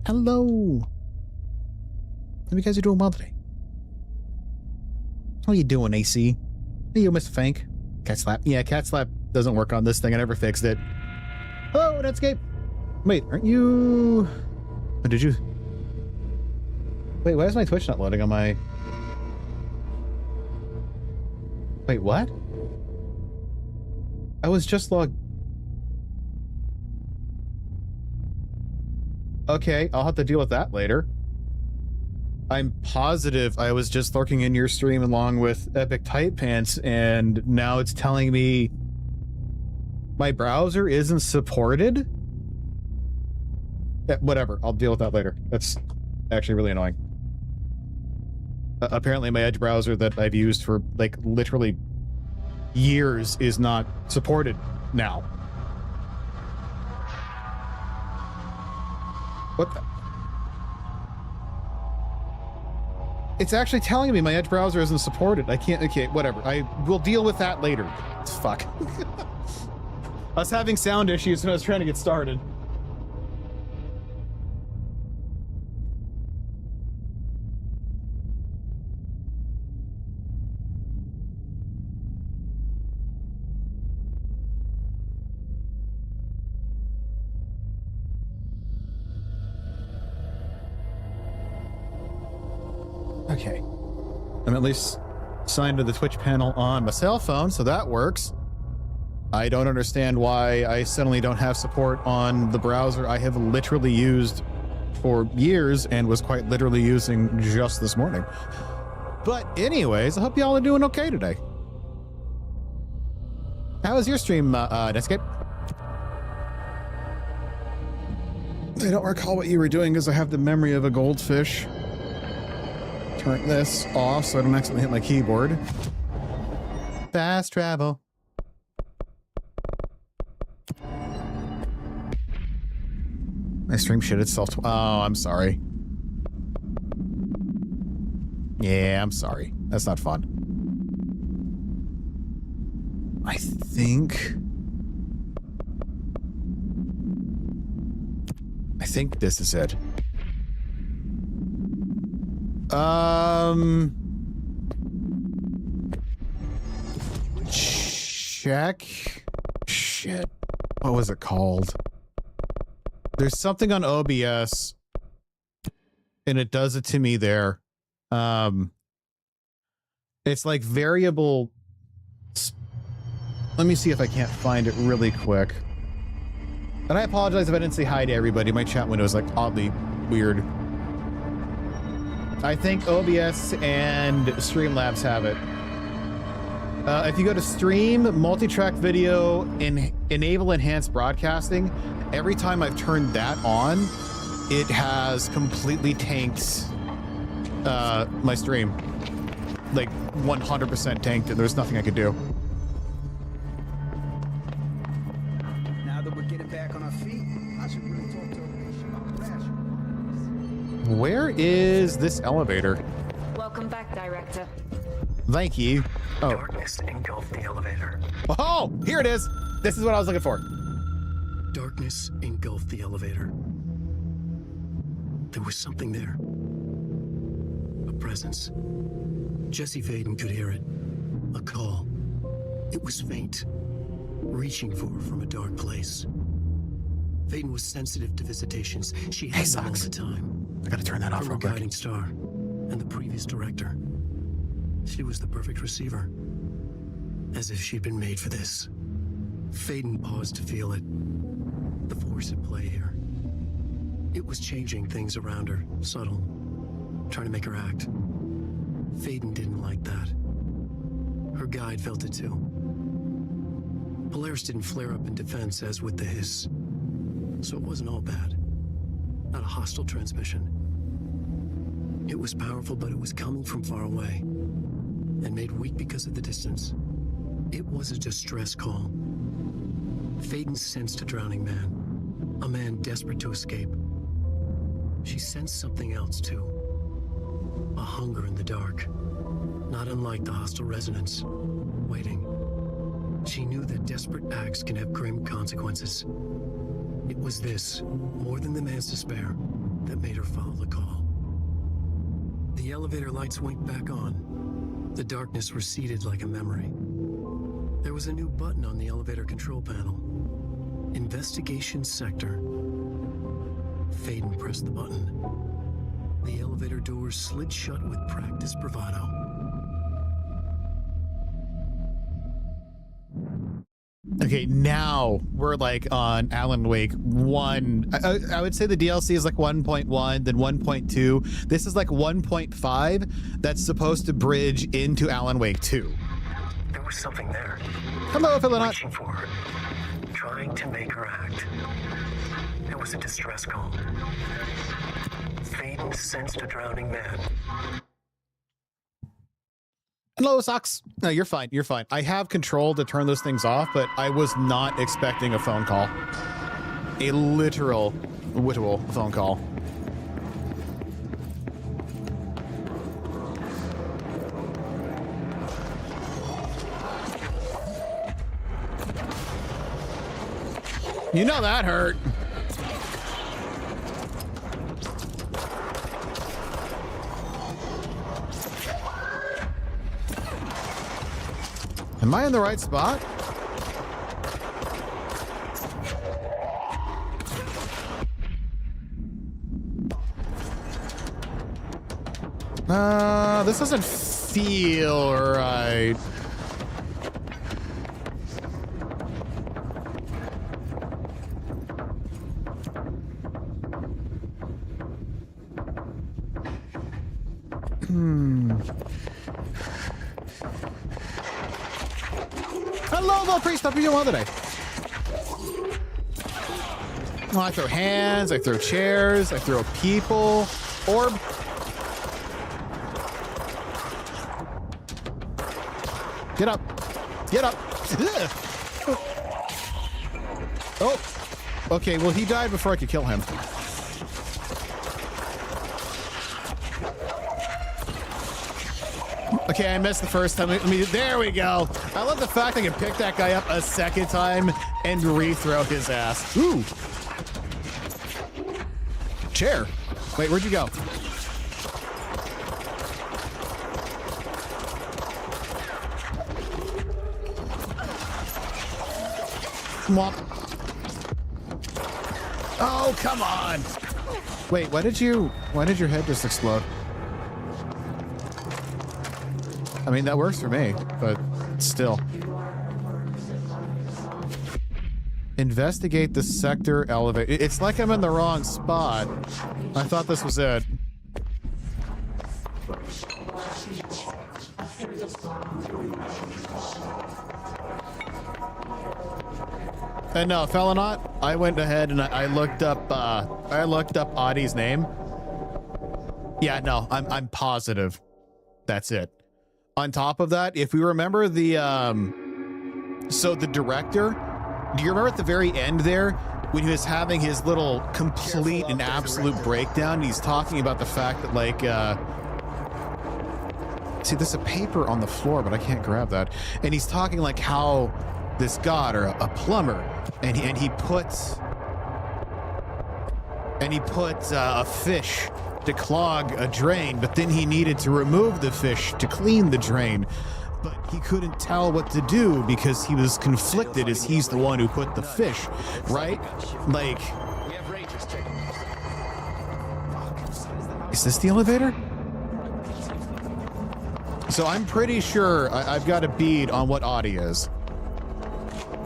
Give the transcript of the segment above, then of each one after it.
Hello. Hope you guys are doing well today. How you doing, AC? Hey, you, Mr. Fank. Cat slap. Yeah, cat slap doesn't work on this thing. I never fixed it. Oh, Netscape. Wait, aren't you... Oh, did you... Wait, why is my Twitch not loading on my... Wait, what? I was just logged... Okay, I'll have to deal with that later. I'm positive I was just lurking in your stream along with Epic Tight Pants, and now it's telling me my browser isn't supported? Yeah, whatever, I'll deal with that later. That's actually really annoying. Apparently my Edge browser that I've used for, like, literally years is not supported now. What the? It's actually telling me my Edge browser isn't supported. I can't, okay, whatever. I will deal with that later. Fuck. I was having sound issues when I was trying to get started. Okay. I'm at least signed to the Twitch panel on my cell phone, so that works. I don't understand why I suddenly don't have support on the browser I have literally used for years and was quite literally using just this morning. But anyways, I hope y'all are doing okay today. How was your stream, Netscape? I don't recall what you were doing because I have the memory of a goldfish. Turn this off so I don't accidentally hit my keyboard. Fast travel. My stream shit itself. Oh, I'm sorry. Yeah, I'm sorry. That's not fun. I think this is it. Check. Shit. What was it called? There's something on OBS and it does it to me there. It's like variable. Let me see if I can't find it really quick. And I apologize if I didn't say hi to everybody. My chat window is like oddly weird. I think OBS and Streamlabs have it. If you go to stream, multi-track video, enable enhanced broadcasting, every time I've turned that on, it has completely tanked my stream. Like 100% tanked it. There's nothing I could do. Now that we're getting back on our feet, I should really talk to Alicia about Crash. Where is this elevator? Welcome back, Director. Thank you. Oh. Darkness engulfed the elevator. Oh, here it is. This is what I was looking for. Darkness engulfed the elevator. There was something there. A presence. Jesse Faden could hear it. A call. It was faint, reaching for her from a dark place. Faden was sensitive to visitations. She had them all the time. I gotta turn that off From real a quick. guiding star and the previous director. She was the perfect receiver. As if she'd been made for this. Faden paused to feel it. The force at play here. It was changing things around her, subtle, trying to make her act. Faden didn't like that. Her guide felt it too. Polaris didn't flare up in defense as with the hiss. So it wasn't all bad. Not a hostile transmission. It was powerful, but it was coming from far away. And made weak because of the distance. It was a distress call. Faden sensed a drowning man. A man desperate to escape. She sensed something else too. A hunger in the dark. Not unlike the hostile resonance. Waiting. She knew that desperate acts can have grim consequences. It was this, more than the man's despair, that made her follow the call. The elevator lights winked back on. The darkness receded like a memory. There was a new button on the elevator control panel. Investigation Sector. Faden pressed the button. The elevator doors slid shut with practiced bravado. Okay, now we're like on Alan Wake 1. I would say the DLC is like 1.1, then 1.2. This is like 1.5 that's supposed to bridge into Alan Wake 2. There was something there. Hello, Philonot. Reaching for her, trying to make her act. It was a distress call. Faden sensed a drowning man. Hello, Socks. No, you're fine. You're fine. I have control to turn those things off, but I was not expecting a phone call. A literal phone call. You know that hurt. Am I in the right spot? This doesn't feel right. Hello, little priest. How are you doing today? Well, I throw hands, I throw chairs, I throw people. Orb. Get up. Get up. Oh. Okay, well, he died before I could kill him. Okay, I missed the first time. There we go. I love the fact I can pick that guy up a second time and re-throw his ass. Ooh. Chair. Wait, where'd you go? Mwop. Oh, come on. Wait, why did your head just explode? I mean, that works for me, but still. Investigate the sector elevator. It's like I'm in the wrong spot. I thought this was it. And no, Philonot, I went ahead and I looked up Audie's name. Yeah, no, I'm positive. That's it. On top of that, if we remember the so the director, do you remember at the very end there when he was having his little complete and absolute breakdown? He's talking about the fact that, like, see, there's a paper on the floor, but I can't grab that. And he's talking like how this god, or a plumber, and he puts a fish to clog a drain, but then he needed to remove the fish to clean the drain, but he couldn't tell what to do because he was conflicted as he's the one who put the fish, right? Like, is this the elevator? So I'm pretty sure I've got a bead on what Audie is.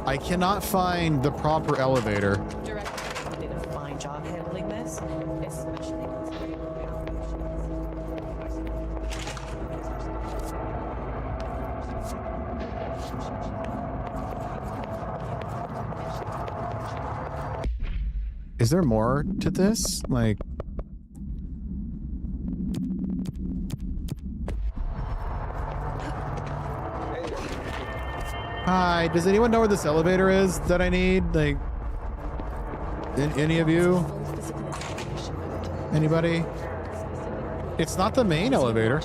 I cannot find the proper elevator. Director did a fine job handling this, especially considering the Is there more to this? Like, hi, does anyone know where this elevator is that I need? Like, any of you? Anybody? It's not the main elevator.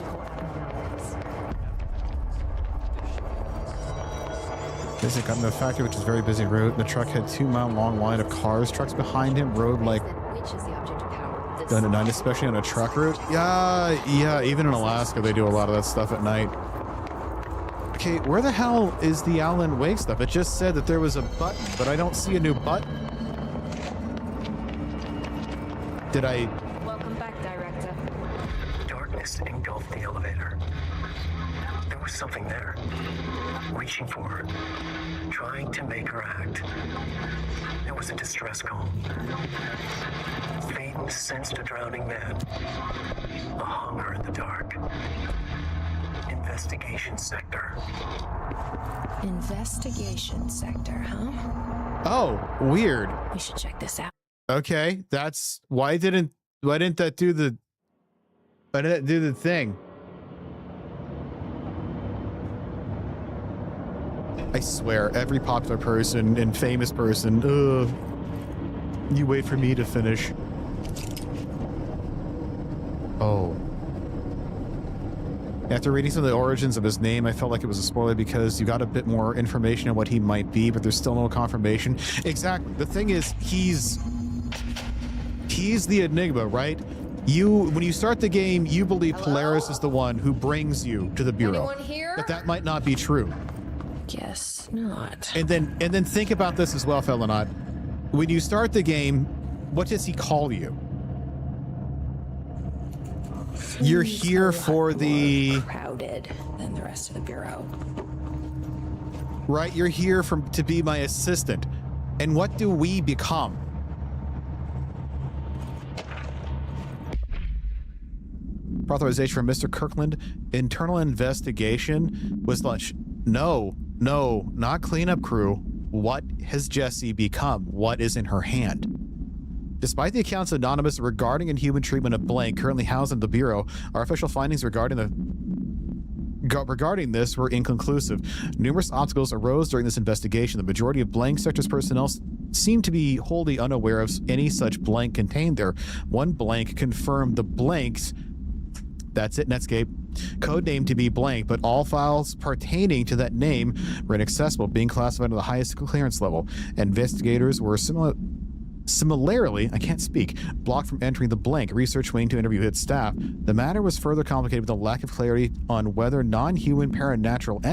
Busy got into the factory, which is a very busy route. The truck had 2-mile long line of cars. Trucks behind him rode like... Which is the object of power? Done at night, especially on a truck route. Yeah, even in Alaska, they do a lot of that stuff at night. Okay, where the hell is the Alan Wake stuff? It just said that there was a button, but I don't see a new button. Did I... Welcome back, Director. Darkness engulfed the elevator. There was something there, reaching for her, trying to make her act. There was a distress call. Phaeton sensed a drowning man, a hunger in the dark. Investigation sector. Investigation sector, huh? Oh, weird. We should check this out. Okay, that's... Why didn't that do the... Why didn't that do the thing? I swear, every popular person and famous person, you wait for me to finish. Oh. After reading some of the origins of his name, I felt like it was a spoiler because you got a bit more information on what he might be, but there's still no confirmation. Exactly. The thing is, he's the enigma, right? When you start the game, you believe Polaris is the one who brings you to the Bureau. Anyone here? But that might not be true. Guess not. And then think about this as well, Felonot. When you start the game, what does he call you? You're here for the... crowded than the rest of the Bureau. Right, you're here to be my assistant. And what do we become? Authorization from Mr. Kirkland. Internal investigation was launched. No, not cleanup crew. What has Jessie become? What is in her hand? Despite the accounts anonymous regarding inhuman treatment of Blank currently housed in the Bureau, our official findings regarding this were inconclusive. Numerous obstacles arose during this investigation. The majority of Blank Sector's personnel seemed to be wholly unaware of any such Blank contained there. One Blank confirmed the Blanks, that's it, Netscape, codenamed to be Blank, but all files pertaining to that name were inaccessible, being classified at the highest clearance level. Investigators were similarly, I can't speak, blocked from entering the Blank research wing to interview its staff. The matter was further complicated with a lack of clarity on whether non-human paranatural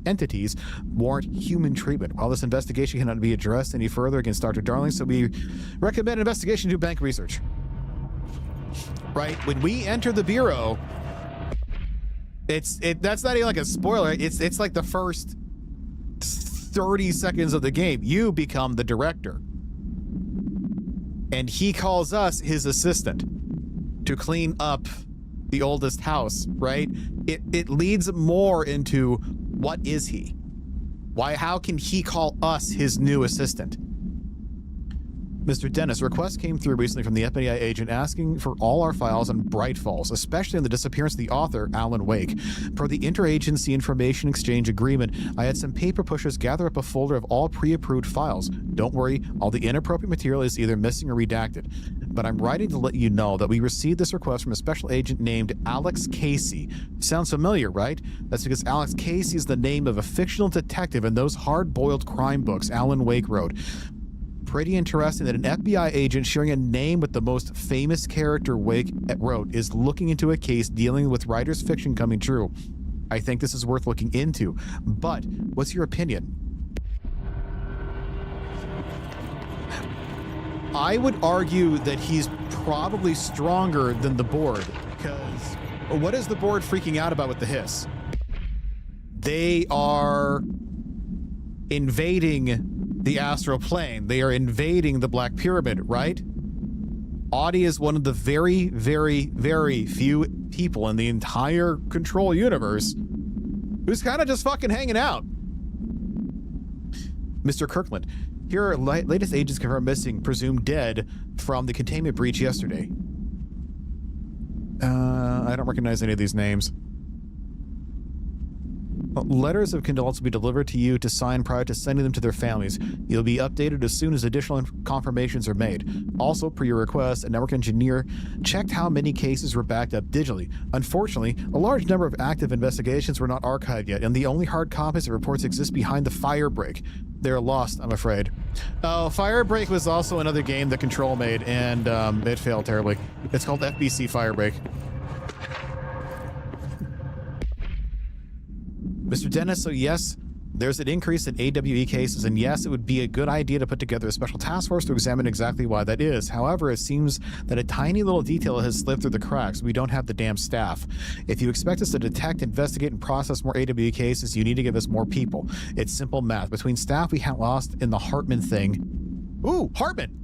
entities warrant human treatment. While this investigation cannot be addressed any further against Dr. Darling, so we recommend investigation to Bank research. Right? When we enter the Bureau, that's not even like a spoiler. It's like the first 30 seconds of the game. You become the director. And he calls us his assistant to clean up the oldest house, right? It leads more into what is he? How can he call us his new assistant? Mr. Dennis, a request came through recently from the FBI agent asking for all our files on Bright Falls, especially on the disappearance of the author, Alan Wake. Per the Interagency Information Exchange Agreement, I had some paper pushers gather up a folder of all pre-approved files. Don't worry, all the inappropriate material is either missing or redacted. But I'm writing to let you know that we received this request from a special agent named Alex Casey. Sounds familiar, right? That's because Alex Casey is the name of a fictional detective in those hard-boiled crime books Alan Wake wrote. Pretty interesting that an FBI agent sharing a name with the most famous character Wake wrote is looking into a case dealing with writer's fiction coming true. I think this is worth looking into. But what's your opinion? I would argue that he's probably stronger than the board, because what is the board freaking out about with the hiss? They are invading the astral plane. They are invading the Black Pyramid, right? Audie is one of the very, very, very few people in the entire Control universe who's kind of just fucking hanging out. Mr. Kirkland, here are latest agents confirmed missing, presumed dead from the containment breach yesterday. I don't recognize any of these names. Letters of condolence will be delivered to you to sign prior to sending them to their families. You'll be updated as soon as additional confirmations are made. Also, per your request, a network engineer checked how many cases were backed up digitally. Unfortunately, a large number of active investigations were not archived yet, and the only hard copies of reports exist behind the Firebreak. They're lost, I'm afraid. Oh, Firebreak was also another game that Control made, and it failed terribly. It's called FBC Firebreak. Mr. Dennis, so yes, there's an increase in AWE cases, and yes, it would be a good idea to put together a special task force to examine exactly why that is. However, it seems that a tiny little detail has slipped through the cracks. We don't have the damn staff. If you expect us to detect, investigate, and process more AWE cases, you need to give us more people. It's simple math. Between staff we lost in the Hartman thing... Ooh, Hartman!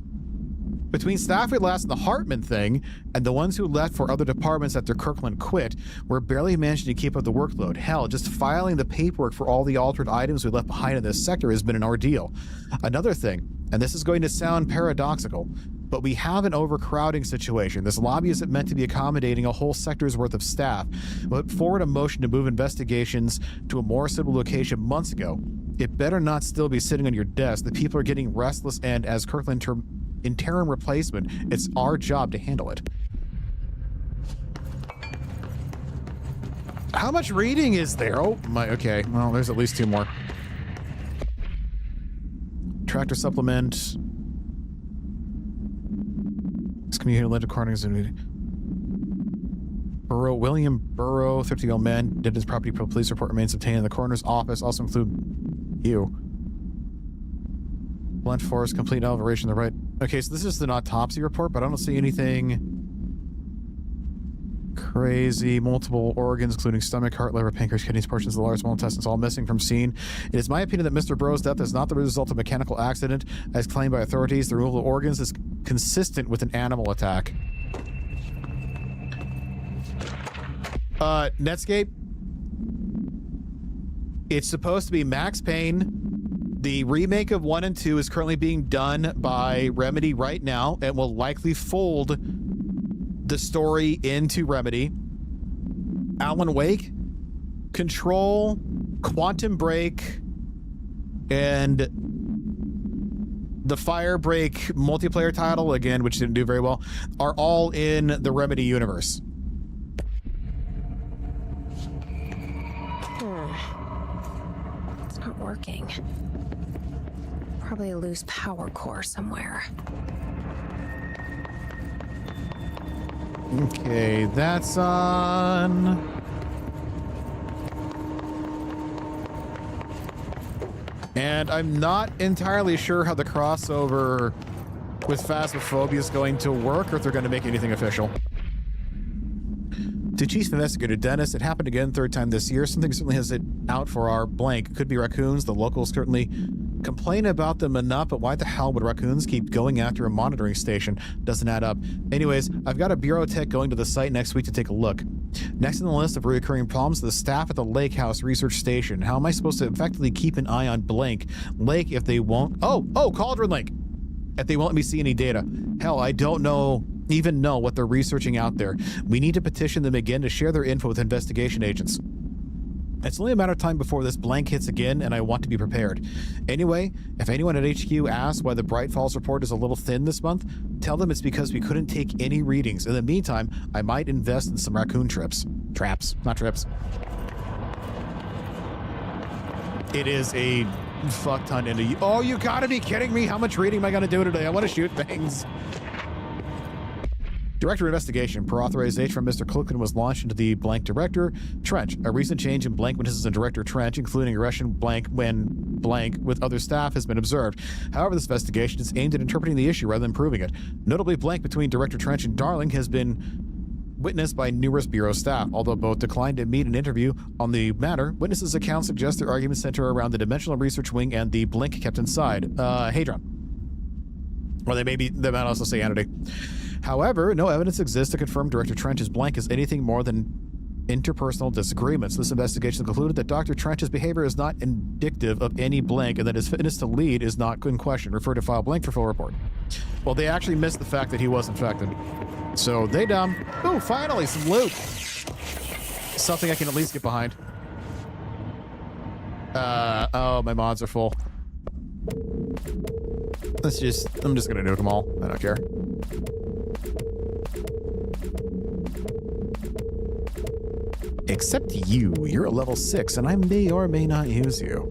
Between staff we lost in the Hartman thing and the ones who left for other departments after Kirkland quit, we're barely managing to keep up the workload. Hell, just filing the paperwork for all the altered items we left behind in this sector has been an ordeal. Another thing, and this is going to sound paradoxical, but we have an overcrowding situation. This lobby isn't meant to be accommodating a whole sector's worth of staff. We put forward a motion to move investigations to a more suitable location months ago. It better not still be sitting on your desk. The people are getting restless, and as Kirkland interim replacement, it's our job to handle it. How much reading is there? Oh my, okay, well, there's at least 2 more. Tractor supplement. Excommunicated Linda Cornings and William Burrow, 50-year-old man, did his property police report remains obtained in the coroner's office, also include you. Blunt force, complete elevation, the right. Okay, so this is an autopsy report, but I don't see anything crazy. Multiple organs, including stomach, heart, liver, pancreas, kidneys, portions of the large small intestines, all missing from scene. It is my opinion that Mr. Burrow's death is not the result of a mechanical accident, as claimed by authorities. The removal of organs is consistent with an animal attack. Netscape. It's supposed to be Max Payne. The remake of 1 and 2 is currently being done by Remedy right now and will likely fold the story into Remedy. Alan Wake, Control, Quantum Break, and the Firebreak multiplayer title, again, which didn't do very well, are all in the Remedy universe. It's not working. Probably a loose power core somewhere. Okay, that's on. And I'm not entirely sure how the crossover with Phasmophobia is going to work, or if they're going to make anything official. To Chief Investigator Dennis, it happened again, 3rd time this year. Something certainly has it out for our blank. Could be raccoons. The locals certainly complain about them enough, but why the hell would raccoons keep going after a monitoring station? Doesn't add up. Anyways, I've got a bureau tech going to the site next week to take a look. Next on the list of recurring problems, the staff at the Lake House Research Station. How am I supposed to effectively keep an eye on Blank Lake if they won't? Oh, Cauldron Lake. If they won't let me see any data. Hell, I don't even know what they're researching out there. We need to petition them again to share their info with investigation agents. It's only a matter of time before this blank hits again, and I want to be prepared. Anyway, if anyone at HQ asks why the Bright Falls report is a little thin this month, tell them it's because we couldn't take any readings. In the meantime, I might invest in some raccoon traps. Traps, not trips. It is a fuck ton into... Oh, you gotta be kidding me! How much reading am I gonna do today? I want to shoot things. Director of Investigation. Per authorization from Mr. Clifton was launched into the blank director Trench. A recent change in blank witnesses in Director Trench, including aggression blank when blank with other staff, has been observed. However, this investigation is aimed at interpreting the issue rather than proving it. Notably, blank between Director Trench and Darling has been witnessed by numerous Bureau staff. Although both declined to meet an interview on the matter, witnesses' accounts suggest their arguments center around the Dimensional Research Wing and the blink kept inside. Hadron. Or they might also say entity. However, no evidence exists to confirm Director Trench's blank is anything more than interpersonal disagreements. This investigation concluded that Dr. Trench's behavior is not indicative of any blank and that his fitness to lead is not in question. Refer to file blank for full report. Well, they actually missed the fact that he was infected. So they dumb. Oh, finally, some loot. Something I can at least get behind. Oh, my mods are full. I'm just gonna nuke them all. I don't care. Except you. You're a level 6, and I may or may not use you.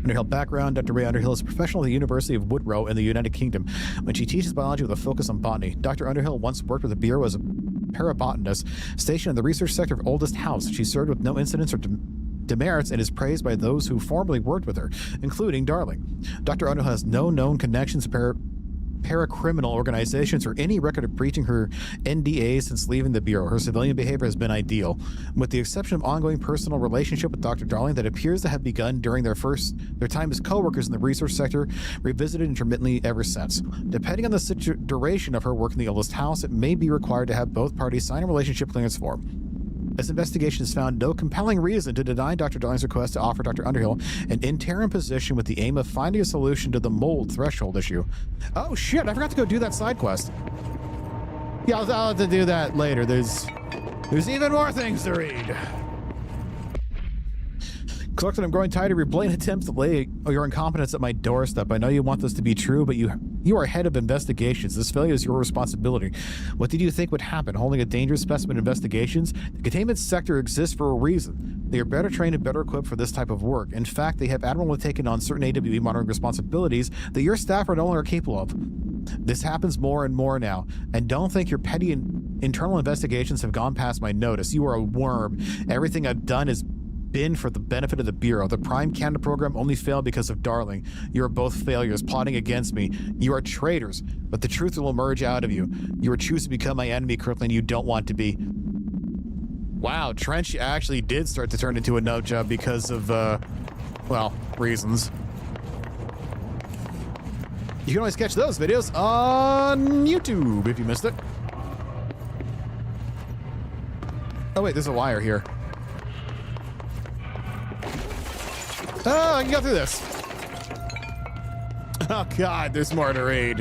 Underhill background. Dr. Ray Underhill is a professional at the University of Woodrow in the United Kingdom. When she teaches biology with a focus on botany, Dr. Underhill once worked with the Bureau as a parabotanist stationed in the research sector of Oldest House. She served with no incidents or demerits and is praised by those who formerly worked with her, including Darling. Dr. Underhill has no known connections to paracriminal organizations or any record of breaching her NDA since leaving the Bureau. Her civilian behavior has been ideal, with the exception of ongoing personal relationship with Dr. Darling that appears to have begun during their time as co-workers in the research sector, revisited intermittently ever since. Depending on the duration of her work in the Oldest House, it may be required to have both parties sign a relationship clearance form. This investigation has found no compelling reason to deny Dr. Darling's request to offer Dr. Underhill an interim position with the aim of finding a solution to the mold threshold issue. Oh shit, I forgot to go do that side quest. Yeah, I'll have to do that later. There's even more things to read. Clarkson, I'm growing tired of your blatant attempts to lay your incompetence at my doorstep. I know you want this to be true, but you are head of investigations. This failure is your responsibility. What did you think would happen? Holding a dangerous specimen investigations? The containment sector exists for a reason. They are better trained and better equipped for this type of work. In fact, they have admirably taken on certain AWE monitoring responsibilities that your staff are no longer capable of. This happens more and more now, and don't think your petty internal investigations have gone past my notice. You are a worm. Everything I've done is been for the benefit of the Bureau. The Prime Canada program only failed because of Darling. You are both failures, plotting against me. You are traitors, but the truth will emerge out of you. You are choosing to become my enemy, Kirkland. You don't want to be. Wow, Trench actually did start to turn into a nut job because of, well, reasons. You can always catch those videos on YouTube if you missed it. Oh wait, there's a wire here. Oh, I can go through this. Oh God, there's more to read.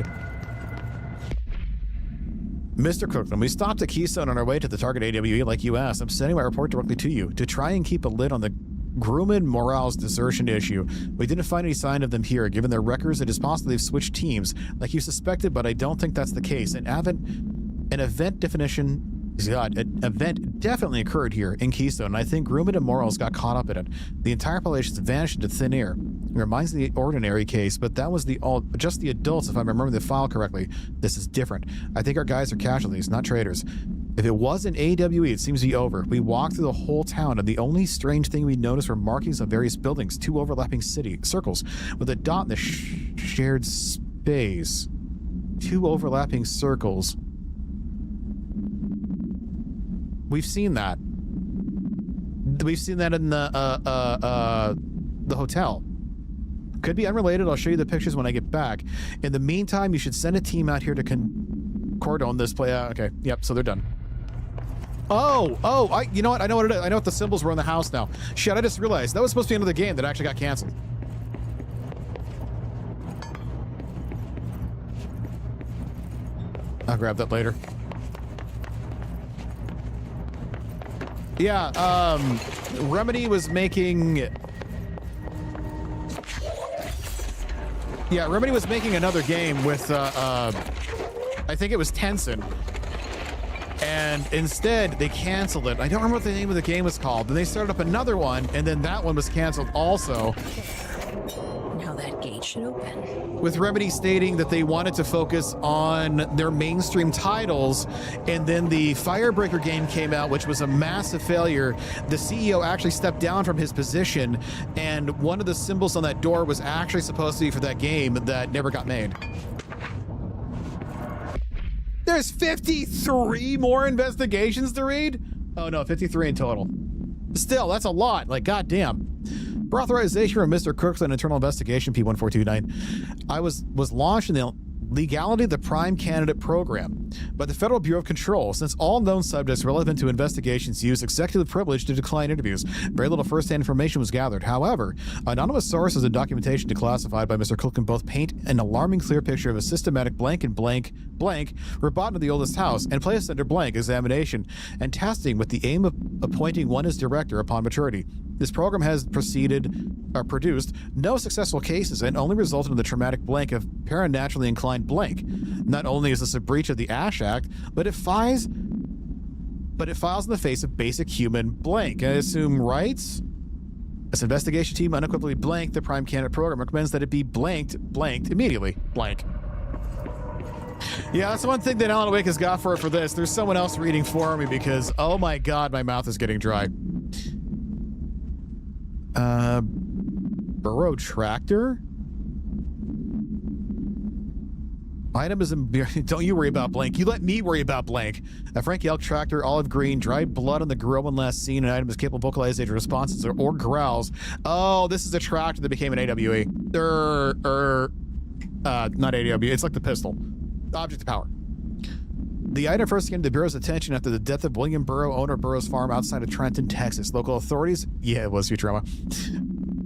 Mr. Cookman, we stopped at Keystone on our way to the target AWE like you asked. I'm sending my report directly to you to try and keep a lid on the Grumman Morale's desertion issue. We didn't find any sign of them here. Given their records, it is possible they've switched teams, like you suspected, but I don't think that's the case. An event definitely occurred here in Keystone, and I think Grumman and Morales got caught up in it. The entire population vanished into thin air. It reminds me of the ordinary case, but that was just the adults, if I remember the file correctly. This is different. I think our guys are casualties, not traitors. If it wasn't AWE, it seems to be over. We walked through the whole town, and the only strange thing we noticed were markings on various buildings, 2 overlapping circles, with a dot in the shared space. 2 overlapping circles. We've seen that. We've seen that in the hotel. Could be unrelated. I'll show you the pictures when I get back. In the meantime, you should send a team out here to cordon this play. Okay, yep, so they're done. Oh, you know what? I know what it is. I know what the symbols were in the house now. Shit, I just realized. That was supposed to be another game that actually got canceled. I'll grab that later. Yeah, Remedy was making... Yeah, Remedy was making another game with, I think it was Tencent. And instead, they canceled it. I don't remember what the name of the game was called. Then they started up another one, and then that one was canceled also. Now that gate should open. With Remedy stating that they wanted to focus on their mainstream titles, and then the Firebreaker game came out, which was a massive failure. The CEO actually stepped down from his position, and one of the symbols on that door was actually supposed to be for that game that never got made. There's 53 more investigations to read? Oh no, 53 in total. Still, that's a lot. Like, goddamn. For authorization from Mr. Kirkland Internal Investigation P1429, I was launched in the legality of the Prime Candidate Program by the Federal Bureau of Control, since all known subjects relevant to investigations used executive privilege to decline interviews. Very little first-hand information was gathered. However, anonymous sources and documentation declassified by Mr. Cook can both paint an alarming clear picture of a systematic blank and blank were brought into the oldest house and placed under blank examination and testing with the aim of appointing one as director upon maturity. This program has produced no successful cases and only resulted in the traumatic blank of paranaturally inclined blank. Not only is this a breach of the Ash Act, but it files in the face of basic human blank. I assume rights? This investigation team unequivocally blanked the Prime Candidate Program recommends that it be blanked immediately. Blank. Yeah, that's one thing that Alan Wake has got for this. There's someone else reading for me because, oh my god, my mouth is getting dry. Burrow tractor? Item is in... Don't you worry about blank. You let me worry about blank. A Frankie Elk tractor, olive green, dried blood on the grill when last seen. An item is capable of vocalization responses or growls. Oh, this is a tractor that became an AWE. Not AWE. It's like the pistol. Object of power. The item first came to the Bureau's attention after the death of William Burrow, owner of Burrow's farm outside of Trenton, Texas. Local authorities... Yeah, it was Futurama.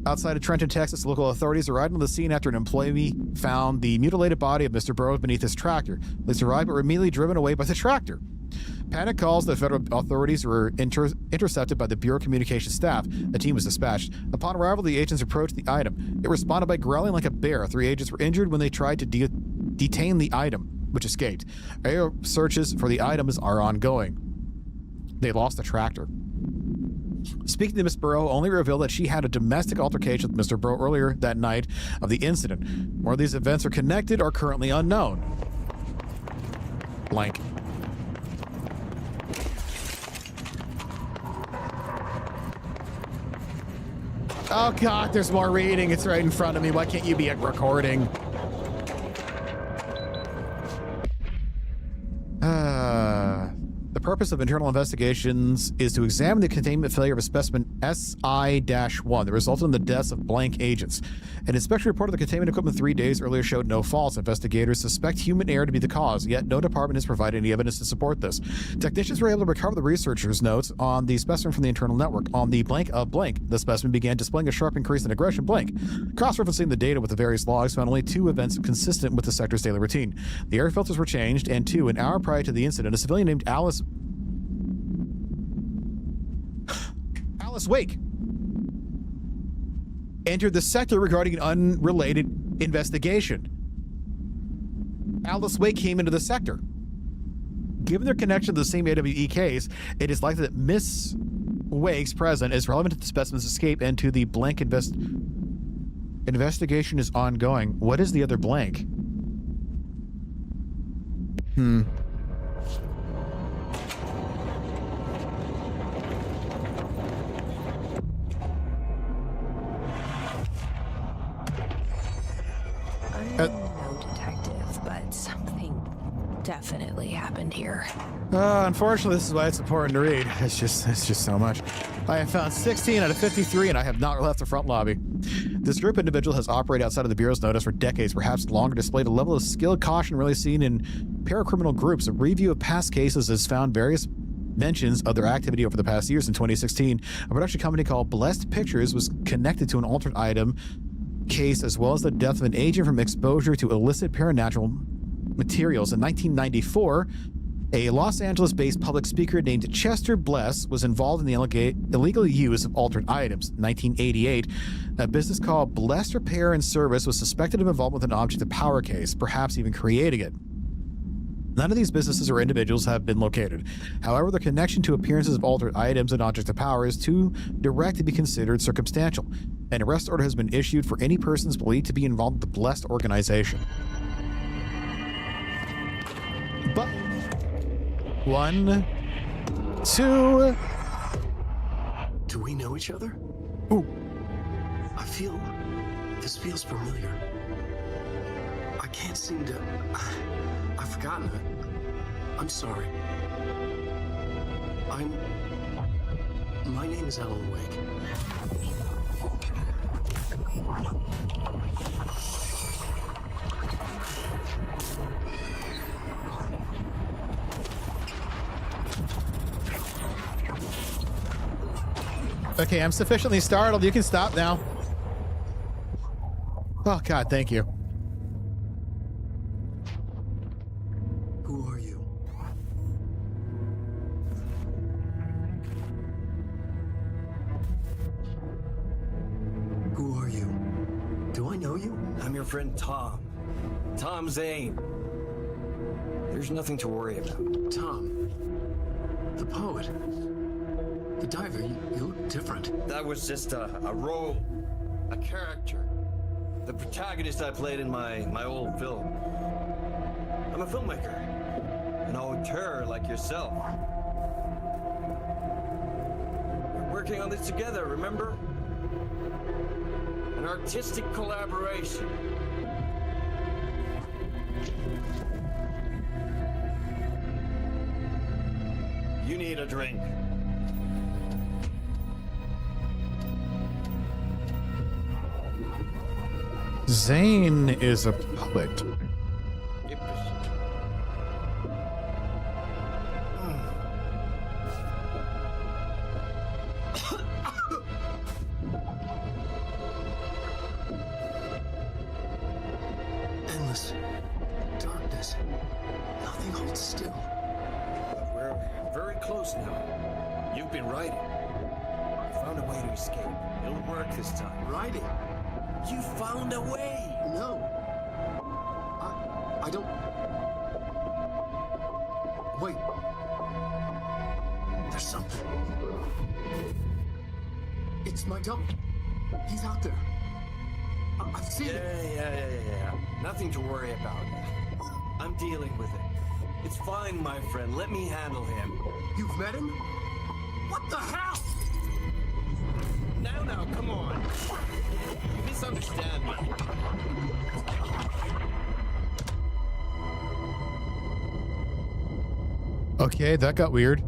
Outside of Trenton, Texas, local authorities arrived on the scene after an employee found the mutilated body of Mr. Burrows beneath his tractor. Police arrived but were immediately driven away by the tractor. Panic calls to the federal authorities were intercepted by the Bureau Communications staff. A team was dispatched. Upon arrival, the agents approached the item. It responded by growling like a bear. 3 agents were injured when they tried to detain the item, which escaped. Aerial searches for the items are ongoing. They lost the tractor. Speaking to Miss Burrow only revealed that she had a domestic altercation with Mr. Burrow earlier that night of the incident. Where these events are connected are currently unknown. Blank. Oh god, there's more reading. It's right in front of me. Why can't you be at recording? The purpose of internal investigations is to examine the containment failure of a specimen SI-1 that resulted in the deaths of blank agents. An inspection report of the containment equipment 3 days earlier showed no faults. Investigators suspect human error to be the cause, yet no department has provided any evidence to support this. Technicians were able to recover the researchers' notes on the specimen from the internal network. On the blank of blank, the specimen began displaying a sharp increase in aggression blank. Cross-referencing the data with the various logs found only 2 events consistent with the sector's daily routine. The air filters were changed, and 2, an hour prior to the incident, a civilian named Alice Wake entered the sector regarding an unrelated investigation. Alice Wake came into the sector. Given their connection to the same AWE case, it is likely that Miss Wake's presence is relevant to the specimen's escape and to the blank investigation is ongoing. What is the other blank? No detective, but something definitely happened here. Unfortunately, this is why it's important to read. It's just so much. I have found 16 out of 53, and I have not left the front lobby. This group of individual has operated outside of the Bureau's notice for decades, perhaps longer, displayed a level of skill and caution really seen in paracriminal groups. A review of past cases has found various mentions of their activity over the past years. In 2016, a production company called Blessed Pictures was connected to an altered item case, as well as the death of an agent from exposure to illicit paranatural materials. In 1994, a Los Angeles-based public speaker named Chester Bless was involved in the illegal use of altered items. In 1988, a business called Bless Repair and Service was suspected of involvement with an object of power case, perhaps even creating it. None of these businesses or individuals have been located. However, the connection to appearances of altered items and objects of power is too direct to be considered circumstantial. An arrest order has been issued for any persons believed to be involved with the Blessed organization. But 1, 2. Do we know each other? Ooh. This feels familiar. I can't seem to... I've forgotten it. I'm sorry. My name is Alan Wake. Okay, I'm sufficiently startled. You can stop now. Oh, God, thank you. Who are you? Who are you? Do I know you? I'm your friend Tom. Tom Zane. There's nothing to worry about. Tom. The poet. The diver. You look different. That was just a role, a character. The protagonist I played in my old film. I'm a filmmaker. An auteur like yourself. We're working on this together, remember? An artistic collaboration. You need a drink. Zane is a poet. Endless darkness. Nothing holds still. We're very close now. You've been writing. You found a way to escape. It'll work this time. Riding. You found a way! No. I don't... Wait. There's something. It's my double. He's out there. I've seen it. Yeah. Nothing to worry about. I'm dealing with it. It's fine, my friend. Let me handle him. You've met him? What the hell? Now, come on. You misunderstand me. Okay, that got weird.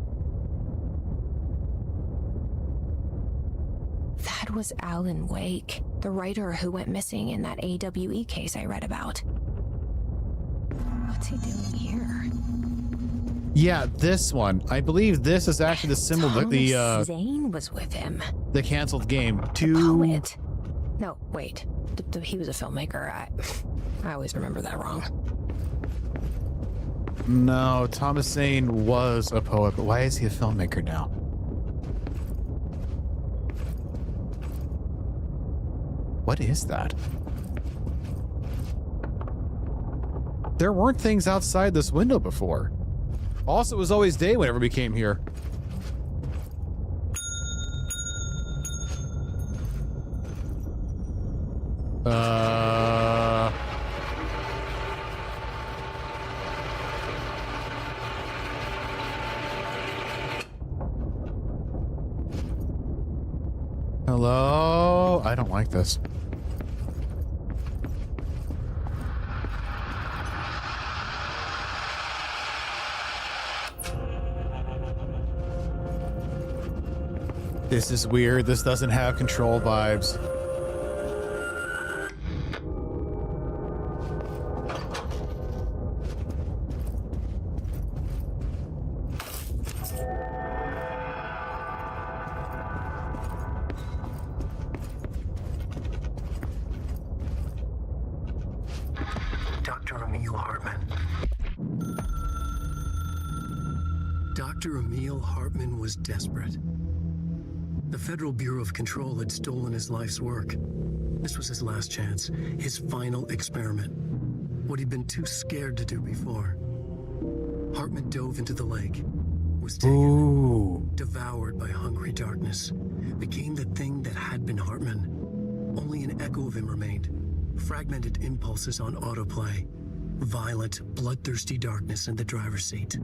That was Alan Wake, the writer who went missing in that AWE case I read about. What's he doing here? Yeah, this one. I believe this is actually the symbol that Zane was with him. the canceled game. The poet. No, wait. He was a filmmaker. I always remember that wrong. No, Thomas Zane was a poet, but why is he a filmmaker now? What is that? There weren't things outside this window before. Also, it was always day whenever we came here. Hello? I don't like this. This is weird. This doesn't have control vibes. Dr. Emil Hartman. Dr. Emil Hartman was desperate. The Federal Bureau of Control had stolen his life's work. This was his last chance, his final experiment. What he'd been too scared to do before. Hartman dove into the lake, was taken, devoured by hungry darkness, became the thing that had been Hartman. Only an echo of him remained, fragmented impulses on autoplay, violent, bloodthirsty darkness in the driver's seat.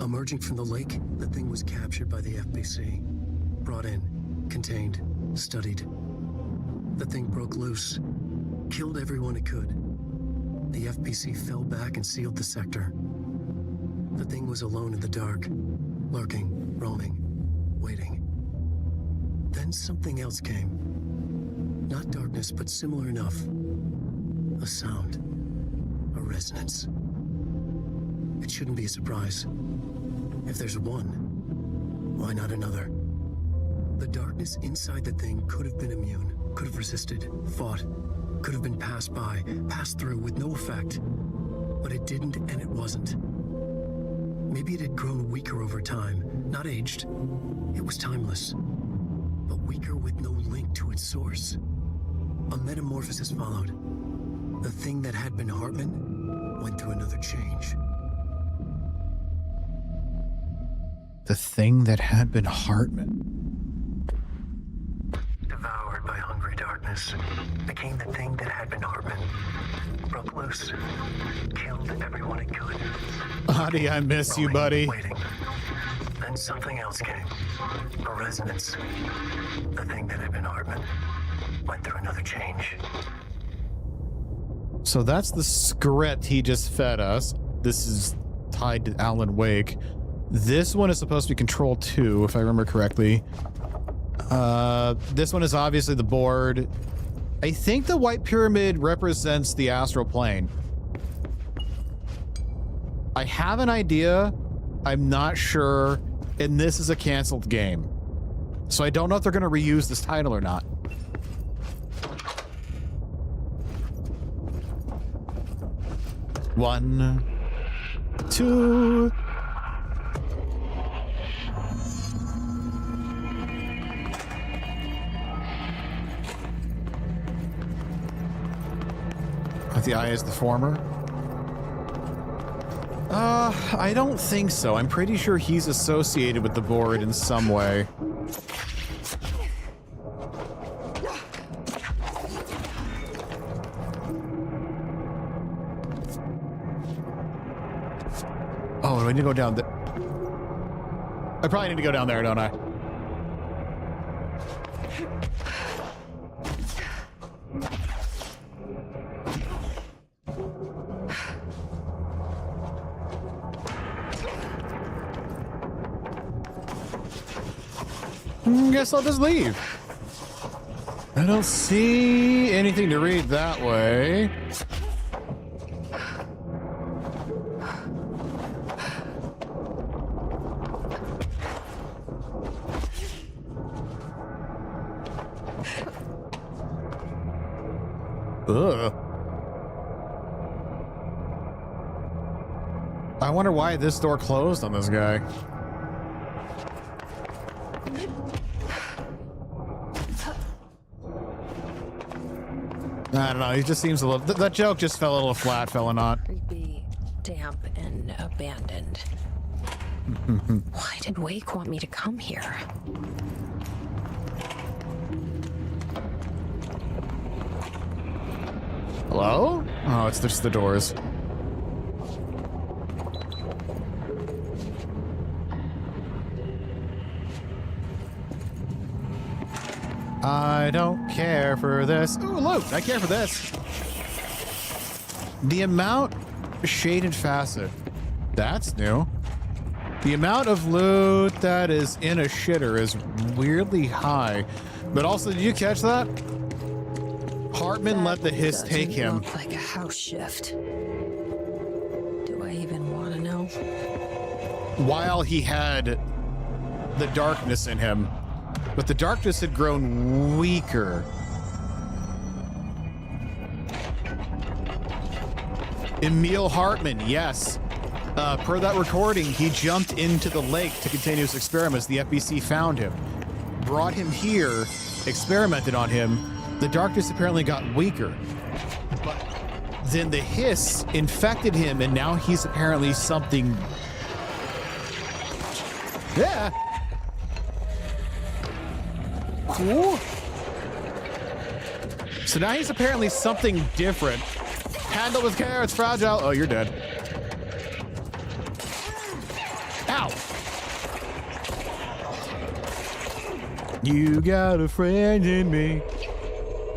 Emerging from the lake, the thing was captured by the FBC. Brought in, contained, studied. The thing broke loose, killed everyone it could. The FBC fell back and sealed the sector. The thing was alone in the dark, lurking, roaming, waiting. Then something else came. Not darkness, but similar enough. A sound. A resonance. It shouldn't be a surprise. If there's one, why not another? The darkness inside the thing could have been immune, could have resisted, fought, could have been passed by, passed through with no effect. But it didn't, and it wasn't. Maybe it had grown weaker over time, not aged. It was timeless, but weaker with no link to its source. A metamorphosis followed. The thing that had been Hartman went through another change. The thing that had been Hartman. Devoured by hungry darkness, became the thing that had been Hartman. Broke loose, killed everyone it could. Buddy, I miss you, buddy. Waiting. Then something else came. A resonance. The thing that had been Hartman went through another change. So that's the script he just fed us. This is tied to Alan Wake. This one is supposed to be Control 2, if I remember correctly. This one is obviously the board. I think the white pyramid represents the astral plane. I have an idea. I'm not sure. And this is a canceled game. So I don't know if they're going to reuse this title or not. One, two. The eye is the former. I don't think so. I'm pretty sure he's associated with the board in some way. Oh, do I need to go down there? I probably need to go down there, don't I? Guess I'll just leave. I don't see anything to read that way. Ugh. I wonder why this door closed on this guy. I don't know. He just seems a little... That joke just fell a little flat, fell or not. Creepy, damp, and abandoned. Why did Wake want me to come here? Hello? Oh, it's just the doors. I don't care for this. Ooh, loot! I care for this. The amount shaded facet. That's new. The amount of loot that is in a shitter is weirdly high. But also, did you catch that? Hartman let the hiss take him. Look like a house shift. Do I even want to know? While he had the darkness in him. But the darkness had grown weaker. Emil Hartman, yes. Per that recording, he jumped into the lake to continue his experiments. The FBC found him, brought him here, experimented on him. The darkness apparently got weaker. But then the hiss infected him, and now he's apparently something... Yeah. Cool. So now he's apparently something different. Handle with care, it's fragile. Oh, you're dead. Ow. You got a friend in me.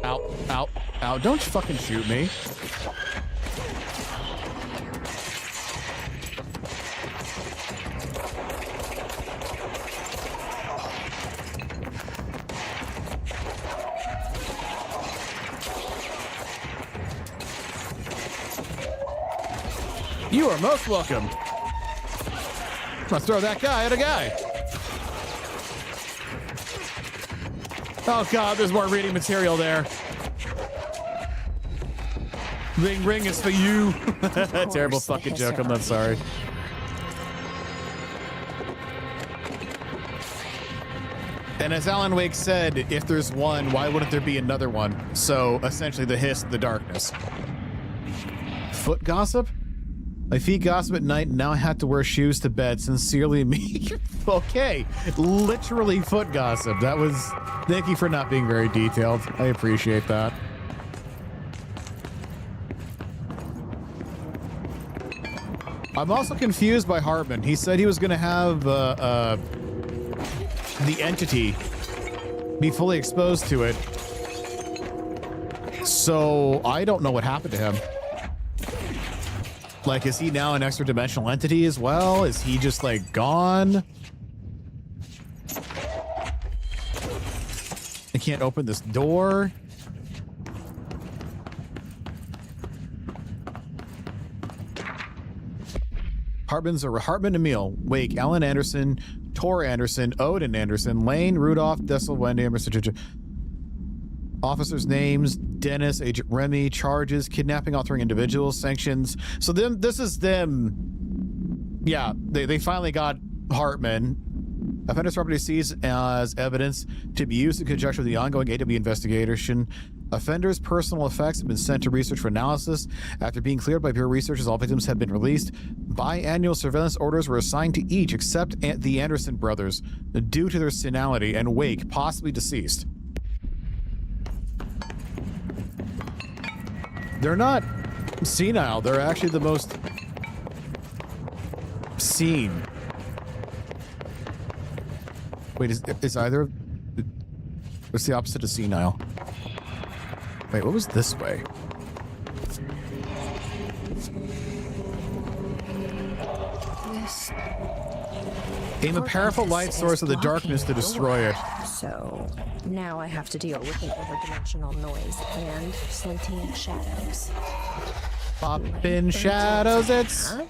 Ow, ow, ow. Don't fucking shoot me. You are most welcome. Let's throw that guy at a guy. Oh God, there's more reading material there. Ring ring is for you. Terrible fucking joke. I'm not sorry. And as Alan Wake said, if there's one, why wouldn't there be another one? So essentially the hiss of the darkness. Foot gossip? My feet gossip at night and now I have to wear shoes to bed. Sincerely me. Okay. Literally foot gossip. That was... Thank you for not being very detailed. I appreciate that. I'm also confused by Hartman. He said he was going to have the entity be fully exposed to it. So I don't know what happened to him. Like, is he now an extra dimensional entity as well? Is he just like gone? I can't open this door. Hartman, Emil, Wake, Alan Anderson, Tor Anderson, Odin Anderson, Lane, Rudolph, Dessel, Wendy, Mr. Officers' names: Dennis, Agent Remy, charges, kidnapping, altering individuals, sanctions. So this is them. Yeah, they finally got Hartman. Offender's property seized as evidence to be used in conjunction with the ongoing AW investigation. Offender's personal effects have been sent to research for analysis. After being cleared by peer researchers, all victims have been released. Biannual surveillance orders were assigned to each except the Anderson brothers due to their senility, and Wake, possibly deceased. They're not senile. They're actually the most seen. Wait, is either... What's the opposite of senile? Wait, what was this way? Aim a powerful light source of the darkness to destroy it. So now I have to deal with an overdimensional noise and sentient shadows. Poppin' shadows, it's... Huh?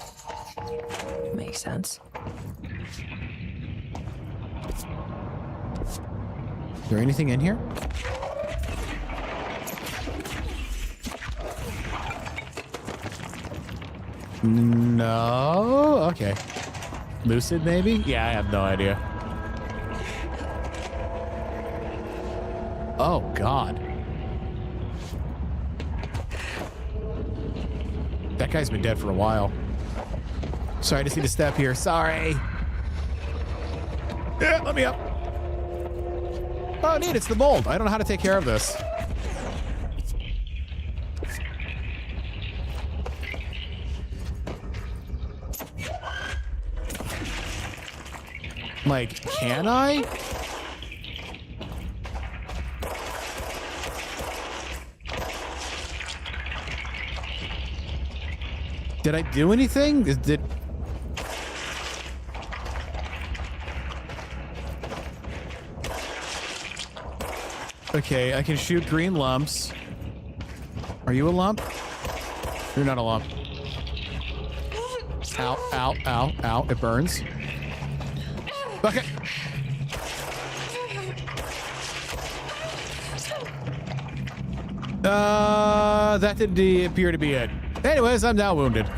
Makes sense. Is there anything in here? No. Okay. Lucid, maybe? Yeah, I have no idea. Oh, God. That guy's been dead for a while. Sorry, I just need to step here. Sorry. Yeah, let me up. Oh, neat. It's the mold. I don't know how to take care of this. Like, can I? Did I do anything? Did... Okay, I can shoot green lumps. Are you a lump? You're not a lump. Ow, ow, ow, ow. It burns. Okay. That didn't appear to be it. Anyways, I'm now wounded.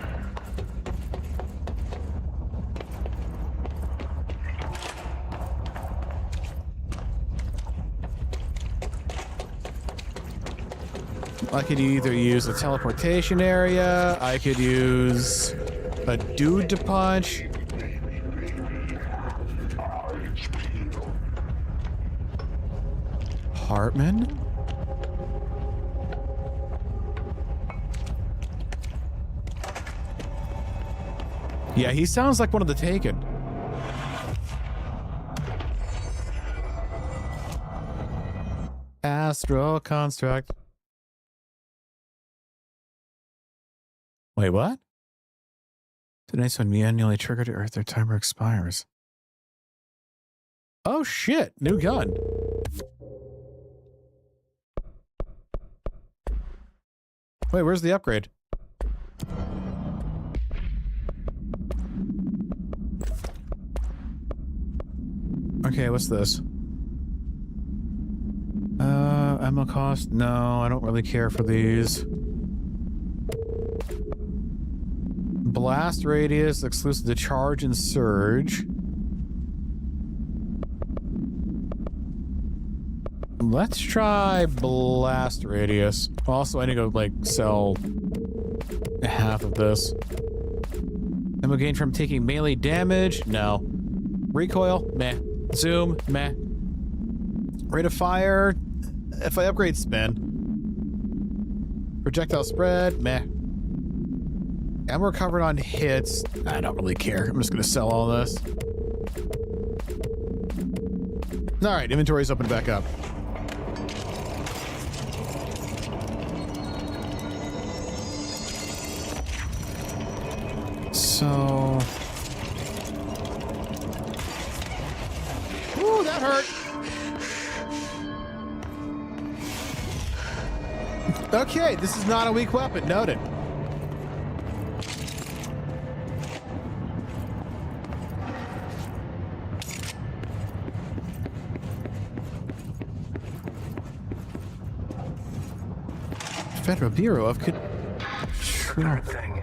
I could either use a teleportation area, I could use a dude to punch. Hartman? Yeah, he sounds like one of the Taken. Astral construct. Wait, what? Tonight's when manually triggered to Earth, their timer expires. Oh shit, new gun. Wait, where's the upgrade? Okay, what's this? Ammo cost? No, I don't really care for these. Blast radius, exclusive to charge and surge. Let's try blast radius. Also, I need to go, like, sell half of this. Ammo gain from taking melee damage? No. Recoil? Meh. Zoom? Meh. Rate of fire? If I upgrade spin. Projectile spread? Meh. Ammo recovered on hits? I don't really care. I'm just gonna sell all this. Alright, inventory's open back up. So... Ooh, that hurt! Okay, this is not a weak weapon. Noted. Federal Bureau of Third thing.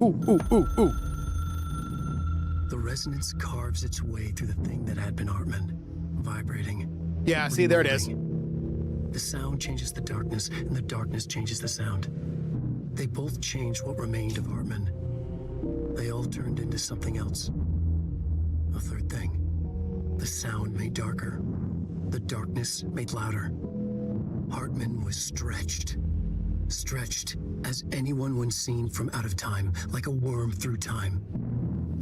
Ooh, ooh, ooh, ooh. The resonance carves its way through the thing that had been Hartman, vibrating. Yeah, see, there it is. The sound changes the darkness, and the darkness changes the sound. They both changed what remained of Hartman. They all turned into something else. A third thing. The sound made darker. The darkness made louder. Hartman was stretched. Stretched as anyone when seen from out of time, like a worm through time.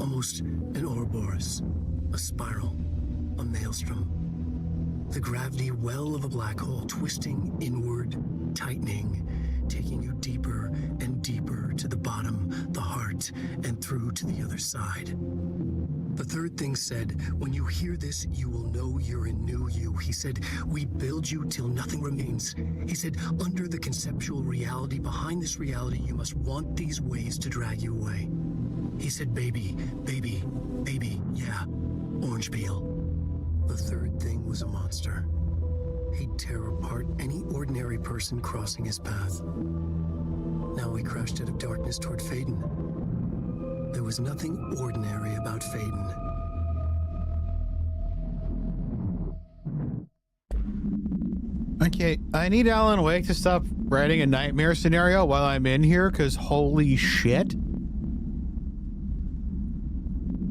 Almost an Ouroboros, a spiral, a maelstrom. The gravity well of a black hole, twisting inward, tightening, taking you deeper and deeper to the bottom, the heart, and through to the other side. The third thing said, when you hear this, you will know you're in new you. He said, we build you till nothing remains. He said, under the conceptual reality, behind this reality, you must want these ways to drag you away. He said, baby, baby, baby, yeah, orange peel. The third thing was a monster. He'd tear apart any ordinary person crossing his path. Now he crashed out of darkness toward Faden. There was nothing ordinary about Faden. Okay, I need Alan Wake to stop writing a nightmare scenario while I'm in here, because holy shit.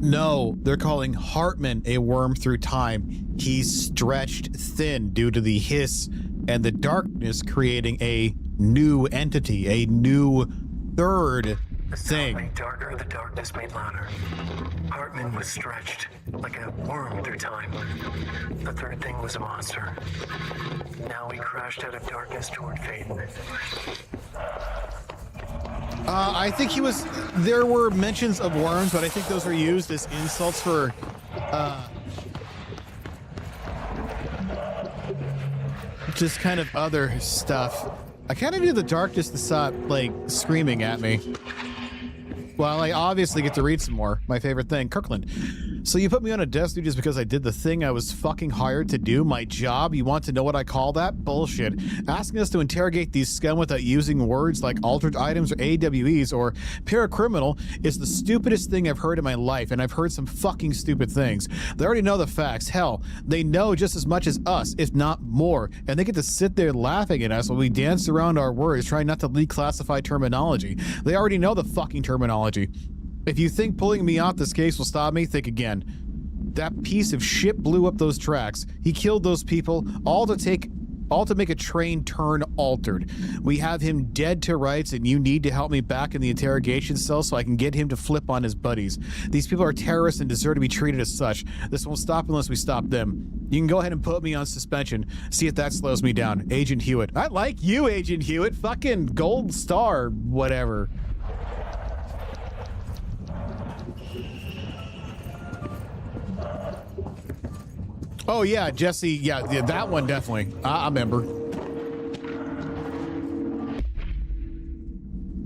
No, they're calling Hartman a worm through time. He's stretched thin due to the hiss and the darkness creating a new entity, a new third The sound thing. made darker, the darkness made louder. Hartman was stretched, like a worm through time. The third thing was a monster. Now he crashed out of darkness toward Faden. I think he was... There were mentions of worms, but I think those were used as insults for... just kind of other stuff. I kind of need the darkness to stop, like, screaming at me. Well, I obviously get to read some more. My favorite thing. Kirkland. So you put me on a desk just because I did the thing I was fucking hired to do, my job? You want to know what I call that? Bullshit. Asking us to interrogate these scum without using words like altered items or AWEs or paracriminal is the stupidest thing I've heard in my life, and I've heard some fucking stupid things. They already know the facts. Hell, they know just as much as us, if not more, and they get to sit there laughing at us while we dance around our words trying not to declassify terminology. They already know the fucking terminology. If you think pulling me off this case will stop me, think again. That piece of shit blew up those tracks. He killed those people, all to make a train turn altered. We have him dead to rights, and you need to help me back in the interrogation cell so I can get him to flip on his buddies. These people are terrorists and deserve to be treated as such. This won't stop unless we stop them. You can go ahead and put me on suspension. See if that slows me down. Agent Hewitt. I like you, Agent Hewitt. Fucking gold star, whatever. Oh yeah, Jesse, yeah, that one definitely. I remember.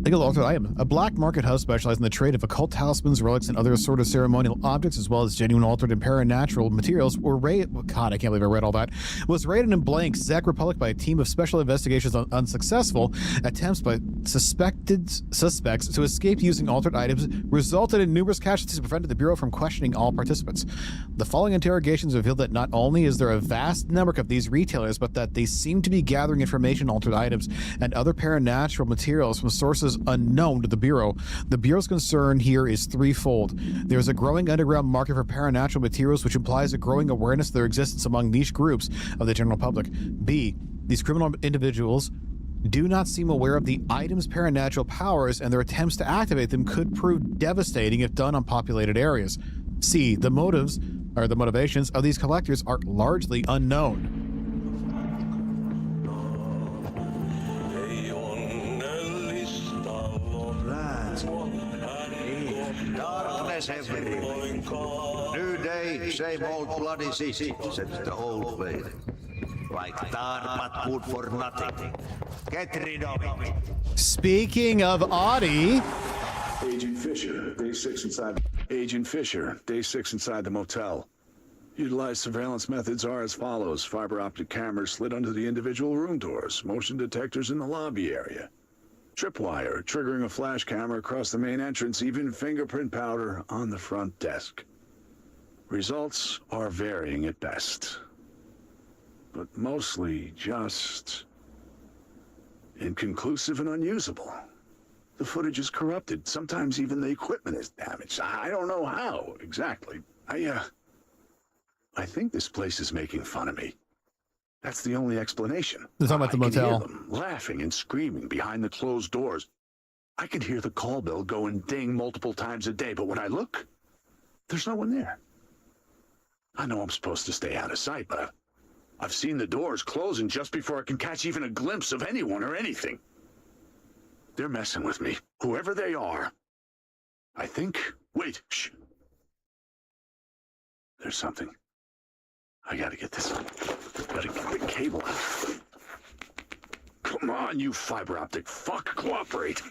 Legal altered item. A black market house specializing in the trade of occult talismans, relics, and other sort of ceremonial objects, as well as genuine altered and paranatural materials, were raided. God, I can't believe I read all that. Was raided in blank Czech Republic by a team of special investigations on unsuccessful attempts by suspects to escape using altered items, resulted in numerous casualties and prevented the Bureau from questioning all participants. The following interrogations revealed that not only is there a vast number of these retailers, but that they seem to be gathering information on altered items and other paranatural materials from sources unknown to the Bureau. The Bureau's concern here is threefold. There is a growing underground market for paranatural materials, which implies a growing awareness of their existence among niche groups of the general public. B, these criminal individuals do not seem aware of the item's paranatural powers, and their attempts to activate them could prove devastating if done on populated areas. C, the motivations of these collectors are largely unknown. Darkness everywhere. New day, same old bloody city, says the old way. Like tar, but good for nothing. Get rid of it. Speaking of Audie, Agent Fisher, day 6 inside. Agent Fisher, day 6 inside the motel. Utilized surveillance methods are as follows: fiber optic cameras slid under the individual room doors, motion detectors in the lobby area, tripwire triggering a flash camera across the main entrance, even fingerprint powder on the front desk. Results are varying at best, but mostly just inconclusive and unusable. The footage is corrupted. Sometimes even the equipment is damaged. I don't know how exactly. I think this place is making fun of me. That's the only explanation. they're talking about the I can hear motel. them laughing and screaming behind the closed doors. I can hear the call bell go and ding multiple times a day, but when I look, there's no one there. I know I'm supposed to stay out of sight, but I've seen the doors closing just before I can catch even a glimpse of anyone or anything. They're messing with me, whoever they are. I think... Wait, shh. There's something. I gotta get this. Gotta get the cable out. Come on, you fiber optic fuck, cooperate.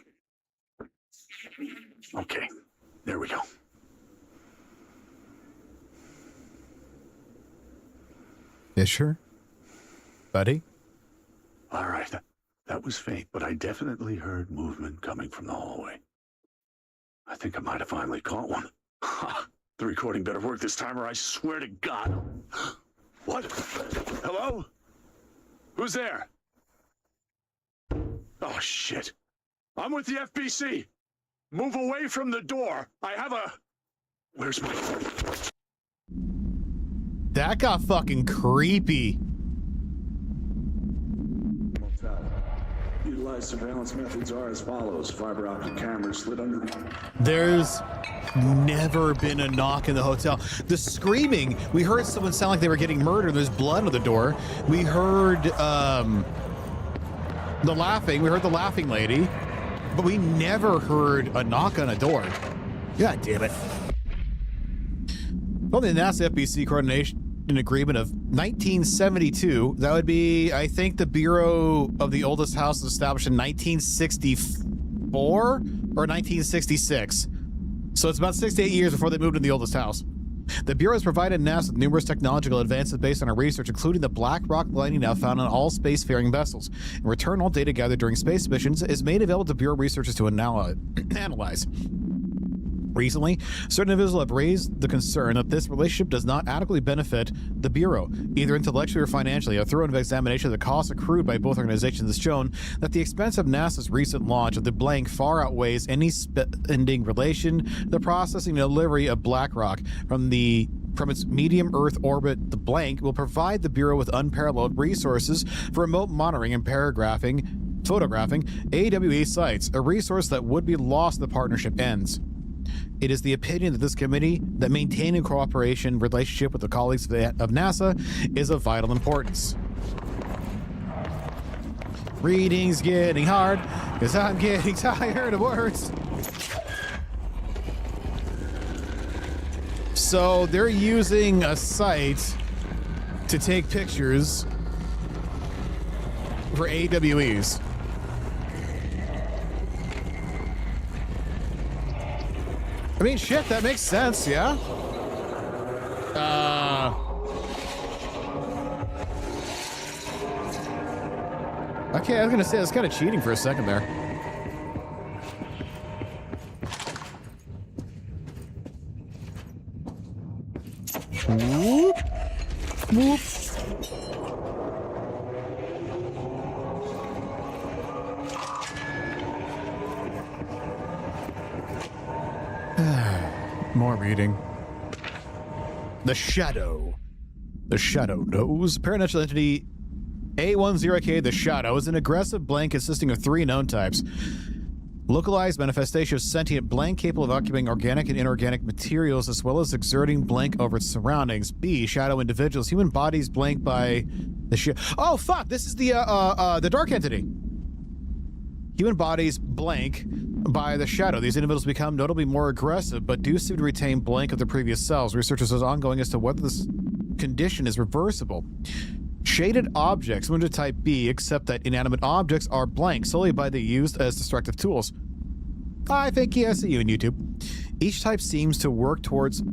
Okay, there we go. Fisher? Buddy? All right, that was faint, but I definitely heard movement coming from the hallway. I think I might have finally caught one. Ha! The recording better work this time, or I swear to God. What? Hello? Who's there? Oh, shit. I'm with the FBC. Move away from the door. I have a... Where's my... That got fucking creepy. Utilized surveillance methods are as follows: fiber optic cameras slid under. There's never been a knock in the hotel. The screaming, we heard someone sound like they were getting murdered. There's blood on the door. We heard the laughing. We heard the laughing lady, but we never heard a knock on a door. God damn it. Well, the NASA FBC coordination agreement of 1972. That would be, I think, the Bureau of the Oldest House was established in 1964 or 1966. So it's about 68 years before they moved in the oldest house. The Bureau has provided NASA with numerous technological advances based on our research, including the black rock lining now found on all spacefaring vessels. In return, all data gathered during space missions is made available to Bureau researchers to analyze. Recently, certain individuals have raised the concern that this relationship does not adequately benefit the Bureau, either intellectually or financially. A thorough examination of the costs accrued by both organizations has shown that the expense of NASA's recent launch of the blank far outweighs any spending relation to the processing and delivery of Blackrock from its medium Earth orbit. The blank will provide the Bureau with unparalleled resources for remote monitoring and photographing AWE sites, a resource that would be lost if the partnership ends. It is the opinion that this committee that maintaining cooperation relationship with the colleagues of NASA is of vital importance. Reading's getting hard because I'm getting tired of words. So they're using a site to take pictures for AWEs. I mean, shit, that makes sense, yeah? Okay, I was gonna say, that's kind of cheating for a second there. Whoop. Whoop. More reading. The Shadow. The Shadow knows. Paranatural entity A10K, the Shadow, is an aggressive blank consisting of 3 known types. Localized manifestation of sentient blank capable of occupying organic and inorganic materials as well as exerting blank over its surroundings. B, Shadow individuals. Human bodies blank by the Oh, fuck! This is the dark entity. Human bodies blank by the Shadow. These individuals become notably more aggressive, but do seem to retain blank of their previous selves. Researchers are ongoing as to whether this condition is reversible. Shaded objects, similar to type B, except that inanimate objects are blank solely by the used as destructive tools. I think, yeah, I see you in YouTube. Each type seems to work towards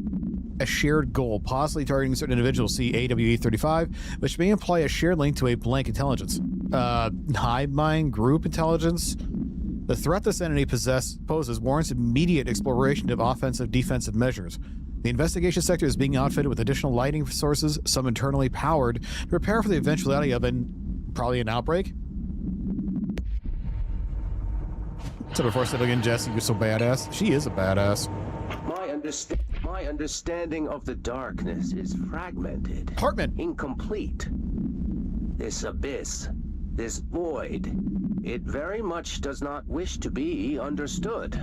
a shared goal, possibly targeting certain individuals, see AWE35, which may imply a shared link to a blank intelligence. Hive mind group intelligence? The threat this entity poses warrants immediate exploration of offensive-defensive measures. The investigation sector is being outfitted with additional lighting sources, some internally powered, to prepare for the eventuality of probably an outbreak. So before stepping in, Jesse, you're so badass. She is a badass. My understanding of the darkness is fragmented. Hartman! Incomplete. This abyss, this void, it very much does not wish to be understood.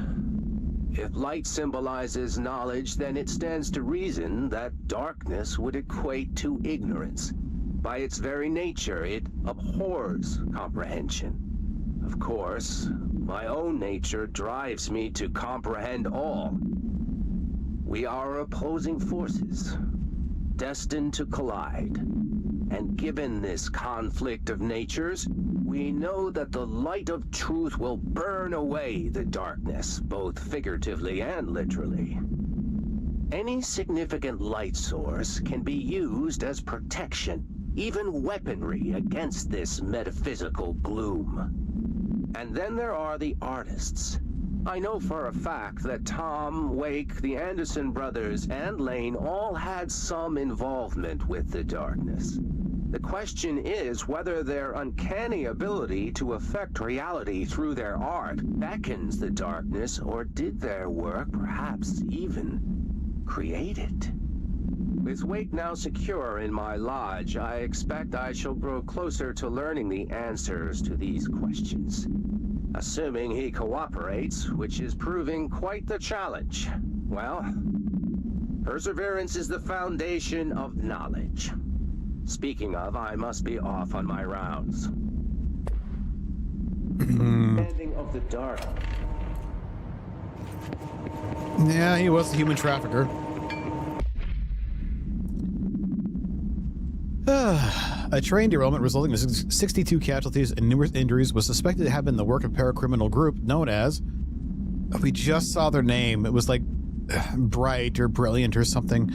If light symbolizes knowledge, then it stands to reason that darkness would equate to ignorance. By its very nature, it abhors comprehension. Of course, my own nature drives me to comprehend all. We are opposing forces, destined to collide. And given this conflict of natures, we know that the light of truth will burn away the darkness, both figuratively and literally. Any significant light source can be used as protection, even weaponry against this metaphysical gloom. And then there are the artists. I know for a fact that Tom, Wake, the Anderson brothers, and Lane all had some involvement with the darkness. The question is whether their uncanny ability to affect reality through their art beckons the darkness, or did their work perhaps even create it? With Wake now secure in my lodge, I expect I shall grow closer to learning the answers to these questions. Assuming he cooperates, which is proving quite the challenge. Well, perseverance is the foundation of knowledge. Speaking of, I must be off on my rounds. Ending of the dark. Yeah, he was a human trafficker. A train derailment resulting in 62 casualties and numerous injuries was suspected to have been the work of a paracriminal group known as... We just saw their name. It was like Bright or Brilliant or something.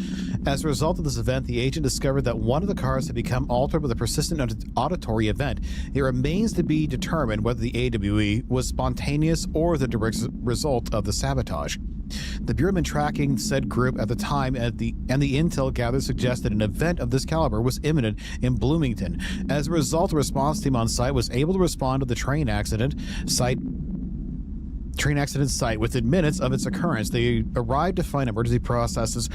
As a result of this event, the agent discovered that one of the cars had become altered with a persistent auditory event. It remains to be determined whether the AWE was spontaneous or the direct result of the sabotage. The Bureau had been tracking said group at the time, and the intel gathered suggested an event of this caliber was imminent in Bloomington. As a result, the response team on site was able to respond to the train accident site within minutes of its occurrence. They arrived to find emergency processes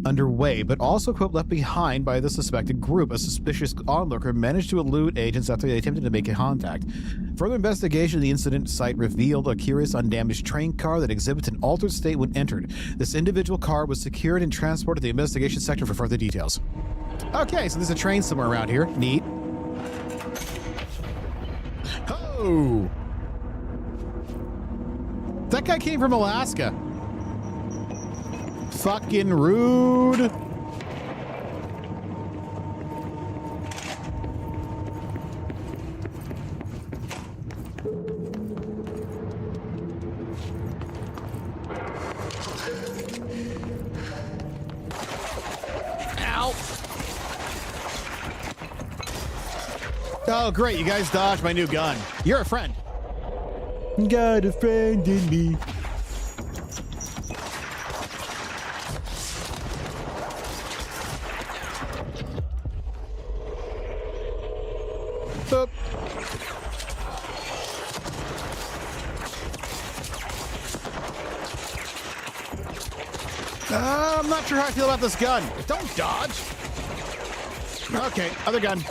underway, but also left behind by the suspected group. A suspicious onlooker managed to elude agents after they attempted to make a contact. Further investigation of the incident site revealed a curious undamaged train car that exhibits an altered state when entered. This individual car was secured and transported to the investigation sector for further details. Okay, so there's a train somewhere around here. Neat. Oh! That guy came from Alaska. Fucking rude. Oh, great. You guys dodged my new gun. You're a friend. Got a friend in me. Boop. I'm not sure how I feel about this gun. Don't dodge. Okay, other gun.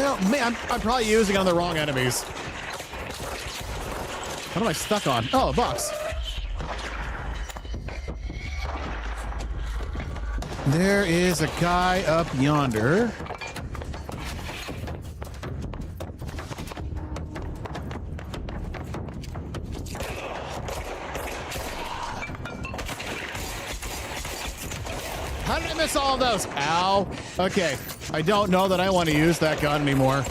Oh, man, I'm probably using it on the wrong enemies. What am I stuck on? Oh, a box. There is a guy up yonder. How did I miss all of those? Ow. Okay. I don't know that I want to use that gun anymore.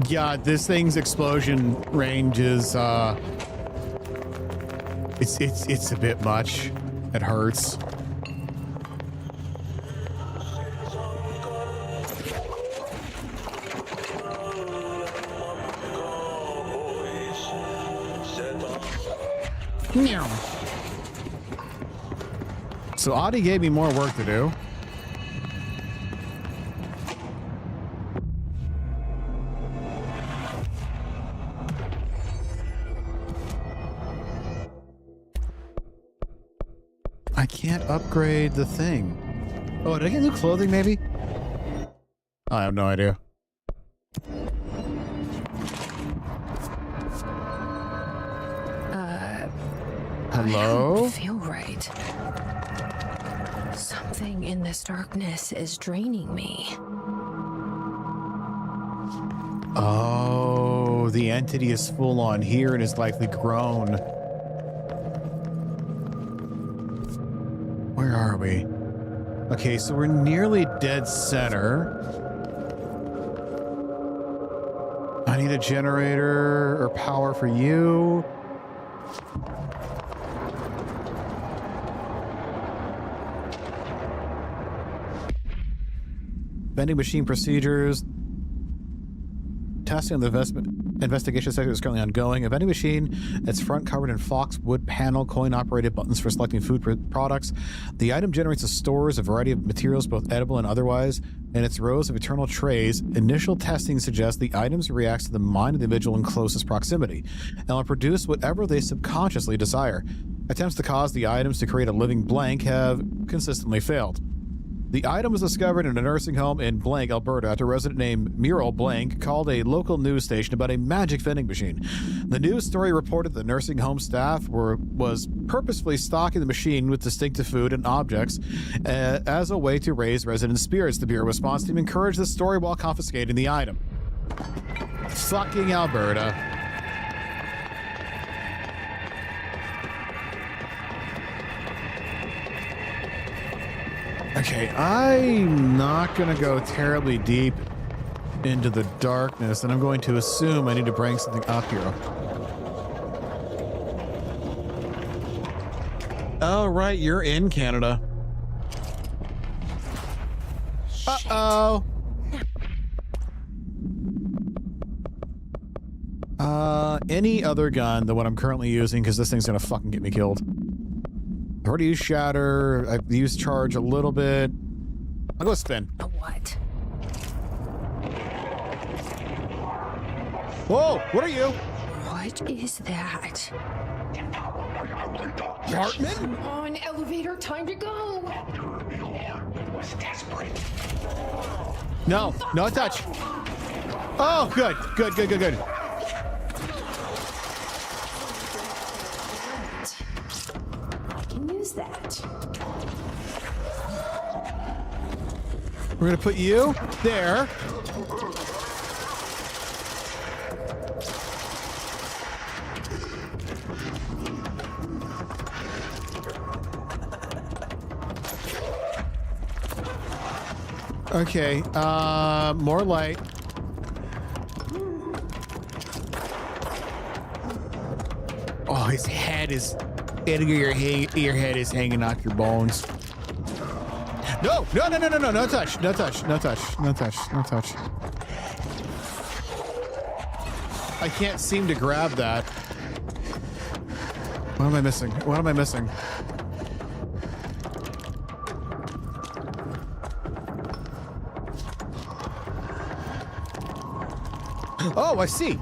Yeah, this thing's explosion range is it's a bit much. It hurts. Meow. So Audie gave me more work to do. I can't upgrade the thing. Oh, did I get new clothing maybe? I have no idea. Hello? I don't feel right. Something in this darkness is draining me. Oh, the entity is full on here and is likely grown. Where are we? Okay, so we're nearly dead center. I need a generator or power for you. Vending machine procedures. Testing on the investigation sector is currently ongoing. A vending machine, its front covered in Fox wood panel, coin-operated buttons for selecting food products. The item generates and stores a variety of materials, both edible and otherwise, in its rows of eternal trays. Initial testing suggests the items reacts to the mind of the individual in closest proximity, and will produce whatever they subconsciously desire. Attempts to cause the items to create a living blank have consistently failed. The item was discovered in a nursing home in Blank, Alberta, after a resident named Mural Blank called a local news station about a magic vending machine. The news story reported the nursing home staff was purposefully stocking the machine with distinctive food and objects as a way to raise resident spirits. The Bureau response team encouraged the story while confiscating the item. Fucking Alberta. Okay, I'm not going to go terribly deep into the darkness, and I'm going to assume I need to bring something up here. Oh, right, you're in Canada. Uh-oh. Any other gun than what I'm currently using, because this thing's going to fucking get me killed. I've already used Shatter. I've used Charge a little bit. I'll go spin. A what? Whoa! What are you? What is that? Hartman? Come on, elevator, time to go! No, no touch. Oh, good, good, good, good, good. That. We're gonna put you there. Okay, more light. Oh, his head is. Your head is hanging off your bones. No, no, no, no, no, no, no touch, no touch, no touch, no touch, no touch. I can't seem to grab that. What am I missing? What am I missing? Oh, I see.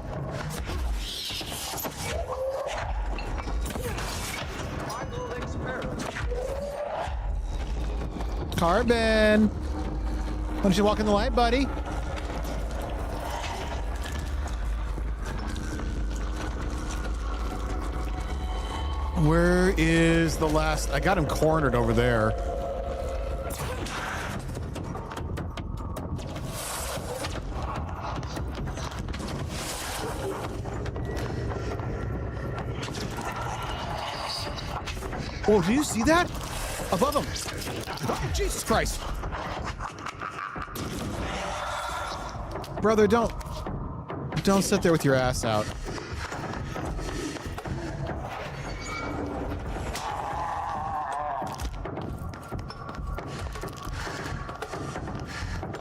Carbon. Why don't you walk in the light, buddy? Where is the last? I got him cornered over there. Oh, do you see that? Above him. Oh, Jesus Christ. Brother, don't sit there with your ass out.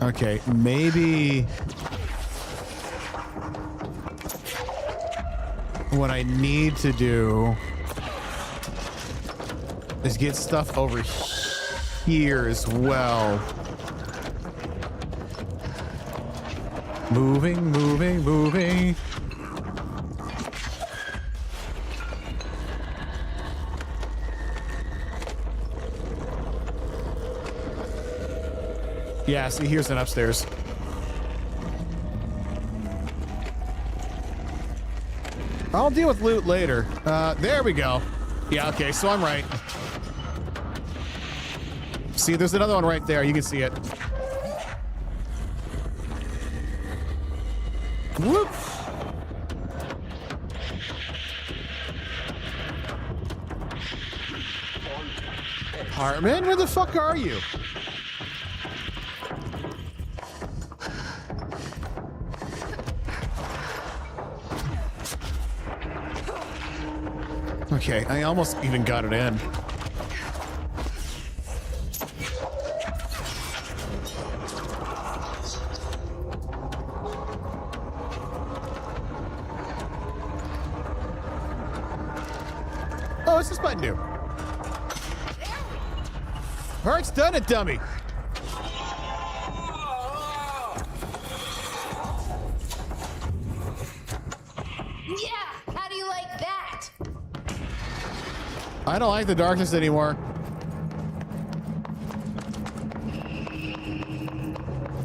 Okay, maybe what I need to do is get stuff over here as well. Moving, moving, moving. Yeah, see, here's an upstairs. I'll deal with loot later. There we go. Yeah, okay, so I'm right. See, there's another one right there. You can see it. Whoop! Hartman, where the fuck are you? Okay, I almost even got it in. Oh, what's this button do? Heart's done it, dummy. Yeah, how do you like that? I don't like the darkness anymore.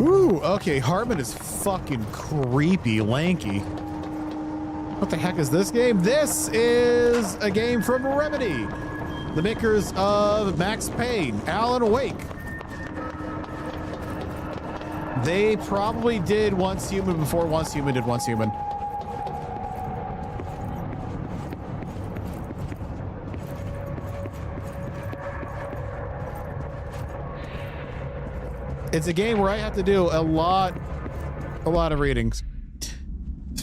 Ooh, okay, Hartman is fucking creepy, lanky. What the heck is this game? This is a game from Remedy, the makers of Max Payne, Alan Wake. They probably did Once Human before Once Human did Once Human. It's a game where I have to do a lot of readings.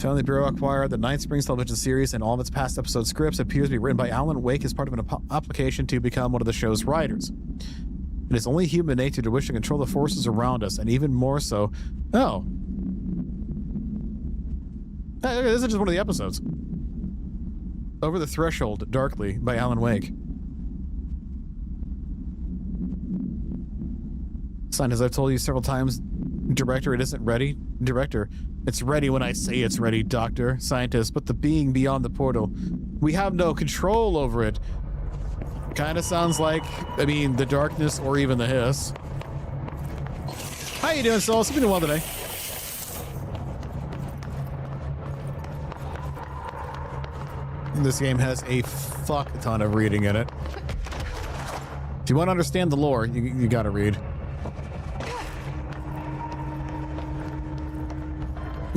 Family Bureau acquired the Night Springs television series and all of its past episode scripts appears to be written by Alan Wake as part of an application to become one of the show's writers. It is only human nature to wish to control the forces around us, and even more so. Oh. Hey, this is just one of the episodes. Over the Threshold, Darkly, by Alan Wake. Son, as I've told you several times, Director, it isn't ready. Director, it's ready when I say it's ready, Doctor, Scientist, but the being beyond the portal, we have no control over it. Kind of sounds like, I mean, the darkness or even the hiss. How you doing, Soul? You've been doing well today. This game has a fuck ton of reading in it. If you want to understand the lore, you gotta read.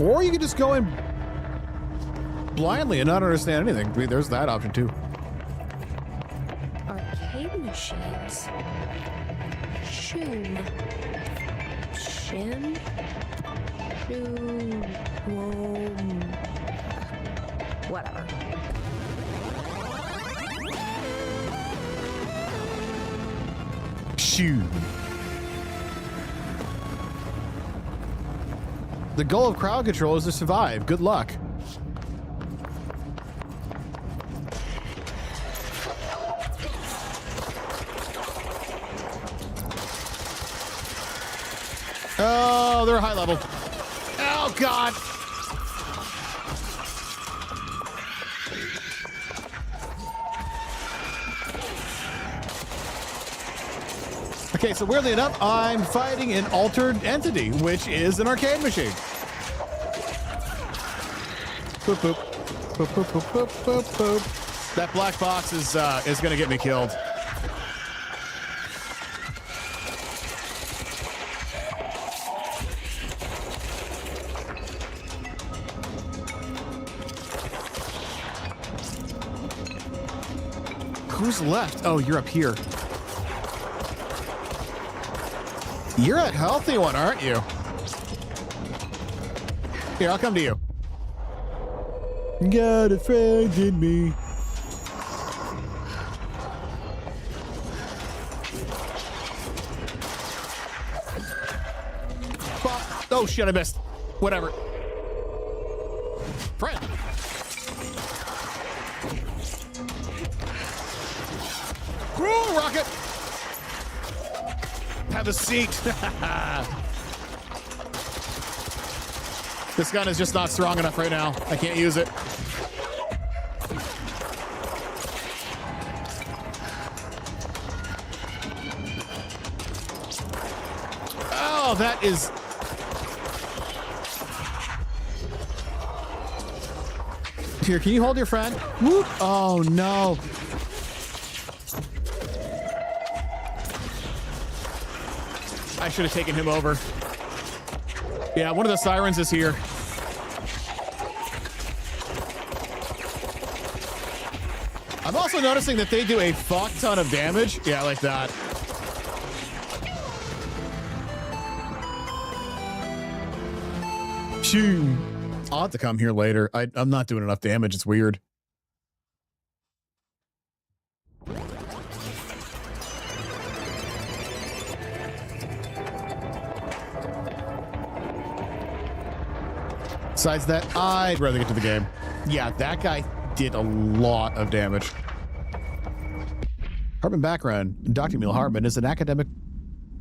Or you can just go in blindly and not understand anything. I mean, there's that option too. Arcade machines. Shoom. Shin. Shoom. Whoa. Whatever. Shoo. The goal of crowd control is to survive. Good luck. Oh, they're high level. Oh, God. Okay, so weirdly enough, I'm fighting an altered entity, which is an arcade machine. Boop, boop. Boop, boop, boop, boop, boop, boop. That black box is going to get me killed. Who's left? Oh, you're up here. You're a healthy one, aren't you? Here, I'll come to you. Got a friend in me. Oh, shit, I missed. Whatever. Friend. Whoa, rocket. Have a seat. This gun is just not strong enough right now. I can't use it. Oh, that is... Here, can you hold your friend? Whoop. Oh, no. I should have taken him over. Yeah, one of the sirens is here. I'm also noticing that they do a fuck ton of damage. Yeah, like that. Shoo. I'll have to come here later. I'm not doing enough damage. It's weird. Besides that, I'd rather get to the game. Yeah, that guy did a lot of damage. Hartman background. Dr. Emil Hartman is an academic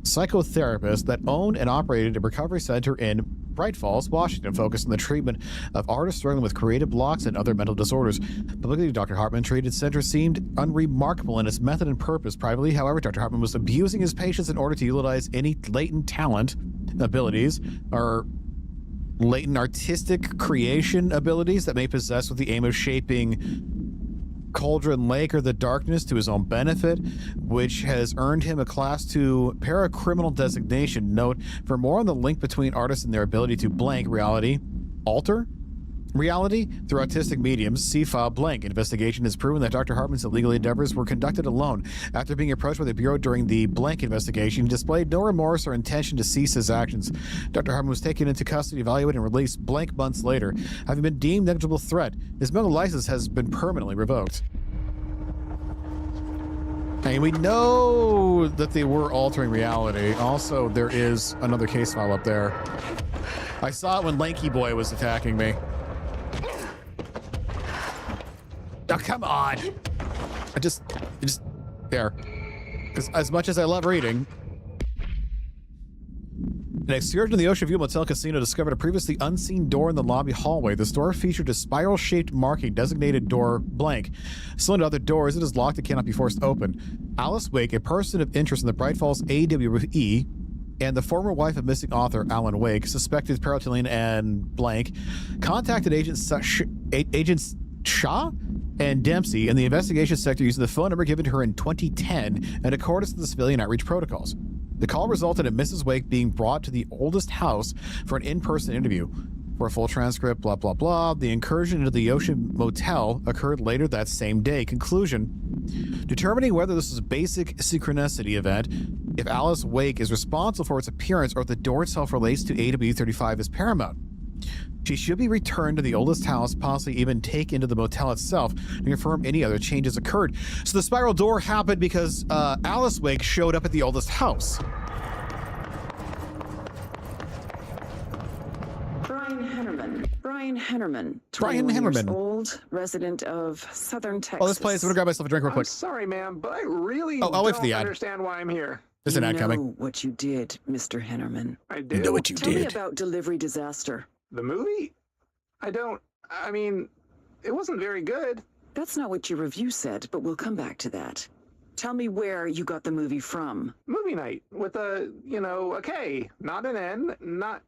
psychotherapist that owned and operated a recovery center in Bright Falls, Washington, focused on the treatment of artists struggling with creative blocks and other mental disorders. Publicly, Dr. Hartman treated center seemed unremarkable in its method and purpose. Privately, however, Dr. Hartman was abusing his patients in order to utilize any latent talent, abilities, or latent artistic creation abilities that may possess with the aim of shaping Cauldron Lake or the darkness to his own benefit, which has earned him a Class 2 paracriminal designation. Note, for more on the link between artists and their ability to blank reality, alter reality through artistic mediums, see file blank. Investigation has proven that Dr. Hartman's illegal endeavors were conducted alone. After being approached by the Bureau during the blank investigation, he displayed no remorse or intention to cease his actions. Dr. Hartman was taken into custody, evaluated, and released blank months later. Having been deemed negligible threat, his mental license has been permanently revoked. And we know that they were altering reality. Also, there is another case file up there. I saw it when Lanky Boy was attacking me. Oh, come on. I just there. Because as much as I love reading, an excursion to the Ocean View Motel Casino discovered a previously unseen door in the lobby hallway. The store featured a spiral-shaped marking designated door blank. Similar to other doors, it is locked and cannot be forced open. Alice Wake, a person of interest in the Bright Falls AWE, and the former wife of missing author Alan Wake, suspected Peraltillian and blank, contacted Agents Shaw and Dempsey in the investigation sector using the phone number given to her in 2010 in accordance with the civilian outreach protocols. The call resulted in Mrs. Wake being brought to the oldest house for an in-person interview. For a full transcript, blah, blah, blah, the incursion into the Ocean Motel occurred later that same day. Conclusion: determining whether this is a basic synchronicity event, if Alice Wake is responsible for its appearance, or if the door itself relates to AW35 is paramount. She should be returned to the oldest house, possibly even take into the motel itself and confirm any other changes occurred. So the spiral door happened because Alice Wake showed up at the oldest house. Brian Hennerman. Brian 21 years Hennerman. Old, resident of Southern Texas. Oh, this place. I'm gonna grab myself a drink real quick. I'm sorry, ma'am, but I really I'll wait for the don't ad. understand why I'm here. There's an ad coming. You know what you did, Mr. Hennerman. I do. You know what you Tell me did. about Delivery Disaster. The movie? I mean, it wasn't very good. That's not what your review said, but we'll come back to that. Tell me where you got the movie from. Movie night with a, a K, not an N, not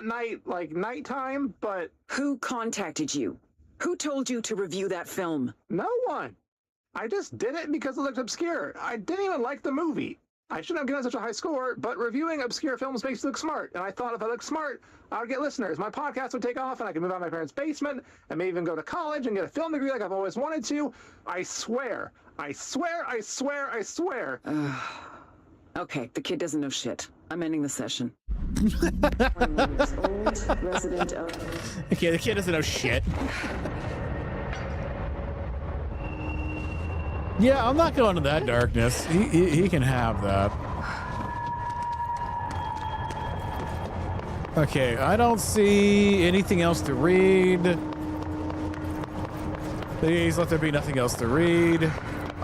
night like nighttime, but Who contacted you? Who told you to review that film? no one. I just did it because it looked obscure. I didn't even like the movie. I shouldn't have given such a high score, but reviewing obscure films makes you look smart. And I thought if I looked smart, I would get listeners. My podcast would take off and I could move out of my parents' basement and maybe even go to college and get a film degree like I've always wanted to. I swear. I swear, I swear, I swear. Okay, the kid doesn't know shit. I'm ending the session. 21 years old, resident of... Okay, the kid doesn't know shit. Yeah, I'm not going to that darkness. He can have that. Okay, I don't see anything else to read. Please let there be nothing else to read.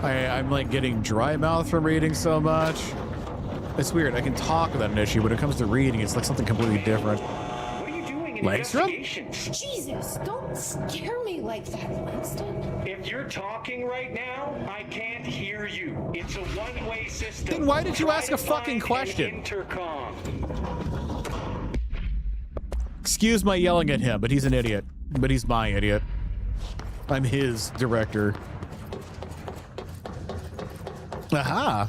I'm like getting dry mouth from reading so much. It's weird. I can talk without an issue. When it comes to reading, it's like something completely different. What are you doing in Langstrom? Jesus, don't scare me like that, Langston. If you're talking right now, I can't hear you. It's a one-way system. Then why did you Try ask to a fucking find question? an intercom. Excuse my yelling at him, but he's an idiot. But he's my idiot. I'm his director. Aha.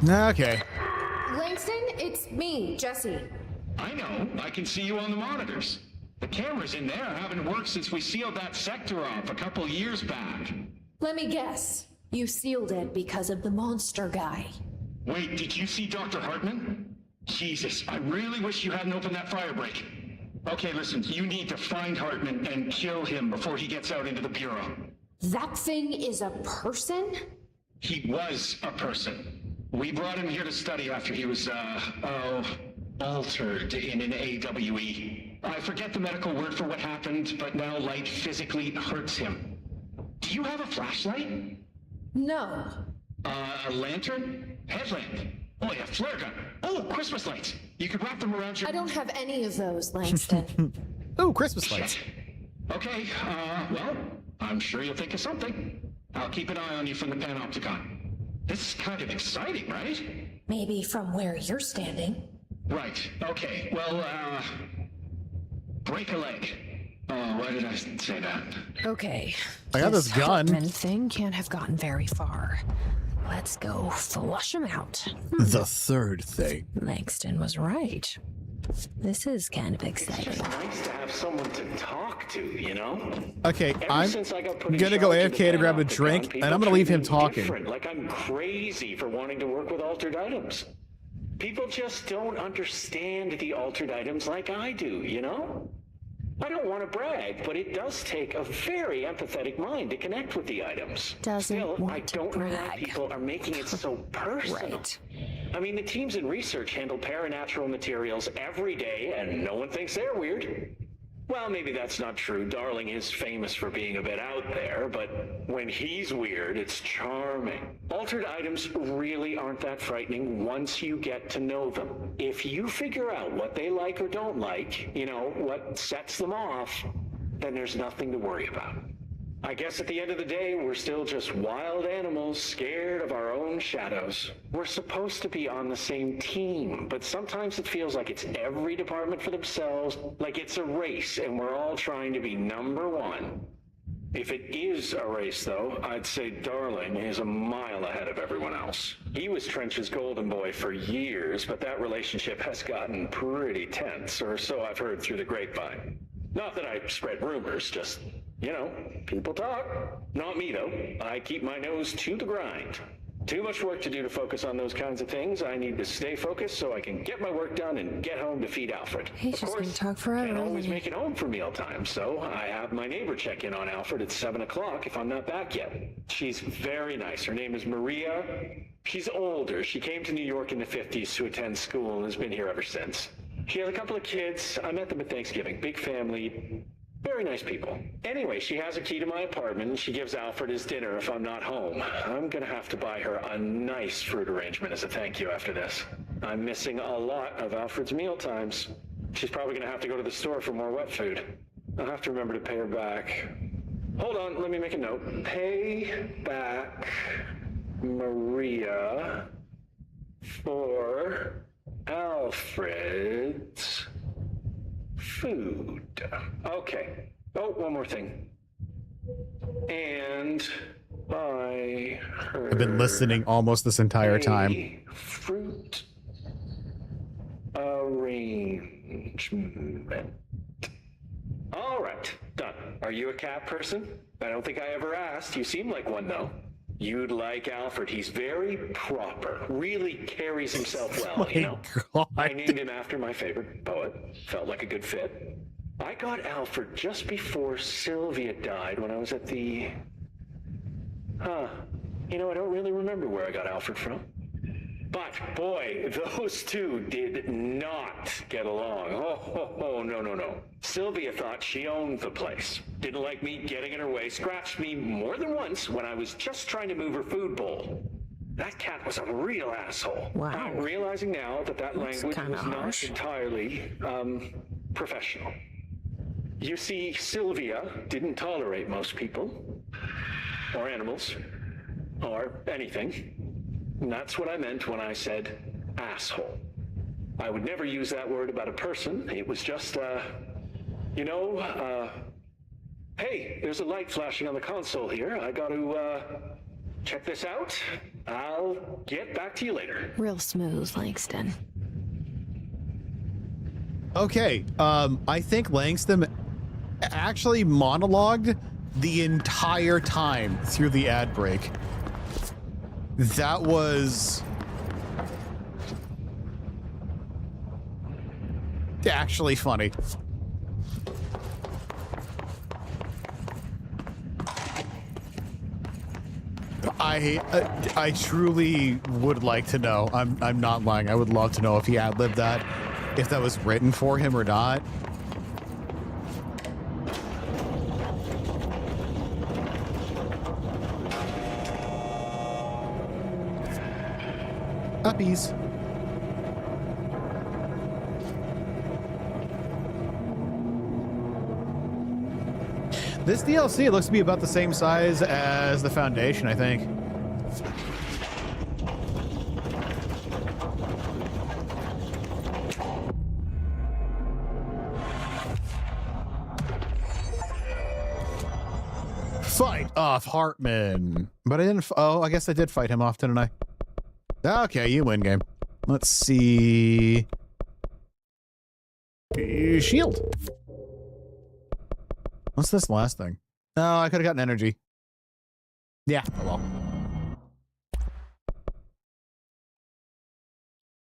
Okay. Langston, it's me, Jesse. I know. I can see you on the monitors. The cameras in there haven't worked since we sealed that sector off a couple years back. Let me guess. You sealed it because of the monster guy. Wait, did you see Dr. Hartman? Jesus, I really wish you hadn't opened that fire break. Okay, listen, you need to find Hartman and kill him before he gets out into the Bureau. That thing is a person? He was a person. We brought him here to study after he was, altered in an AWE. I forget the medical word for what happened, but now light physically hurts him. Do you have a flashlight? No. A lantern? Headlamp? Oh yeah, flare gun. Oh, Christmas lights. You could wrap them around your... I don't have any of those, Langston. Oh, Christmas lights. Okay, well, I'm sure you'll think of something. I'll keep an eye on you from the Panopticon. This is kind of exciting, right? Maybe from where you're standing. Right, okay. Well, break a leg. Oh, why did I say that? Okay. I got this gun. Hartman thing can't have gotten very far. Let's go flush him out. The third thing. Langston was right. This is kind of exciting. It's nice to have someone to talk to, you know? Okay, Ever I'm since I got put in gonna go charge of the AFK to grab a Panopticon, drink, people and I'm gonna leave treat him me talking. different, like I'm crazy for wanting to work with altered items. People just don't understand the altered items like I do, you know? I don't want to brag, but it does take a very empathetic mind to connect with the items. Still, I don't know why people are making it so personal. Right. I mean, the teams in research handle paranatural materials every day, and no one thinks they're weird. Well, maybe that's not true. Darling is famous for being a bit out there, but when he's weird, it's charming. Altered items really aren't that frightening once you get to know them. If you figure out what they like or don't like, you know, what sets them off, then there's nothing to worry about. I guess at the end of the day, we're still just wild animals scared of our own shadows. We're supposed to be on the same team, but sometimes it feels like it's every department for themselves, like it's a race and we're all trying to be number one. If it is a race, though, I'd say Darling is a mile ahead of everyone else. He was Trench's golden boy for years, but that relationship has gotten pretty tense, or so I've heard through the grapevine. Not that I spread rumors, just... you know, people talk. Not me, though. I keep my nose to the grind. Too much work to do to focus on those kinds of things. I need to stay focused so I can get my work done and get home to feed Alfred. He's just gonna talk forever. Can't always make it home for mealtime, so I have my neighbor check in on Alfred at 7 o'clock if I'm not back yet. She's very nice. Her name is Maria. She's older. She came to New York in the 50s to attend school and has been here ever since. She has a couple of kids. I met them at Thanksgiving. Big family. Very nice people. Anyway, she has a key to my apartment and she gives Alfred his dinner if I'm not home. I'm gonna have to buy her a nice fruit arrangement as a thank you after this. I'm missing a lot of Alfred's meal times. She's probably gonna have to go to the store for more wet food. I'll have to remember to pay her back. Hold on, let me make a note. Pay back Maria for Alfred's food. Okay. Oh, one more thing. And buy her. I've been listening almost this entire time. Fruit arrangement. All right, done. Are you a cat person? I don't think I ever asked. You seem like one, though. You'd like Alfred. He's very proper. Really carries himself well, you know? God. I named him after my favorite poet. Felt like a good fit. I got Alfred just before Sylvia died when I was at the... You know, I don't really remember where I got Alfred from. But, boy, those two did not get along. Oh, no. Sylvia thought she owned the place. Didn't like me getting in her way. Scratched me more than once when I was just trying to move her food bowl. That cat was a real asshole. Wow. I'm realizing now that language was not entirely, professional. You see, Sylvia didn't tolerate most people, or animals, or anything. And that's what I meant when I said asshole. I would never use that word about a person. It was just, hey, there's a light flashing on the console here. I got to, check this out. I'll get back to you later. Real smooth, Langston. Okay, I think Langston actually monologued the entire time through the ad break. That was actually funny. I truly would like to know. I'm not lying. I would love to know if he ad-libbed that, if that was written for him or not. Puppies. This DLC looks to be about the same size as the Foundation, I think. Fight off Hartman. But I didn't. Oh, I guess I did fight him off, didn't I? Okay, you win game. Let's see. Shield. What's this last thing? Oh, I could have gotten energy. Yeah, oh well.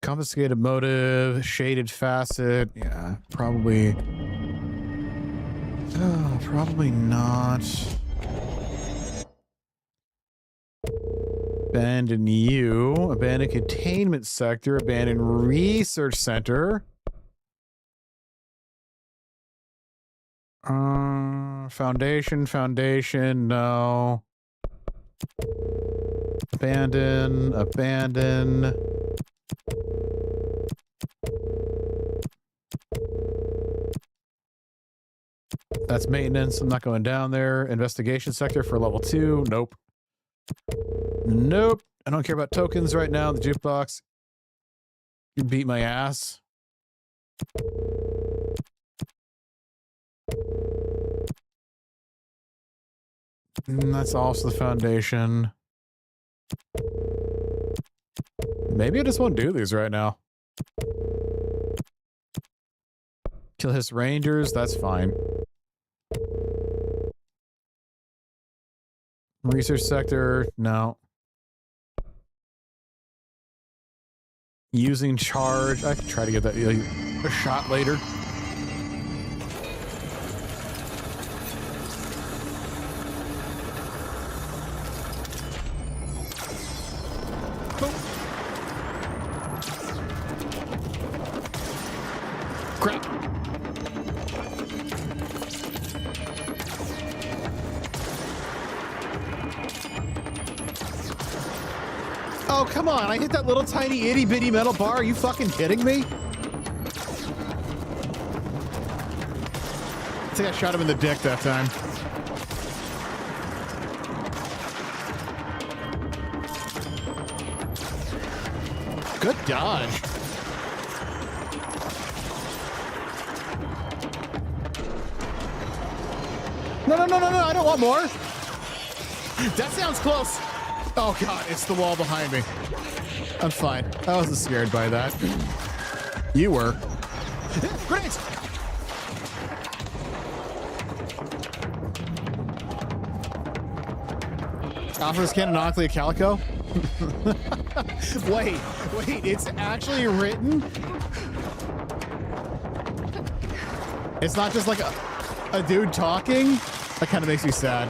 Confiscated motive, shaded facet. Yeah, probably. Oh, probably not. Abandon you. Abandoned containment sector. Abandoned research center. Foundation, no. Abandon. That's maintenance. I'm not going down there. Investigation sector for level 2. Nope. I don't care about tokens right now. The jukebox. You beat my ass. That's also the Foundation. Maybe I just won't do these right now. Kill his rangers, that's fine. Research sector, no. Using charge. I can try to get that a shot later. Crap. Oh, come on. I hit that little tiny itty bitty metal bar. Are you fucking kidding me? I think I shot him in the dick that time. Good dodge. No, I don't want more. That sounds close. Oh God, it's the wall behind me. I'm fine. I wasn't scared by that. You were. Grenades! Alpha's canonically a calico? Wait, it's actually written? It's not just like a dude talking? That kind of makes me sad.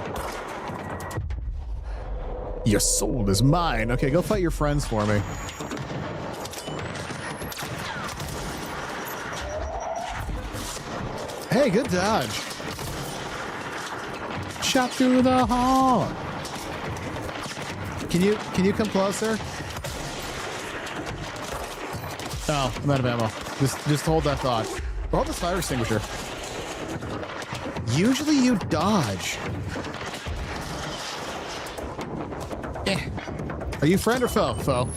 Your soul is mine. Okay, go fight your friends for me. Hey, good dodge. Shot through the heart. Can you come closer? Oh, I'm out of ammo. Just hold that thought. Or hold this fire extinguisher. Usually you dodge. Are you friend or foe? Foe.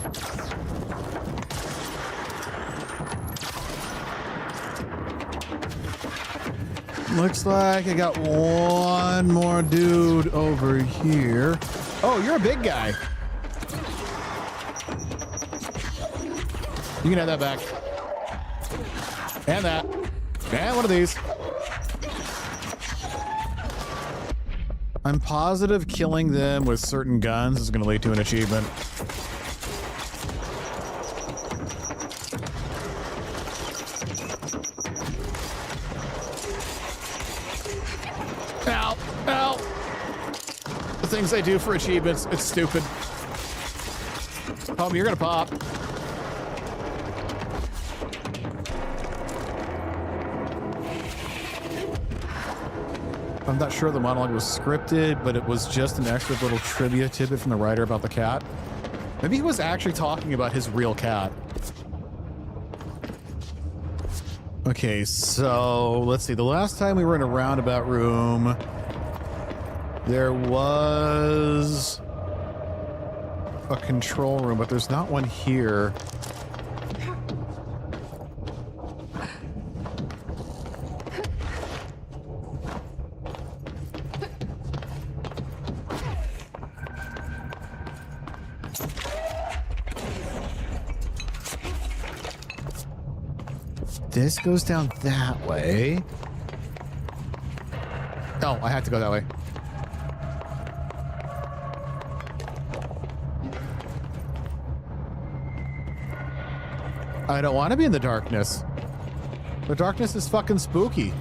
Looks like I got one more dude over here. Oh, you're a big guy. You can have that back. And that. And one of these. I'm positive killing them with certain guns is going to lead to an achievement. Ow! Ow! The things I do for achievements, it's stupid. Homie, you're going to pop. I'm not sure the monologue was scripted, but it was just an extra little trivia tidbit from the writer about the cat. Maybe he was actually talking about his real cat. Okay, so let's see. The last time we were in a roundabout room, there was a control room, but there's not one here. This goes down that way. Oh, I had to go that way. I don't want to be in the darkness. The darkness is fucking spooky.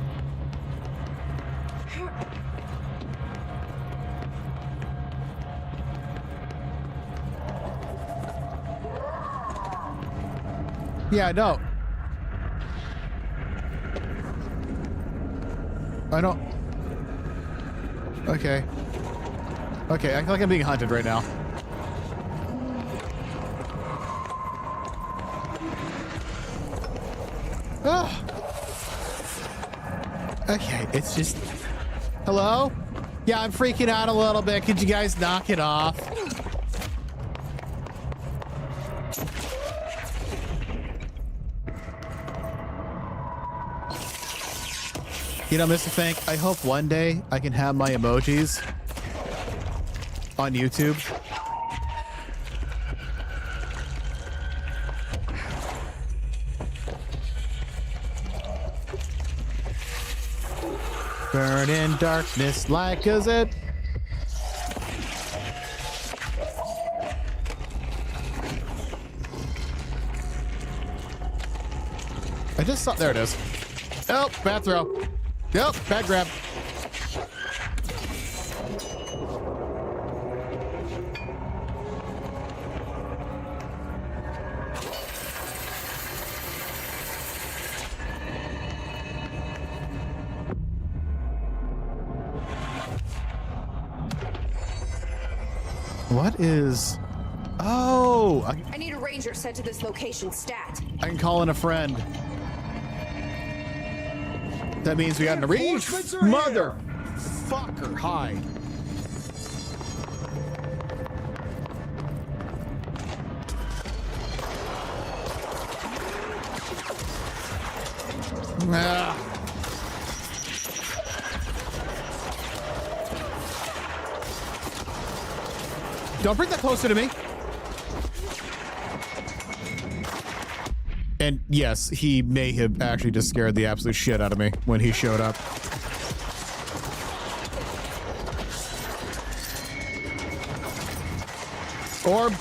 Yeah, no. I don't... Okay. Okay, I feel like I'm being hunted right now. Oh. Okay, it's just... Hello? Yeah, I'm freaking out a little bit. Could you guys knock it off? You know, Mr. Fank, I hope one day I can have my emojis on YouTube. Burn in darkness like as it. I just saw, there it is. Oh, bad throw. Yep, bad grab. What is... Oh! I need a ranger sent to this location, stat. I can call in a friend. That means we got to reach. Motherfucker, hi. Ah. Don't bring that closer to me. And yes, he may have actually just scared the absolute shit out of me when he showed up. Orb.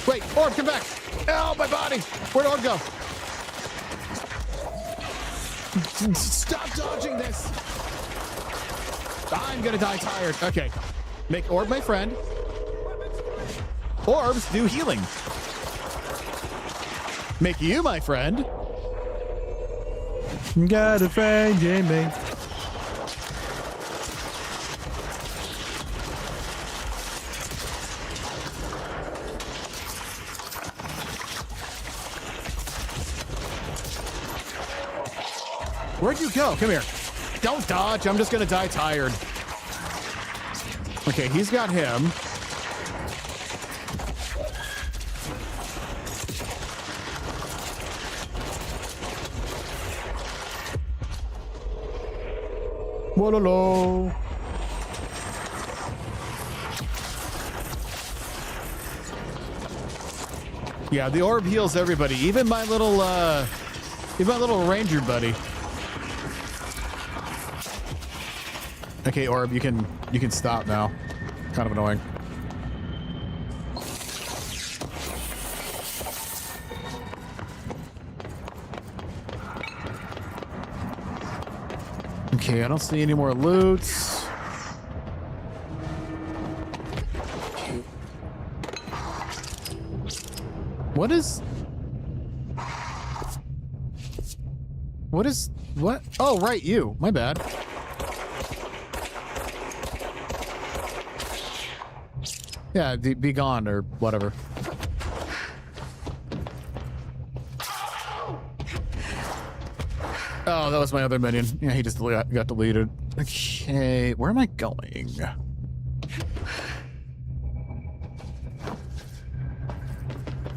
Wait, Orb, come back. Oh, my body. Where'd Orb go? Stop dodging this. I'm gonna die tired. Okay. Make Orb my friend. Orbs do healing. Make you my friend. Got a friend in me. Where'd you go? Come here. Don't dodge. I'm just gonna die tired. Okay, he's got him. Wololo. Yeah, the orb heals everybody, even my little ranger buddy. Okay, Orb, you can stop now. Kind of annoying. Okay, I don't see any more loots. What is... What? Oh, right, you. My bad. Yeah, be gone or whatever. Oh, that was my other minion. Yeah, he just got deleted. Okay, where am I going?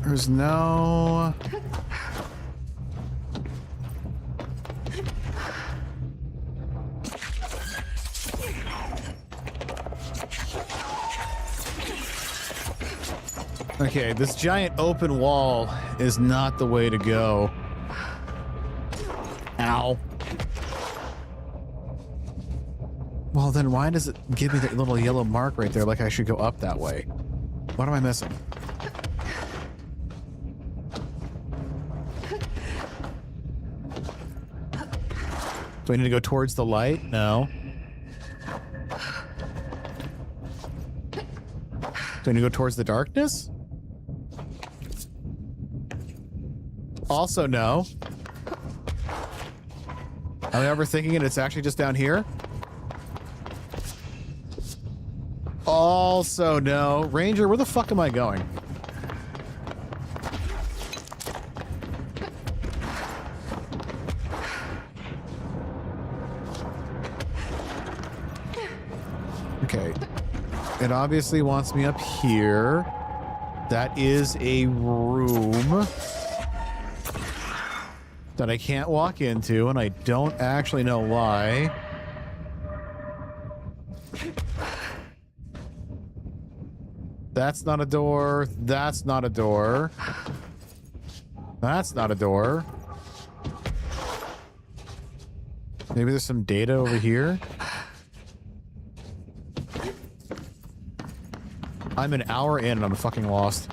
There's no... Okay, this giant open wall is not the way to go. Ow. Well, then why does it give me that little yellow mark right there like I should go up that way? What am I missing? Do I need to go towards the light? No. Do I need to go towards the darkness? Also, no. Am I overthinking it? It's actually just down here? Also, no. Ranger, where the fuck am I going? Okay. It obviously wants me up here. That is a room that I can't walk into, and I don't actually know why. That's not a door. That's not a door. That's not a door. Maybe there's some data over here. I'm an hour in and I'm fucking lost.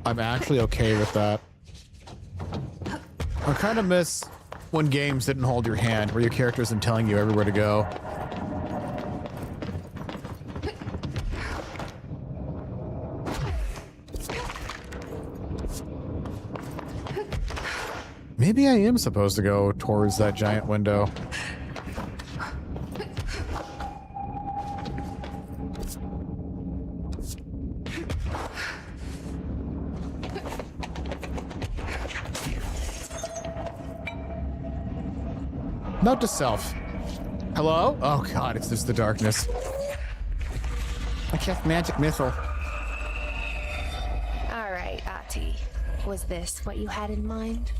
I'm actually okay with that. I kind of miss when games didn't hold your hand, where your character isn't telling you everywhere to go. Maybe I am supposed to go towards that giant window. Note to self. Hello? Oh god, it's just the darkness. I cast magic missile. All right, Ati. Was this what you had in mind?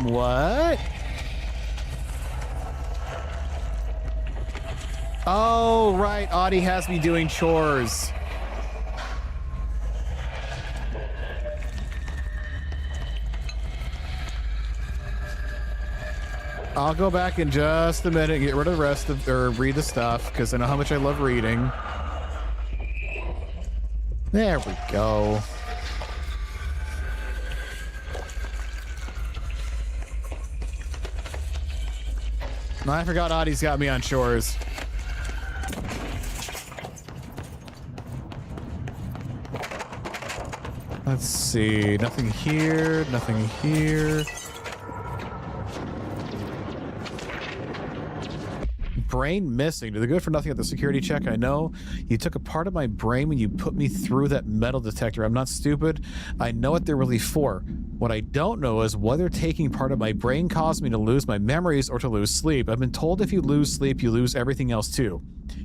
What? Oh, right. Audie has me doing chores. I'll go back in just a minute and get rid of the rest of, or read the stuff, because I know how much I love reading. There we go. No, I forgot Audie's got me on chores. Let's see. Nothing here. Nothing here. Brain missing. Did the good for nothing at the security check. I know you took a part of my brain when you put me through that metal detector. I'm not stupid. I know what they're really for. What I don't know is whether taking part of my brain caused me to lose my memories or to lose sleep. I've been told if you lose sleep, you lose everything else too.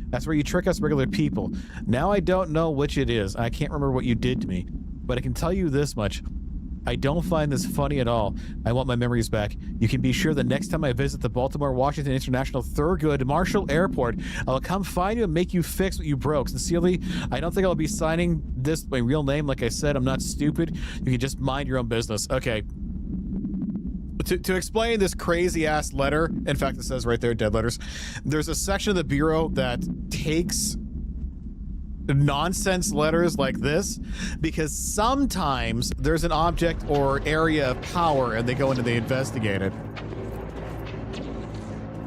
That's where you trick us regular people. Now I don't know which it is. I can't remember what you did to me, but I can tell you this much. I don't find this funny at all. I want my memories back. You can be sure the next time I visit the Baltimore-Washington International Thurgood Marshall Airport, I'll come find you and make you fix what you broke. Sincerely, I don't think I'll be signing this with my real name. Like I said, I'm not stupid. You can just mind your own business. Okay. To explain this crazy-ass letter, in fact, it says right there, dead letters, there's a section of the Bureau that takes nonsense letters like this because sometimes there's an object or area of power and they go in and they investigate it.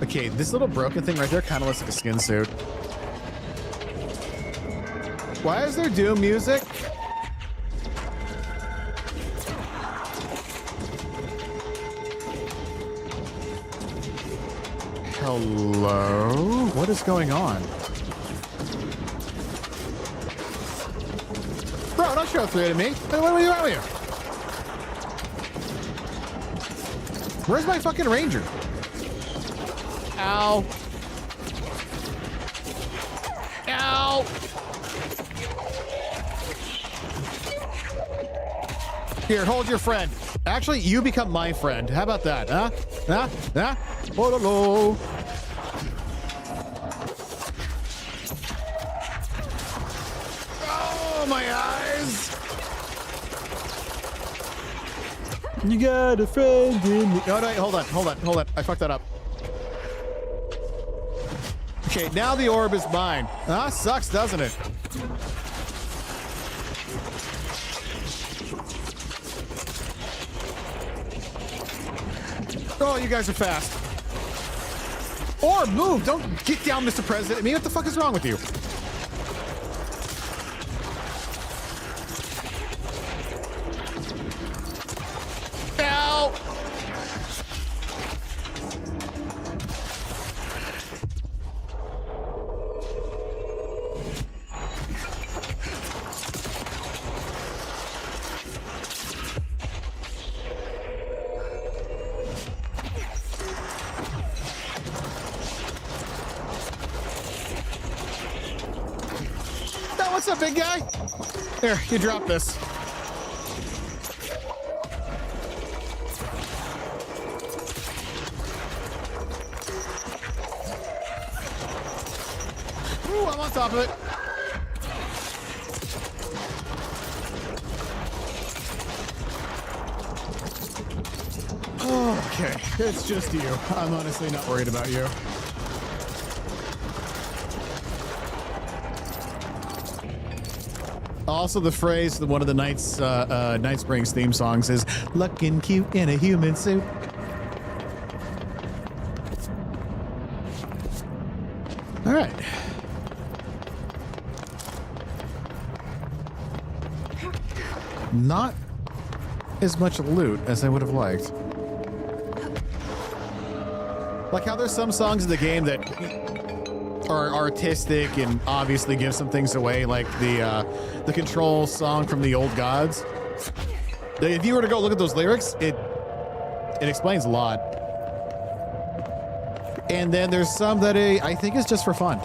Okay, this little broken thing right there kind of looks like a skin suit. Why is there Doom music? Hello? What is going on? Bro, don't show through to me. What are you out here? Where's my fucking ranger? Ow. Ow. Here, hold your friend. Actually, you become my friend. How about that, huh? Huh? Huh? Oh, my eyes! You got a friend in me. Oh, no, hold on. I fucked that up. Okay, now the orb is mine. Ah, sucks, doesn't it? Oh, you guys are fast. Orb, move! Don't get down, Mr. President. I mean, what the fuck is wrong with you? Ow! What's up, big guy? Here, you drop this. Ooh, I'm on top of it. Okay, it's just you. I'm honestly not worried about you. Also, the phrase that one of the Night Springs theme songs is "looking cute in a human suit." All right. Not as much loot as I would have liked. Like how there's some songs in the game that are artistic and obviously give some things away, like the Control song from the Old Gods. If you were to go look at those lyrics, it explains a lot. And then there's some that I think is just for fun.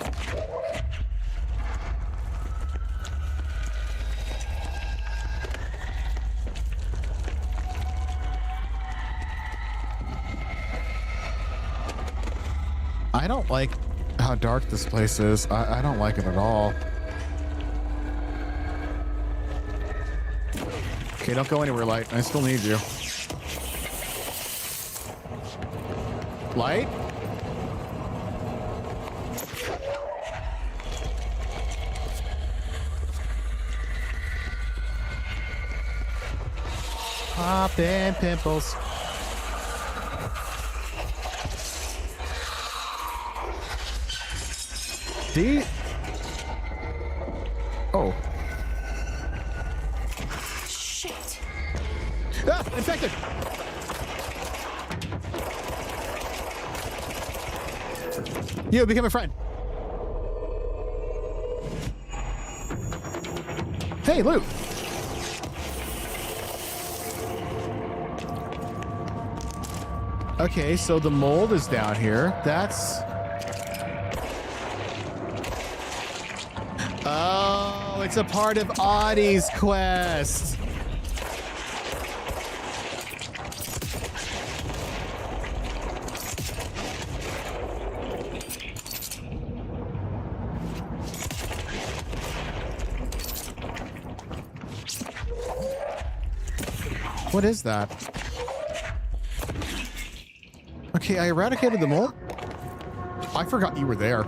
I don't like how dark this place is. I don't like it at all. Okay, don't go anywhere, Light. I still need you. Light? Poppin' pimples. D? Oh. Shit. Ah, infected. You become a friend. Hey, Luke. Okay, so the mold is down here. That's... Oh, it's a part of Audie's quest. What is that? Okay, I eradicated the mole. I forgot you were there.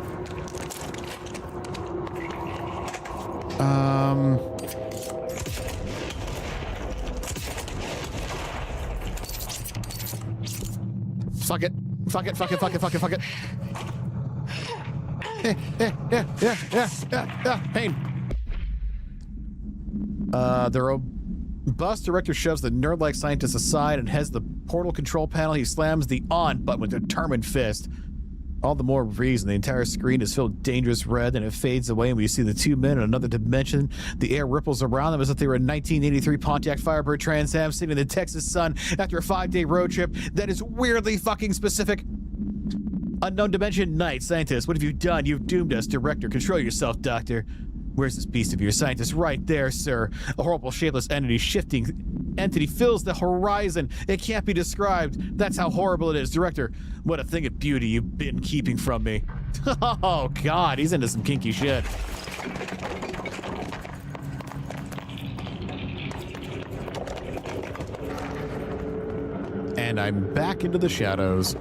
Fuck it. Fuck it, fuck it, fuck it, fuck it, fuck it. Yeah. Pain. The robust director shoves the nerd-like scientist aside and heads the portal control panel. He slams the on button with a determined fist. All the more reason the entire screen is filled with dangerous red, and it fades away, and we see the two men in another dimension. The air ripples around them as if they were a 1983 Pontiac Firebird Trans Am sitting in the Texas sun after a 5-day road trip that is weirdly fucking specific. Unknown dimension night. Scientist, what have you done? You've doomed us. Director, control yourself, Doctor. Where's this beast of yours? Scientist, right there, sir. A horrible, shapeless shifting entity fills the horizon. It can't be described. That's how horrible it is. Director, what a thing of beauty you've been keeping from me. Oh, God, he's into some kinky shit. And I'm back into the shadows.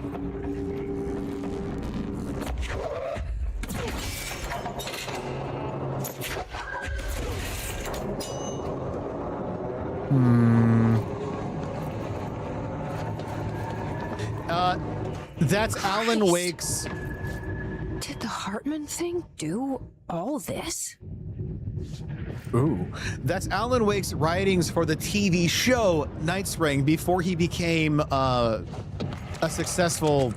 That's Alan Wake's... Did the Hartman thing do all this? Ooh. That's Alan Wake's writings for the TV show Night Spring before he became a successful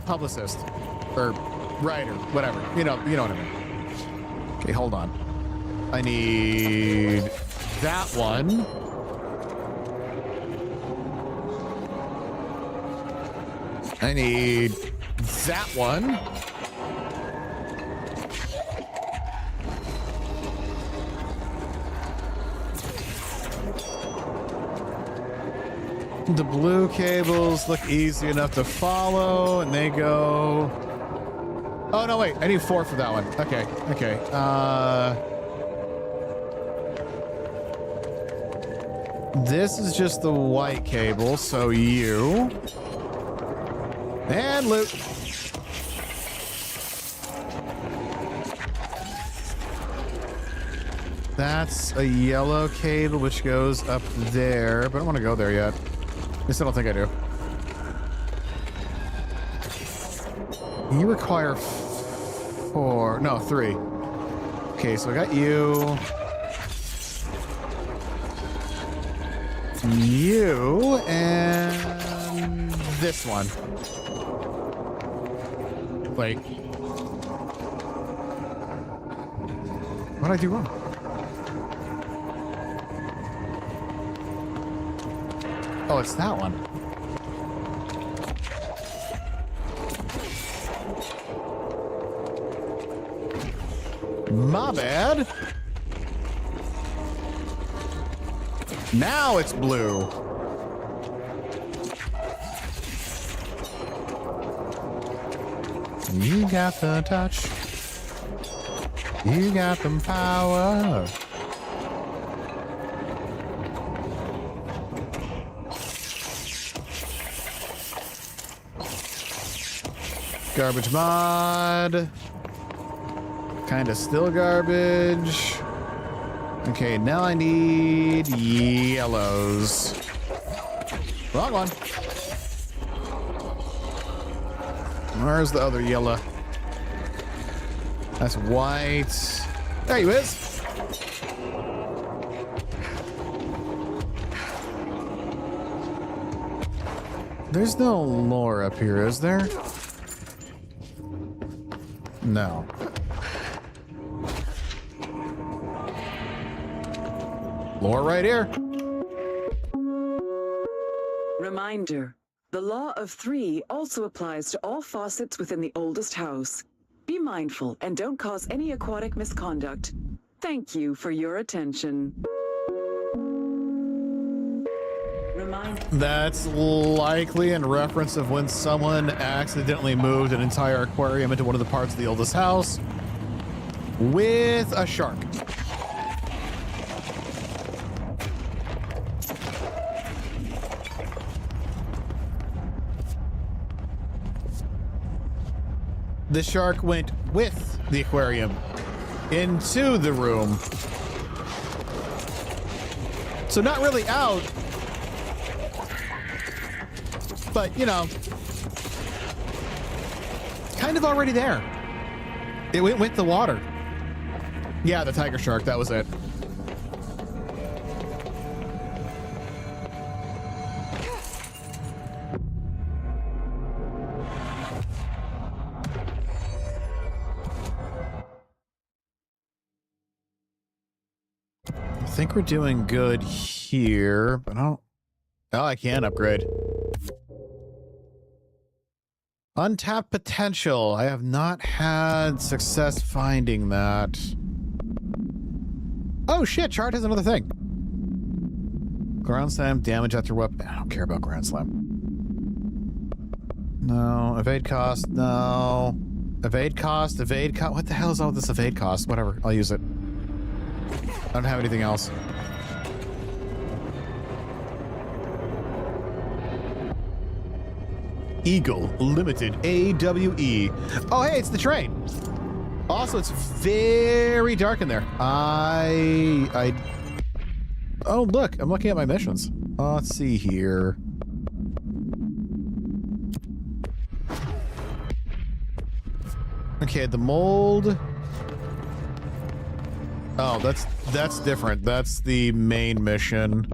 publicist or writer, whatever. You know what I mean. Okay, hold on. I need that one. I need that one. The blue cables look easy enough to follow, and they go... Oh, no, wait. I need 4 for that one. Okay. This is just the white cable, so you... And loot. That's a yellow cable which goes up there, but I don't want to go there yet. At least I don't think I do. You require 4, no, 3. Okay, so I got you. You and this one. Wait. What did I do wrong? Oh, it's that one. My bad. Now it's blue. You got the touch. You got the power. Garbage mod. Kinda still garbage. Okay, now I need yellows. Wrong one. Where's the other yellow? That's white. There he is. There's no lore up here, is there? No. Lore right here. Reminder. The law of 3 also applies to all faucets within the oldest house. Be mindful and don't cause any aquatic misconduct. Thank you for your attention. That's likely in reference of when someone accidentally moved an entire aquarium into one of the parts of the oldest house with a shark. The shark went with the aquarium into the room. So not really out, but you know, kind of already there. It went with the water. Yeah, the tiger shark, that was it. I think we're doing good here, but I don't... Oh, I can upgrade. Untapped potential. I have not had success finding that. Oh shit, Chart has another thing. Ground slam, damage after weapon. I don't care about ground slam. No. Evade cost, no. Evade cost, evade cost. What the hell is all this evade cost? Whatever, I'll use it. I don't have anything else. Eagle Limited AWE. Oh, hey, it's the train. Also, it's very dark in there. Oh, look, I'm looking at my missions. Let's see here. Okay, the mold. Oh, that's different. That's the main mission.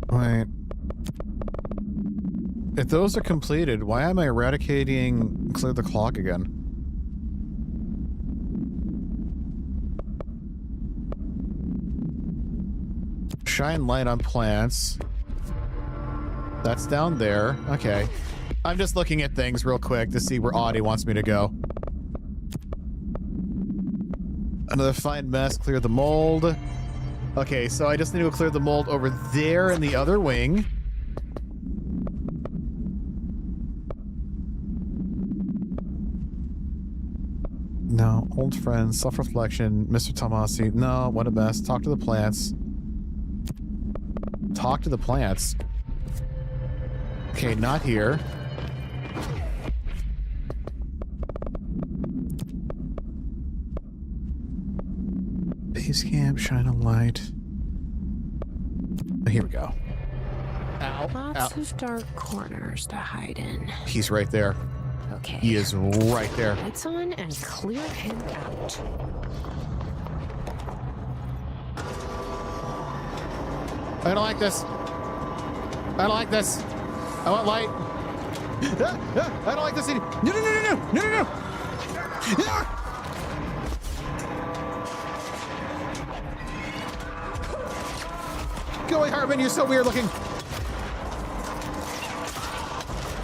Wait. If those are completed, why am I eradicating clear the clock again? Shine light on plants. That's down there. Okay. I'm just looking at things real quick to see where Audie wants me to go. Another find mess, clear the mold. Okay, so I just need to clear the mold over there in the other wing. No, hold old friends, self-reflection, Mr. Tomasi. No, what a best. Talk to the plants. Talk to the plants. Okay, not here. Base camp, shine a light. Oh, here we go. Ow. Lots of dark corners to hide in. He's right there. Okay. He is right there. Lights on and clear him out. I don't like this. I don't like this. I want light. I don't like this. No, no, no, no, no, no, no, no. Ah! Go away, Hartman. You're so weird looking.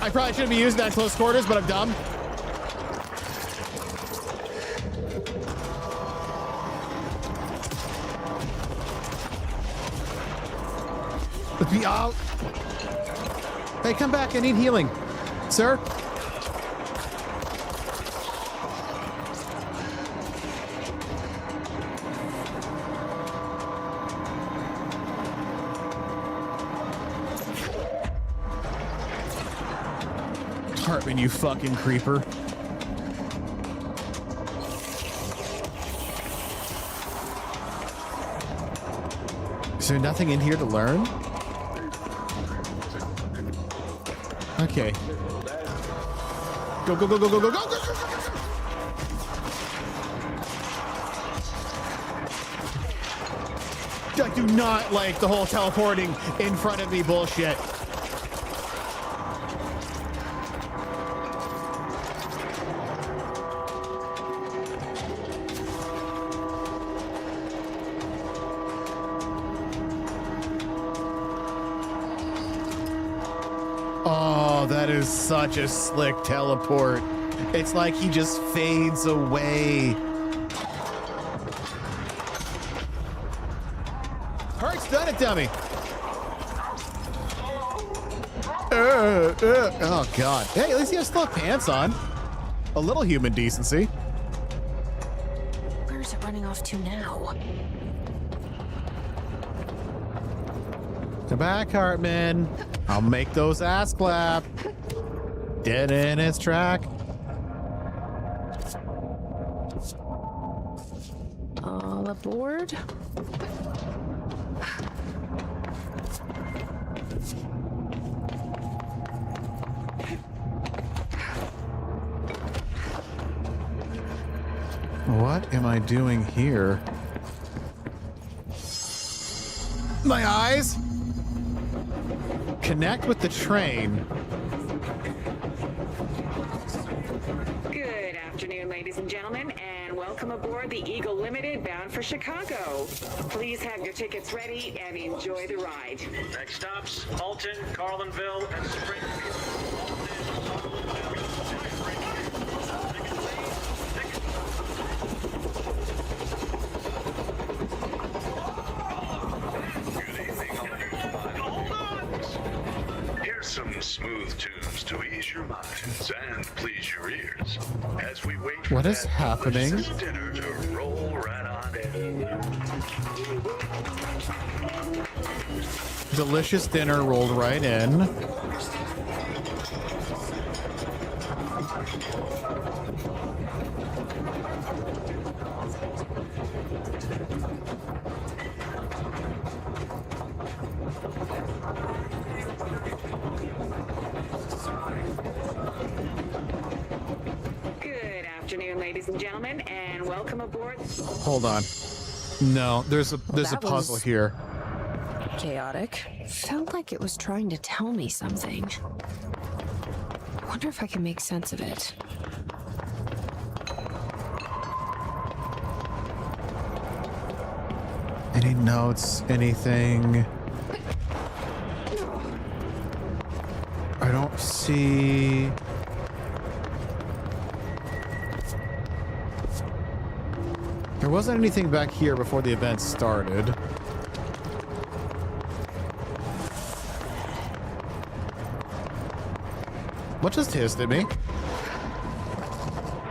I probably shouldn't be using that in close quarters, but I'm dumb. Let's be out. Hey, come back. I need healing. Sir? Hartman, you fucking creeper. Is there nothing in here to learn? Okay. Go, go, go, go, go, go, go, go, go, go, go. I do not like the whole teleporting in front of me bullshit. Oh, that is such a slick teleport. It's like he just fades away. Heart's done it, dummy. Oh, God. Hey, at least he has still have pants on. A little human decency. Where's it running off to now? Come back, Hartman. I'll make those ass clap. Dead in its track. All aboard. What am I doing here? My eyes? Connect with the train. Good afternoon, ladies and gentlemen, and welcome aboard the Eagle Limited bound for Chicago. Please have your tickets ready and enjoy the ride. Next stops, Alton, Carlinville, and Springfield. Some smooth tunes to ease your minds and please your ears as we wait What for is that happening? delicious dinner to roll right on in. Delicious dinner rolled right in. Ladies and gentlemen, and welcome aboard. Hold on. No, there's a puzzle here. Chaotic. Felt like it was trying to tell me something. I wonder if I can make sense of it. Any notes? Anything? I don't see... There wasn't anything back here before the event started. What just hissed at me?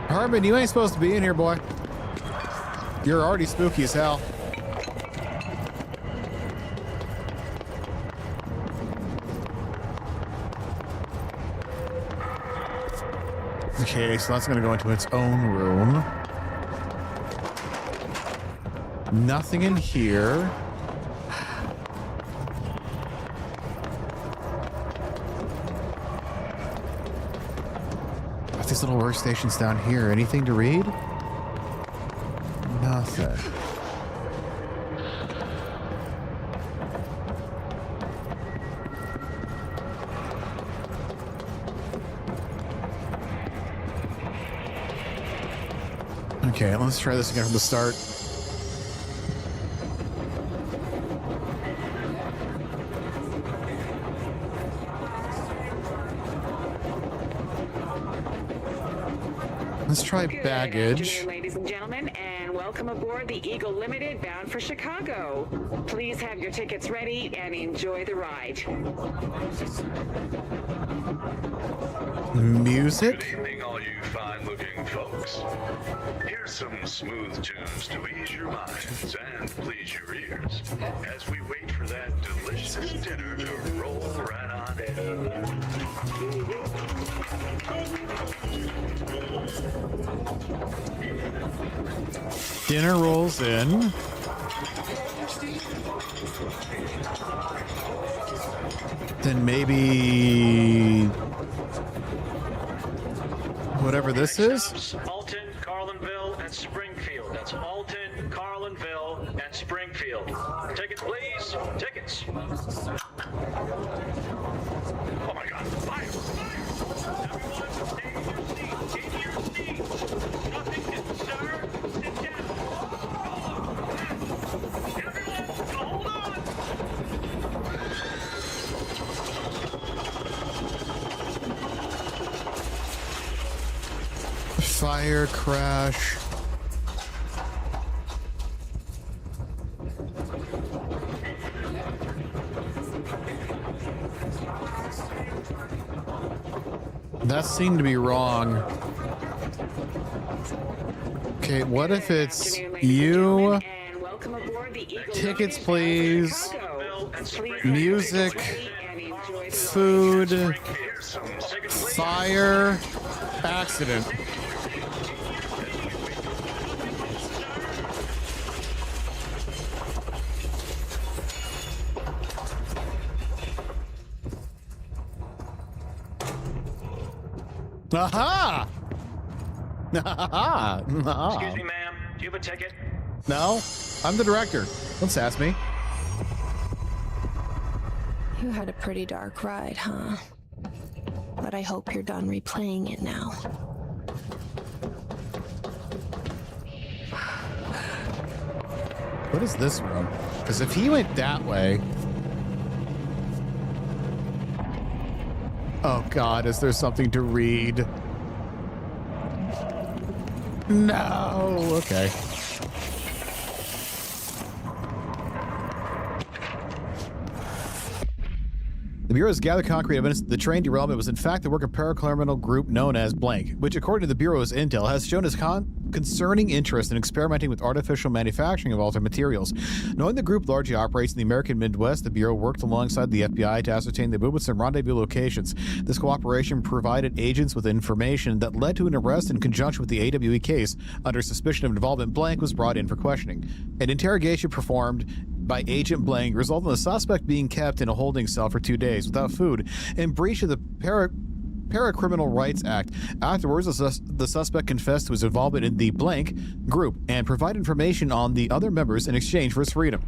Hartman, you ain't supposed to be in here, boy. You're already spooky as hell. Okay, so that's going to go into its own room. Nothing in here. Got these little workstations down here. Anything to read? Nothing. Okay, let's try this again from the start. Let's try baggage. Good afternoon, ladies and gentlemen, and welcome aboard the Eagle Limited bound for Chicago. Please have your tickets ready and enjoy the ride. Music? Good evening, all you fine-looking folks. Here's some smooth tunes to ease your minds and please your ears as we wait for that delicious dinner to roll right on in. Dinner rolls in. Then maybe whatever this is. Alton, Carlinville, and Springfield. That's Alton, Carlinville, and Springfield. Tickets, please. Tickets. Oh my God, fire! Everyone, stay in your seats. In your seats. Nothing to stir. Sit down. Everyone, hold on. Fire crash. That seemed to be wrong. Okay, what if it's you? Tickets, please. Music. Food. Fire. Accident. Aha! Excuse me, ma'am. Do you have a ticket? No, I'm the director. Don't sass me. You had a pretty dark ride, huh? But I hope you're done replaying it now. What is this room? Because if he went that way... Oh God, is there something to read? No. Okay. The Bureau has gathered concrete evidence that the train derailment was in fact the work of paracriminal group known as Blank, which according to the Bureau's intel has shown its concerning interest in experimenting with artificial manufacturing of altered materials. Knowing the group largely operates in the American Midwest, the Bureau worked alongside the FBI to ascertain the movements and rendezvous locations. This cooperation provided agents with information that led to an arrest in conjunction with the AWE case. Under suspicion of involvement, Blank was brought in for questioning. An interrogation performed by Agent Blank resulted in the suspect being kept in a holding cell for 2 days without food in breach of the Paracriminal Rights Act. Afterwards, the suspect confessed to his involvement in the Blank group and provided information on the other members in exchange for his freedom.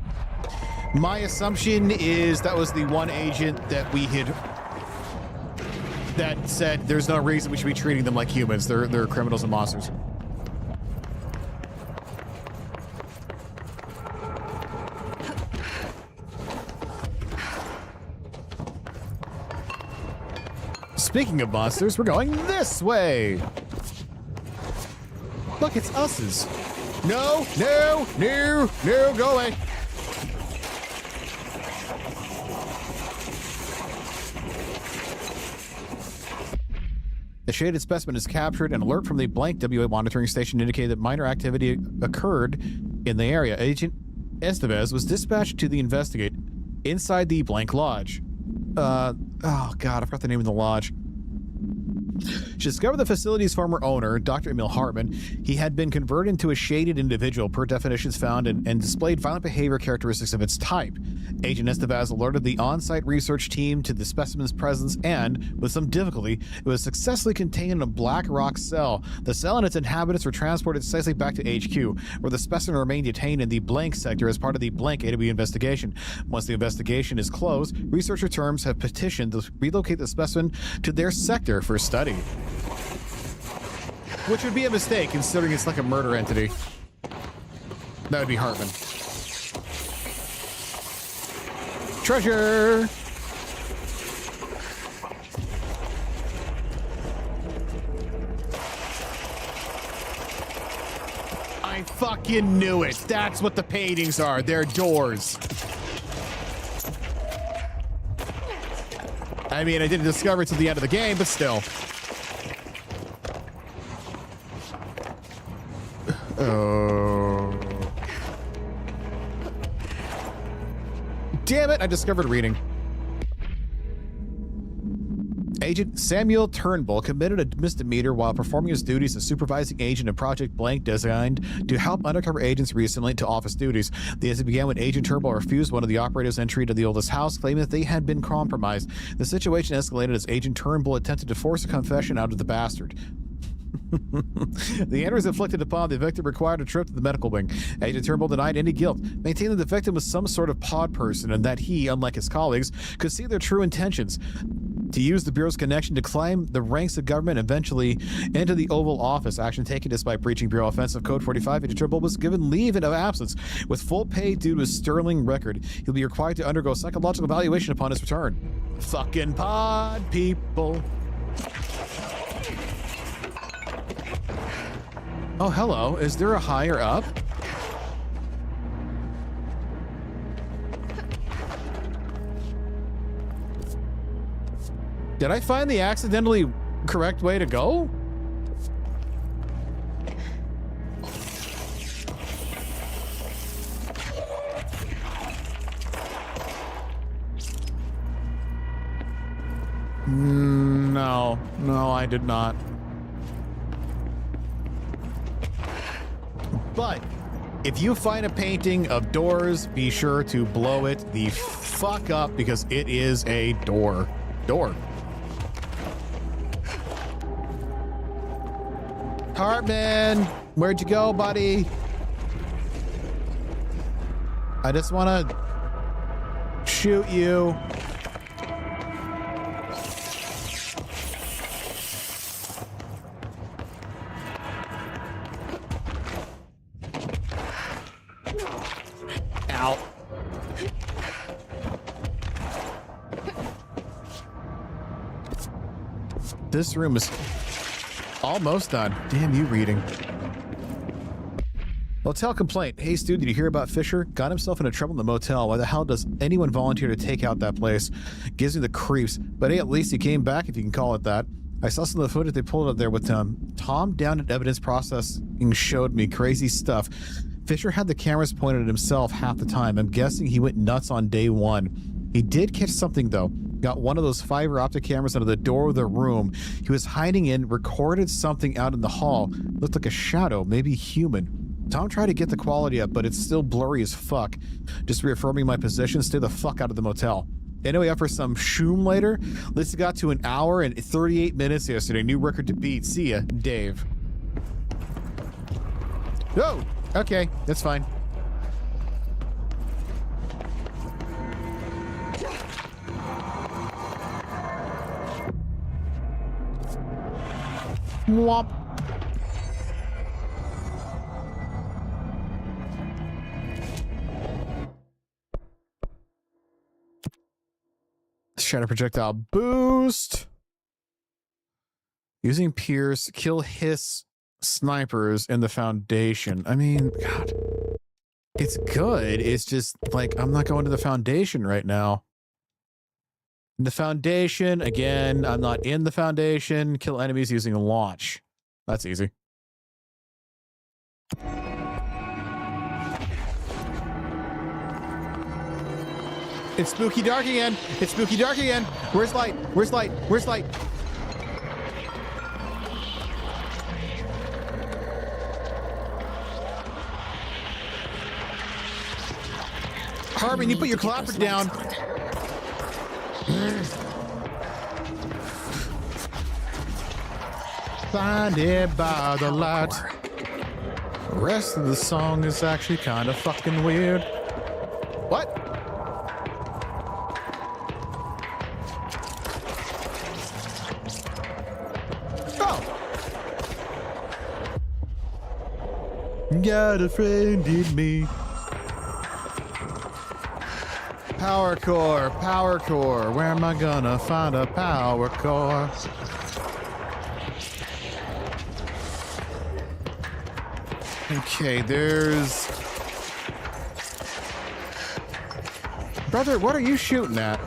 My assumption is that was the one agent that we had that said there's no reason we should be treating them like humans. They're criminals and monsters. Speaking of monsters, we're going this way. Look, it's us's. No, no, no, no, go away. The shaded specimen is captured. An alert from the Blank WA monitoring station indicated that minor activity occurred in the area. Agent Estevez was dispatched to investigate inside the blank lodge. Oh God, I forgot the name of the lodge. She discovered the facility's former owner, Dr. Emil Hartman. He had been converted into a shaded individual per definitions found and displayed violent behavior characteristics of its type. Agent Estevez alerted the on-site research team to the specimen's presence and, with some difficulty, it was successfully contained in a black rock cell. The cell and its inhabitants were transported safely back to HQ, where the specimen remained detained in the blank sector as part of the blank AW investigation. Once the investigation is closed, researcher terms have petitioned to relocate the specimen to their sector for study. Which would be a mistake, considering it's like a murder entity. That would be Hartman. Treasure! I fucking knew it. That's what the paintings are. They're doors. I mean, I didn't discover it till the end of the game, but still. Oh. Damn it, I discovered reading. Agent Samuel Turnbull committed a misdemeanor while performing his duties as supervising agent of Project Blank, designed to help undercover agents recently to office duties. The incident began when Agent Turnbull refused one of the operatives' entry to the oldest house, claiming that they had been compromised. The situation escalated as Agent Turnbull attempted to force a confession out of the bastard. The injuries inflicted upon the victim required a trip to the medical wing. Agent Turnbull denied any guilt, maintaining that the victim was some sort of pod person and that he, unlike his colleagues, could see their true intentions. To use the Bureau's connection to climb the ranks of government, eventually into the Oval Office. Action taken despite breaching Bureau Offensive Code 45. Agent Turnbull was given leave of absence with full pay due to his sterling record. He'll be required to undergo psychological evaluation upon his return. Fucking pod people. Oh, hello. Is there a higher up? Did I find the accidentally correct way to go? No, I did not. But if you find a painting of doors, be sure to blow it the fuck up because it is a door. Hartman, where'd you go, buddy? I just want to shoot you. Ow. This room is almost done. Damn you, reading. Motel complaint. Hey, Stu, did you hear about Fisher? Got himself into trouble in the motel. Why the hell does anyone volunteer to take out that place? Gives me the creeps. But hey, at least he came back, if you can call it that. I saw some of the footage they pulled up there with Tom down at evidence processing showed me crazy stuff. Fisher had the cameras pointed at himself half the time. I'm guessing he went nuts on day one. He did catch something, though. Got one of those fiber optic cameras under the door of the room he was hiding in, recorded something out in the hall. Looked like a shadow, maybe human. Tom tried to get the quality up, but it's still blurry as fuck. Just reaffirming my position, stay the fuck out of the motel. Anyway, up for some shoom later. Lisa got to an hour and 38 minutes yesterday. New record to beat. See ya, Dave. Oh, okay, that's fine. Womp. Shadow projectile boost. Using Pierce, kill hiss snipers in the Foundation. I mean, God. It's good. It's just like, I'm not going to the Foundation right now. The Foundation, again, I'm not in the Foundation. Kill enemies using launch. That's easy. It's spooky dark again. It's spooky dark again. Where's light? Where's light? Where's light? Harbin, you put your clapper down. Blinded by the light. The rest of the song is actually kind of fucking weird. What? Oh. Got a friend in me. Power core, power core. Where am I gonna find a power core? Okay, there's... Brother, what are you shooting at?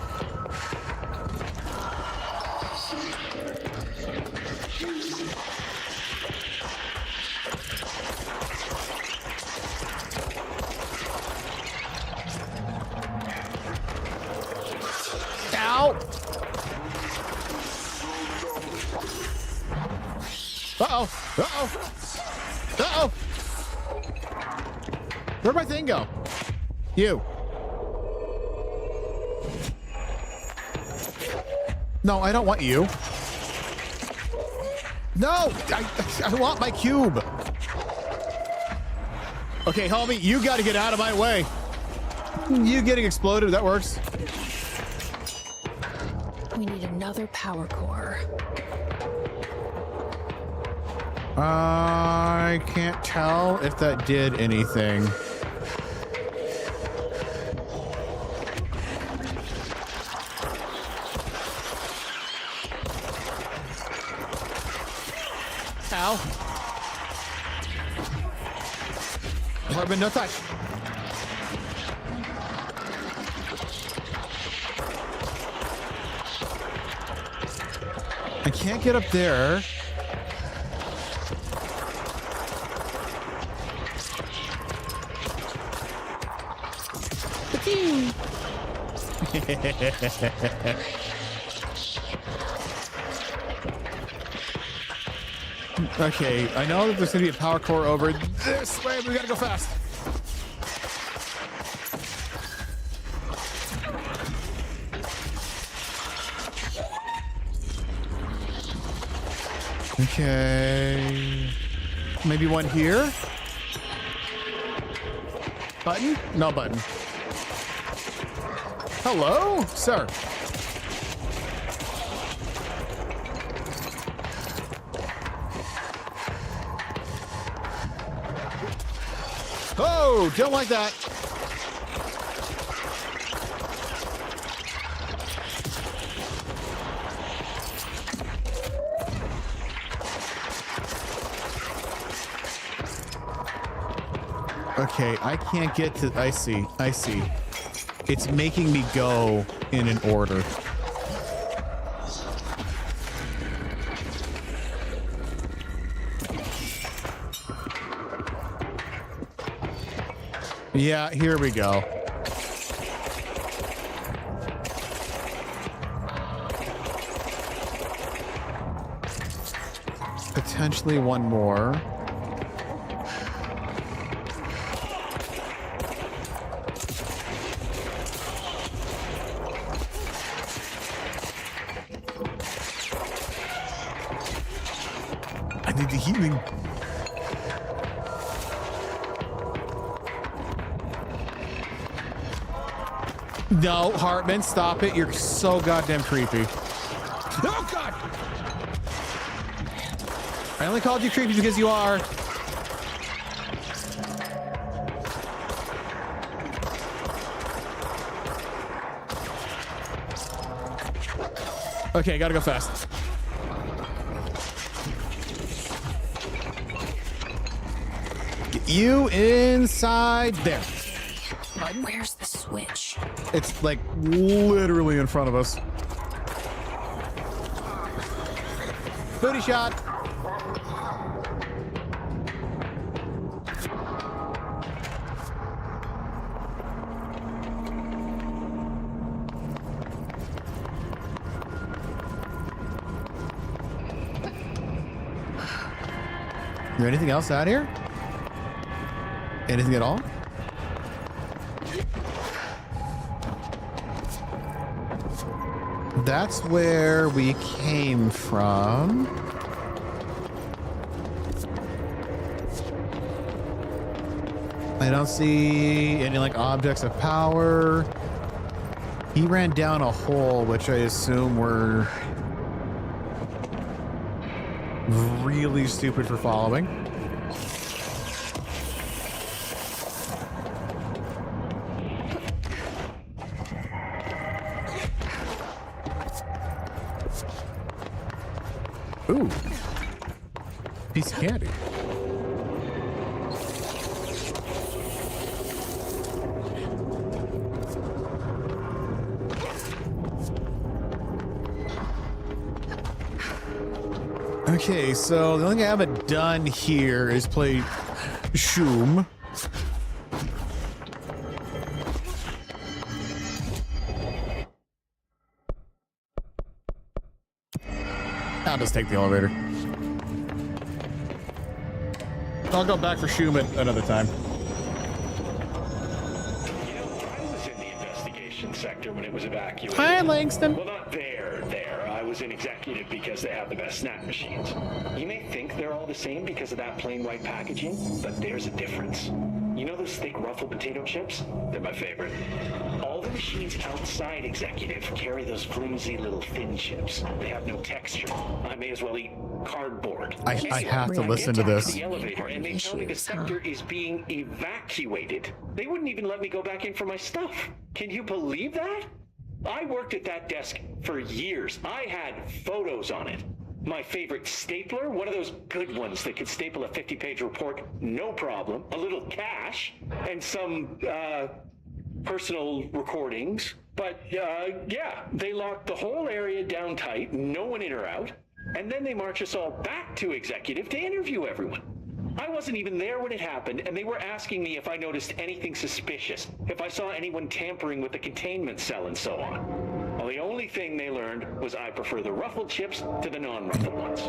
Ow! Uh-oh! Uh-oh! Uh-oh! Where'd my thing go? You. No, I don't want you. No! I want my cube. Okay, homie, you gotta get out of my way. You getting exploded, that works. We need another power core. I can't tell if that did anything. Ow. Harbin, no touch. I can't get up there. Okay, I know that there's gonna be a power core over this way. We gotta go fast. Okay, maybe one here. Button? No button. Hello, sir. Oh, don't like that. Okay, I can't get to... I see. It's making me go in an order. Yeah, here we go. Potentially one more. I need the healing. No, Hartman, stop it. You're so goddamn creepy. Oh, God! I only called you creepy because you are. Okay, gotta go fast. Get you inside there. Where's the switch? It's like literally in front of us. Booty shot. there anything else out here? Anything at all? That's where we came from. I don't see any like objects of power. He ran down a hole, which I assume were really stupid for following. Ooh, piece of candy. Okay, so the only thing I haven't done here is play Shoom. I'll just take the elevator. I'll go back for Shoom at another time. I was in the investigation sector when it was evacuated. Hi, Langston. Well, not there. I was in executive because they have the best snack machines. You may think they're all the same because of that plain white packaging, but there's a difference. You know those thick ruffled potato chips? They're my favorite. All the machines outside executive carry those flimsy little thin chips. They have no texture. I may as well eat cardboard. I have to listen to this. The elevator, and they tell me the sector is being evacuated. They wouldn't even let me go back in for my stuff. Can you believe that? I worked at that desk for years. I had photos on it. My favorite stapler, one of those good ones that could staple a 50-page report, no problem. A little cash, and some personal recordings. But yeah, they locked the whole area down tight, no one in or out, and then they march us all back to executive to interview everyone. I wasn't even there when it happened, and they were asking me if I noticed anything suspicious, if I saw anyone tampering with the containment cell and so on. Well, the only thing they learned was I prefer the ruffled chips to the non-ruffled ones.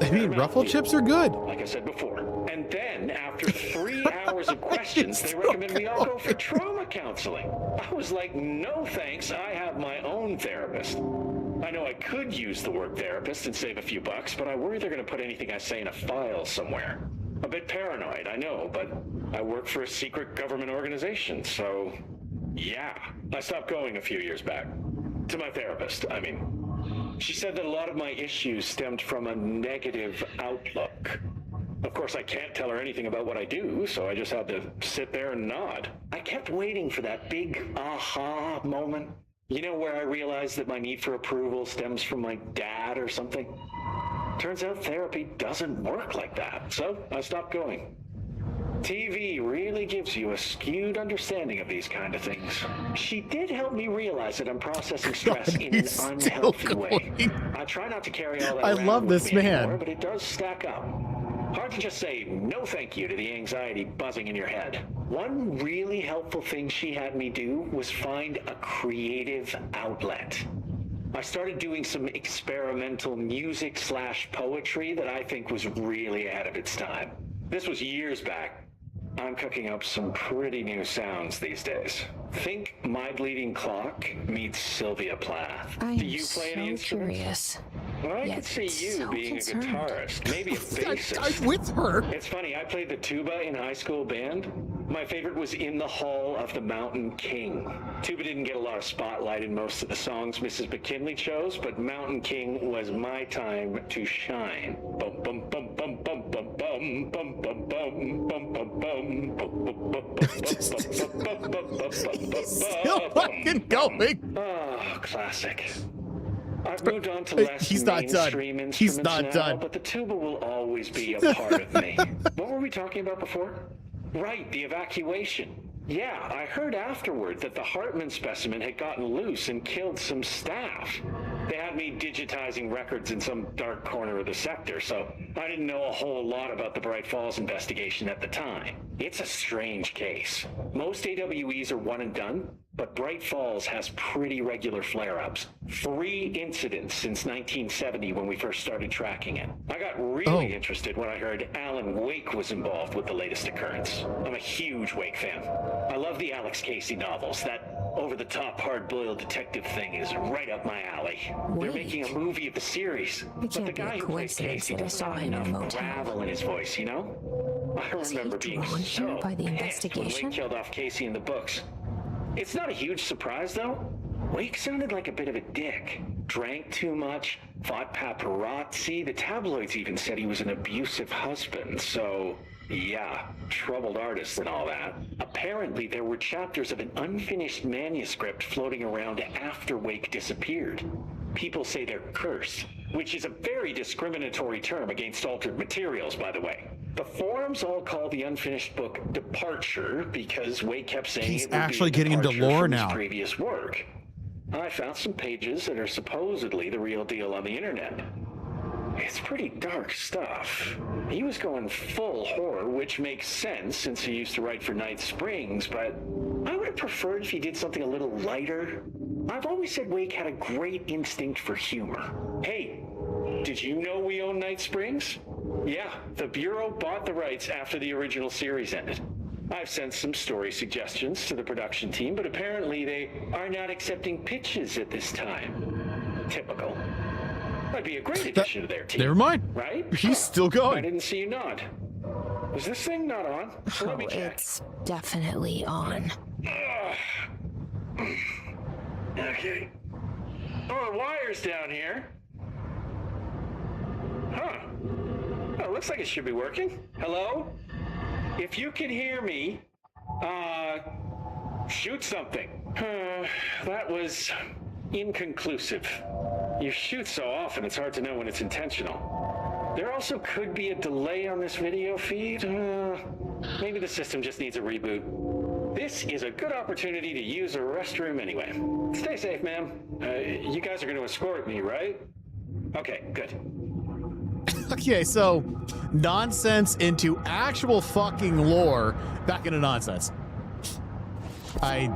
I mean, ruffled chips are good. Like I said before. And then, after 3 hours of questions, they recommended we all go for trauma counseling. I was like, no thanks, I have my own therapist. I know I could use the word therapist and save a few bucks, but I worry they're going to put anything I say in a file somewhere. A bit paranoid, I know, but I work for a secret government organization, so yeah. I stopped going a few years back. To my therapist, I mean. She said that a lot of my issues stemmed from a negative outlook. Of course, I can't tell her anything about what I do, so I just had to sit there and nod. I kept waiting for that big aha moment. You know, where I realized that my need for approval stems from my dad or something? Turns out therapy doesn't work like that, so I stopped going. TV really gives you a skewed understanding of these kind of things. She did help me realize that I'm processing stress in an unhealthy way. I try not to carry all that around love with this me man. anymore, but it does stack up. Hard to just say no thank you to the anxiety buzzing in your head. One really helpful thing she had me do was find a creative outlet. I started doing some experimental music/poetry that I think was really ahead of its time. This was years back. I'm cooking up some pretty new sounds these days. Think My Bleeding Clock meets Sylvia Plath. Do you play any instruments? Curious. Well, I could see you being a guitarist, maybe a bassist. I'm with her. It's funny, I played the tuba in high school band. My favorite was In the Hall of the Mountain King. Tuba didn't get a lot of spotlight in most of the songs Mrs. McKinley chose, but Mountain King was my time to shine. Bum bum bum bum bum bum bum bum bum bum bum bum bum. He's still fucking going. Oh, classic. I've moved on to less He's not done. mainstream instruments He's not now, done. but the tuba will always be a part of me. What were we talking about before? Right, the evacuation. Yeah, I heard afterward that the Hartman specimen had gotten loose and killed some staff. They had me digitizing records in some dark corner of the sector, so I didn't know a whole lot about the Bright Falls investigation at the time. It's a strange case. Most AWEs are one and done, but Bright Falls has pretty regular flare-ups. 3 incidents since 1970 when we first started tracking it. I got really interested when I heard Alan Wake was involved with the latest occurrence. I'm a huge Wake fan. I love the Alex Casey novels. That over-the-top hard-boiled detective thing is right up my alley. They're making a movie of the series, but the guy who plays Casey doesn't have enough gravel in his voice, you know? I remember being so by the pissed when Wake killed off Casey in the books. It's not a huge surprise, though. Wake sounded like a bit of a dick. Drank too much, fought paparazzi. The tabloids even said he was an abusive husband, so... yeah, troubled artist and all that. Apparently, there were chapters of an unfinished manuscript floating around after Wake disappeared. People say they're cursed, which is a very discriminatory term against altered materials, by the way. The forums all call the unfinished book Departure because Wake kept saying he's it would actually be a getting into departure lore from his now. previous work. I found some pages that are supposedly the real deal on the internet. It's pretty dark stuff. He was going full horror, which makes sense since he used to write for Night Springs, but I would have preferred if he did something a little lighter. I've always said Wake had a great instinct for humor. Hey, did you know we own Night Springs? Yeah, the Bureau bought the rights after the original series ended. I've sent some story suggestions to the production team, but apparently they are not accepting pitches at this time. Typical. Might be a great addition to their team. Never mind. Right? He's still going. I didn't see you nod. Was this thing not on? Let me check. It's definitely on. Okay. Oh, the wire's down here. Huh. Oh, looks like it should be working. Hello? If you can hear me, shoot something. That was inconclusive. You shoot so often, it's hard to know when it's intentional. There also could be a delay on this video feed. Maybe the system just needs a reboot. This is a good opportunity to use a restroom anyway. Stay safe, ma'am. You guys are going to escort me, right? Okay, good. Okay, so nonsense into actual fucking lore, back into nonsense. I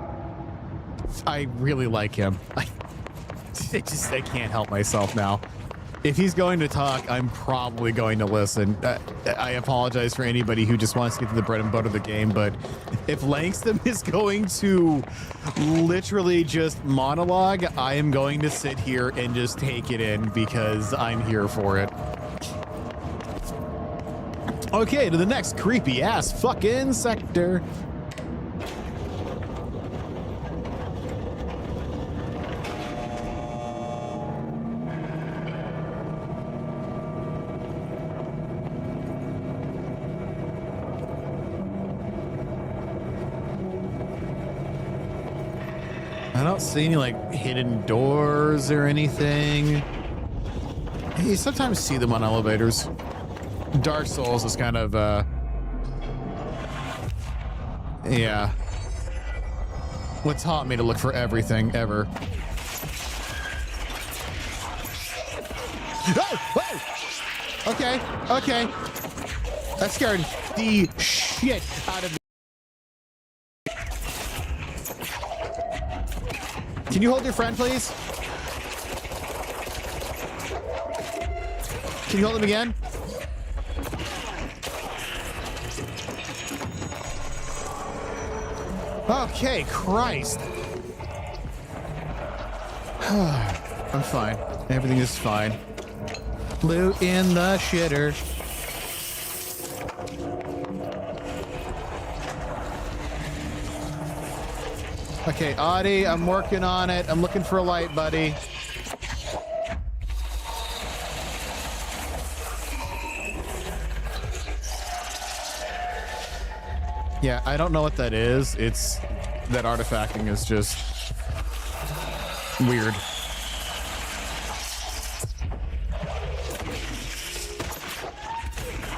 really like him. I can't help myself now. If he's going to talk, I'm probably going to listen. I apologize for anybody who just wants to get to the bread and butter of the game, but if Langston is going to literally just monologue, I am going to sit here and just take it in because I'm here for it. Okay, to the next creepy ass fucking sector. I don't see any like hidden doors or anything. You sometimes see them on elevators. Dark Souls is kind of yeah, what taught me to look for everything ever. Oh, whoa! Okay, that scared the shit out of me. Can you hold your friend, please? Can you hold him again? Okay, Christ. I'm fine. Everything is fine. Loot in the shitter. Okay, Audie, I'm working on it. I'm looking for a light, buddy. Yeah, I don't know what that is. It's that artifacting is just weird.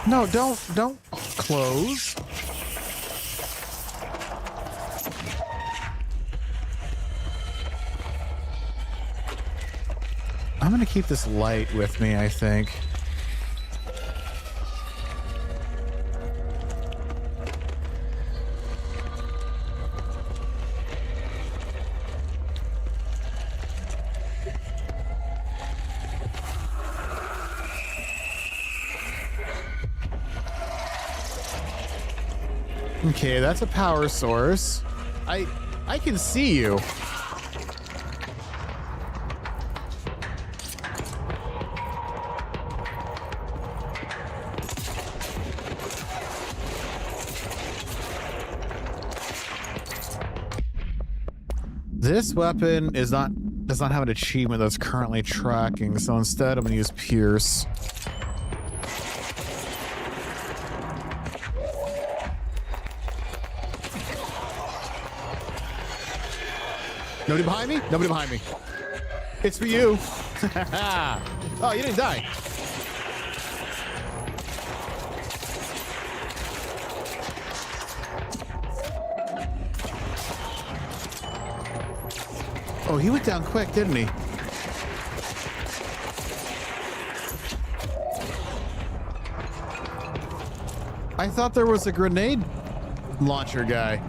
No, don't close. I'm gonna keep this light with me, I think. Okay, that's a power source. I can see you. This weapon does not have an achievement that's currently tracking, so instead I'm gonna use Pierce. Nobody behind me? Nobody behind me. It's for you. Oh, you didn't die. Oh, he went down quick, didn't he? I thought there was a grenade launcher guy.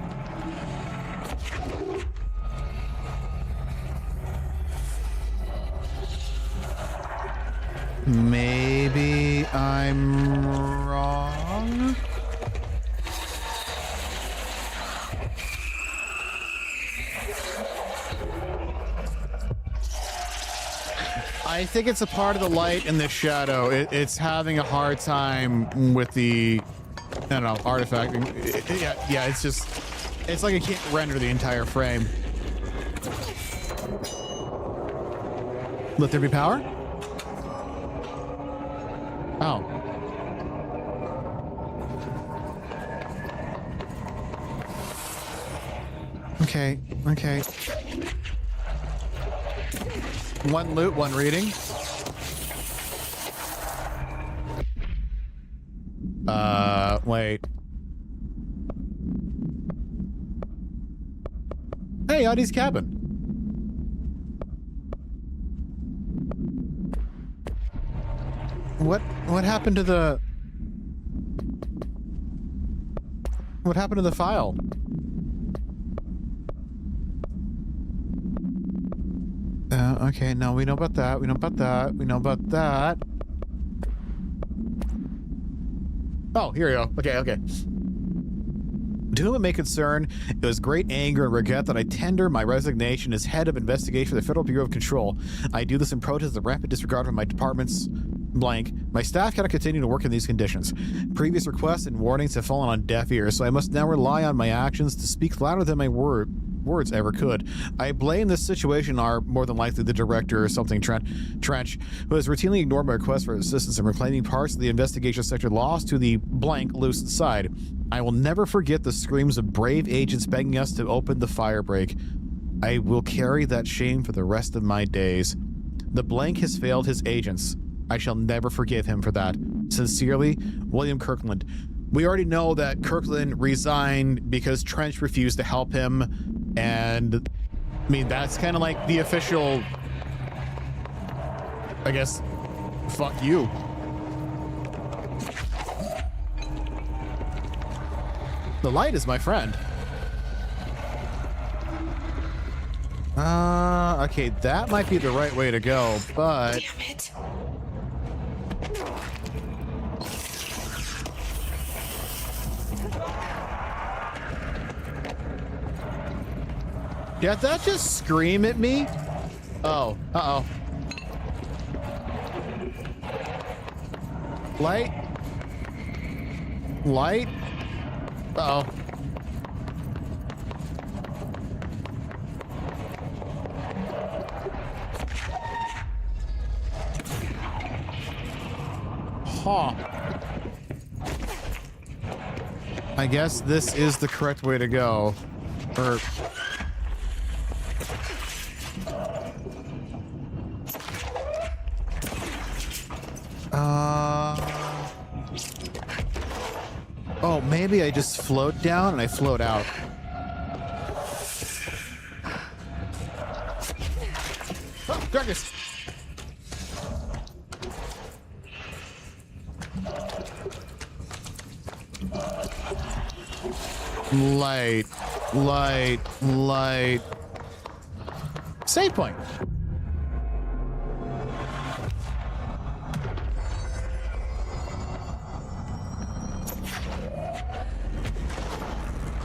Maybe I'm wrong. I think it's a part of the light and the shadow. It's having a hard time with the, I don't know, artifacting. Yeah, it's like it can't render the entire frame. Let there be power? Oh. Okay. One loot, one reading. Wait. Hey, Audie's cabin. What happened to the... What happened to the file? Okay, no, we know about that. We know about that. We know about that. Oh, here we go. Okay. To whom it may concern, it was great anger and regret that I tender my resignation as head of investigation for the Federal Bureau of Control. I do this in protest of the rampant disregard for my department's blank. My staff cannot continue to work in these conditions. Previous requests and warnings have fallen on deaf ears, so I must now rely on my actions to speak louder than my words ever could. I blame this situation are more than likely the director or something, Trench, who has routinely ignored my request for assistance in reclaiming parts of the investigation sector lost to the blank loose side. I will never forget the screams of brave agents begging us to open the fire break. I will carry that shame for the rest of my days. The blank has failed his agents. I shall never forgive him for that. Sincerely, William Kirkland. We already know that Kirkland resigned because Trench refused to help him, and I mean, that's kind of like the official, I guess, fuck you. The light is my friend. Okay, that might be the right way to go, but... Damn it. Did that just scream at me? Oh, uh-oh. Light? Light? Uh-oh. Huh. I guess this is the correct way to go. Or... Oh, maybe I just float down and I float out. Oh, darkness! Light, light, light. Save point.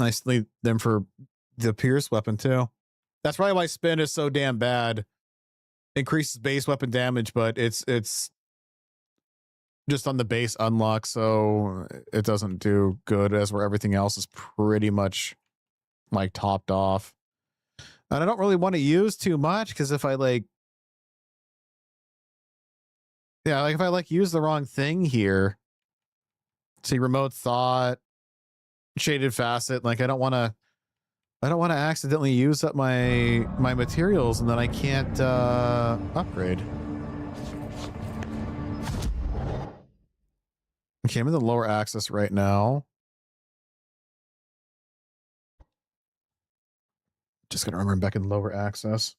Nice to leave them for the Pierce weapon too. That's probably why spin is so damn bad. Increases base weapon damage, but it's just on the base unlock, so it doesn't do good as where everything else is pretty much like topped off. And I don't really want to use too much because if I like, yeah, like if I like use the wrong thing here, see remote thought, shaded facet, like I don't want to accidentally use up my materials and then I can't upgrade. Okay, I'm in the lower access right now. Just gonna remember I'm back in lower access.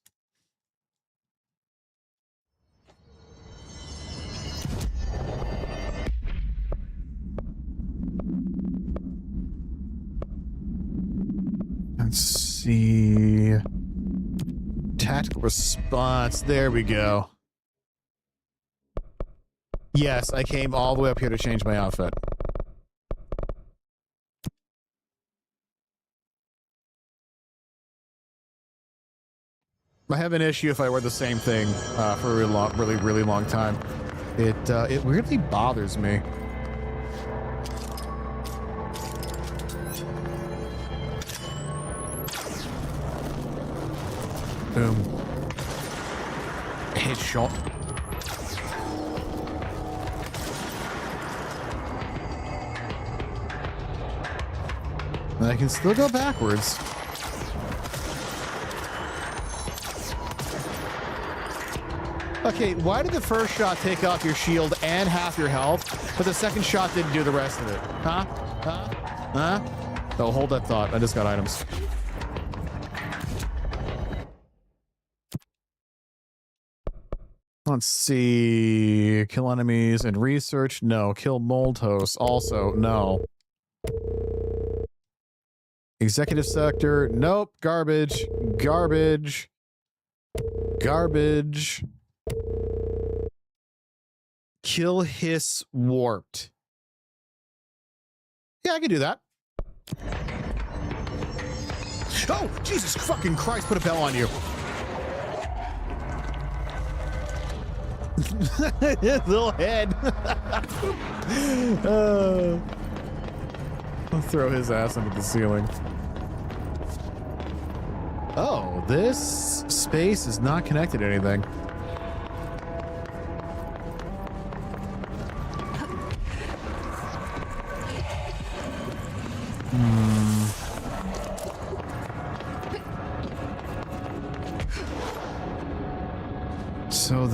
Let's see. Tactical response. There we go. Yes, I came all the way up here to change my outfit. I have an issue if I wear the same thing for a really long time. It weirdly bothers me. Boom. Headshot. And I can still go backwards. Okay, why did the first shot take off your shield and half your health, but the second shot didn't do the rest of it? Huh? Huh? Huh? Oh, hold that thought. I just got items. Let's see. Kill enemies and research? No. Kill mold hosts? Also, no. Executive sector? Nope. Garbage. Garbage. Garbage. Kill hiss warped. Yeah, I can do that. Oh, Jesus fucking Christ, put a bell on you. His little head. I'll throw his ass into the ceiling. Oh, this space is not connected to anything. So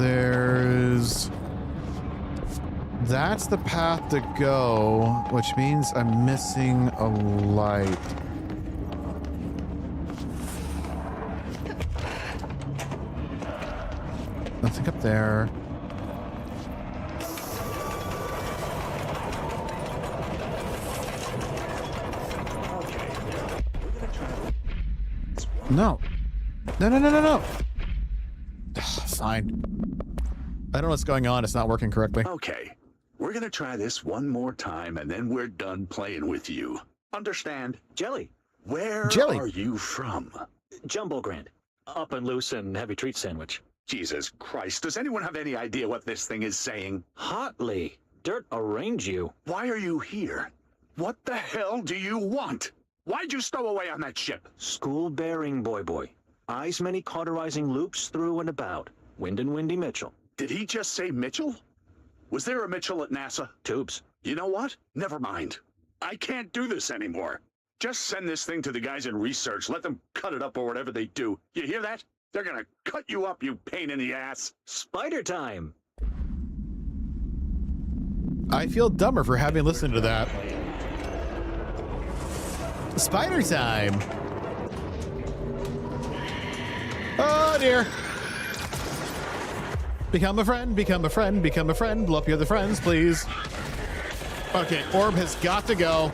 that's the path to go, which means I'm missing a light. Nothing up there. No. No. Fine. I don't know what's going on. It's not working correctly. Okay. We're gonna try this one more time and then we're done playing with you. Understand? Jelly. Where are you from? Jumbo Grand. Up and loose and heavy treat sandwich. Jesus Christ, does anyone have any idea what this thing is saying? Hotly. Dirt arrange you. Why are you here? What the hell do you want? Why'd you stow away on that ship? School bearing, boy. Eyes many cauterizing loops through and about. Wind and Windy Mitchell. Did he just say Mitchell? Was there a Mitchell at NASA? Tubes. You know what? Never mind. I can't do this anymore. Just send this thing to the guys in research. Let them cut it up or whatever they do. You hear that? They're gonna cut you up, you pain in the ass. Spider time. I feel dumber for having listened to that. Spider time. Oh dear. Become a friend, become a friend, become a friend. Blow up your other friends, please. Okay, orb has got to go.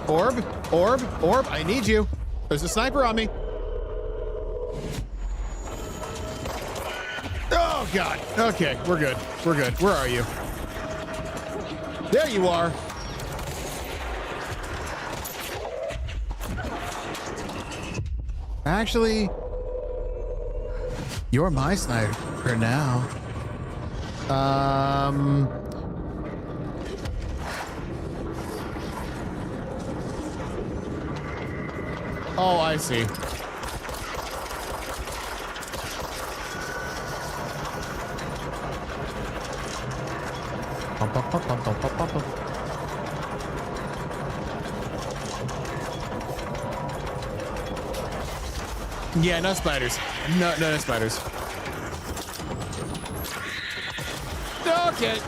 Orb, I need you. There's a sniper on me. Oh, Oh, God. Okay, we're good. We're good. Where are you? There you are. Actually, you're my sniper now. Oh, I see. Yeah, no spiders. No spiders. Okay.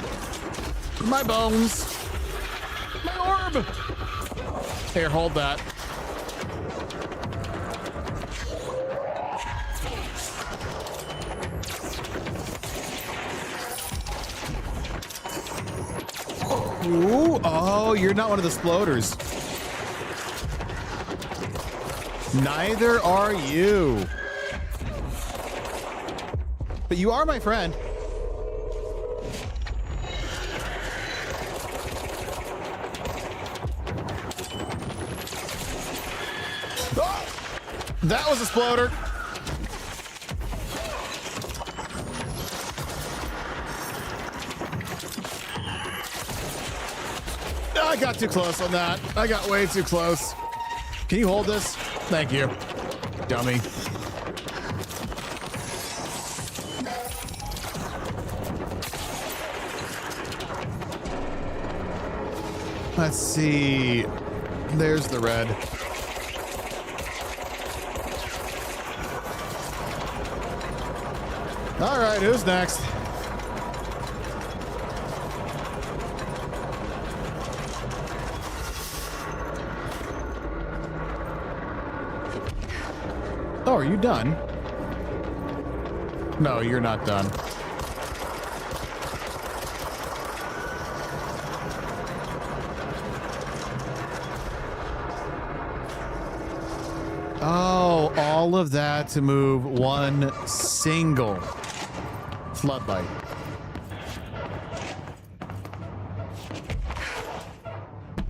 My bones. My orb. Here, hold that. Ooh, oh, you're not one of the sploders. Neither are you. But you are my friend. Oh, that was a sploder. I got too close on that. I got way too close. Can you hold this? Thank you, dummy. Let's see. There's the red. All right, who's next? Oh, are you done? No, you're not done. Oh, all of that to move one single floodlight.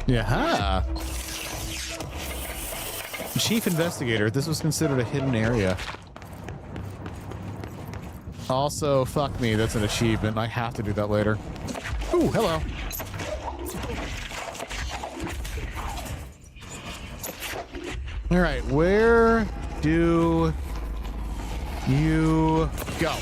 Yeah. Chief Investigator, this was considered a hidden area. Also, fuck me, that's an achievement. I have to do that later. Ooh, hello. All right, where do you go?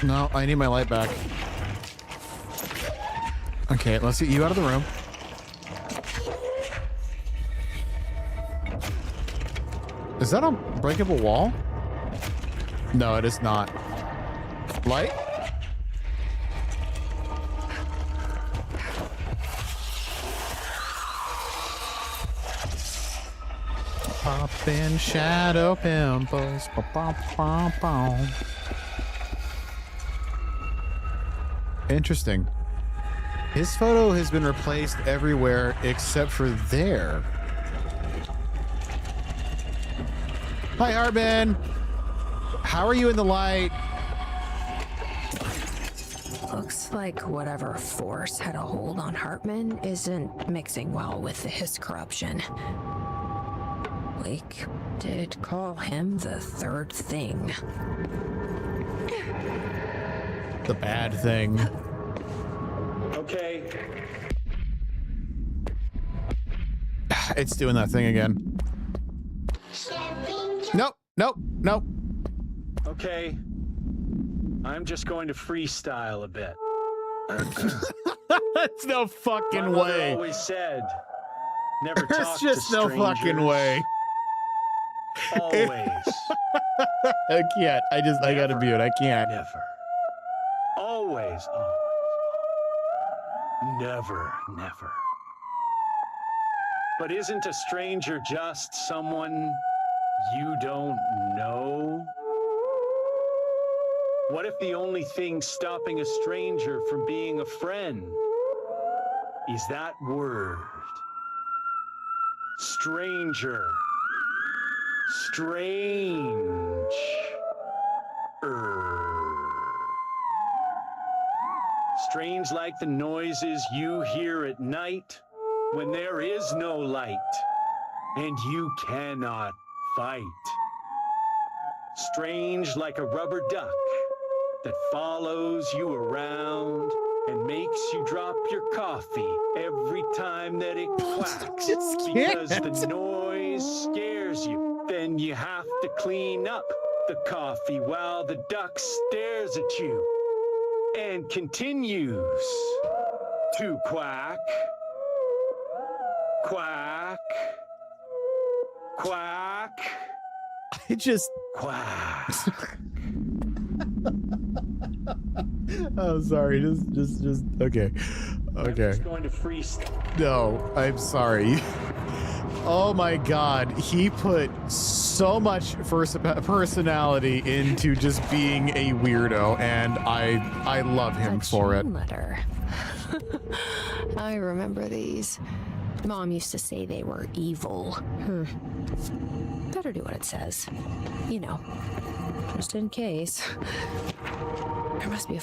No, I need my light back. Okay, let's get you out of the room. Is that a breakable wall? No, it is not. Light? Poppin' shadow pimples. Interesting. His photo has been replaced everywhere except for there. Hi, Arbin. How are you in the light? Looks like whatever force had a hold on Hartman isn't mixing well with his corruption. Wake did call him the third thing. The bad thing. Okay. It's doing that thing again. Nope, nope, nope. Okay. I'm just going to freestyle a bit. That's no fucking My mother way. always said, never There's talk just to no strangers. fucking way. Always. I can't. I gotta mute. I can't. Never. Always. Always. Never. Never. But isn't a stranger just someone you don't know? What if the only thing stopping a stranger from being a friend is that word? Stranger. Strange. Strange like the noises you hear at night when there is no light and you cannot fight. Strange like a rubber duck that follows you around and makes you drop your coffee every time that it quacks because the noise scares you. Then you have to clean up the coffee while the duck stares at you and continues to quack, quack, quack. I just quack. Oh, sorry. Just okay. I'm just going to freeze. No, I'm sorry. Oh my God, he put so much personality into just being a weirdo, and I love him for it. Letter. I remember these. Mom used to say they were evil. Better do what it says. You know, just in case. There must be a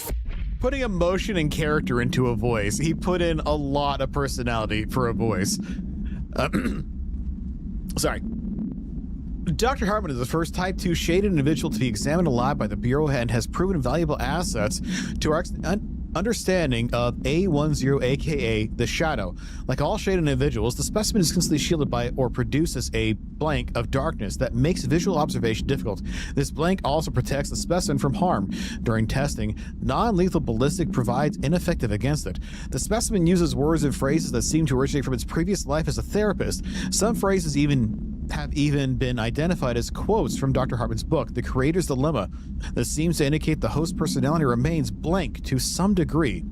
putting emotion and character into a voice. He put in a lot of personality for a voice. Sorry. Dr. Hartman is the first Type 2 shaded individual to be examined alive by the Bureau and has proven valuable assets to our understanding of A10, aka the Shadow. Like all shaded individuals, the specimen is constantly shielded by or produces a blank of darkness that makes visual observation difficult. This blank also protects the specimen from harm. During testing, non-lethal ballistic provides ineffective against it. The specimen uses words and phrases that seem to originate from its previous life as a therapist. Some phrases have even been identified as quotes from Dr. Hartman's book, The Creator's Dilemma. This seems to indicate the host personality remains blank to some degree.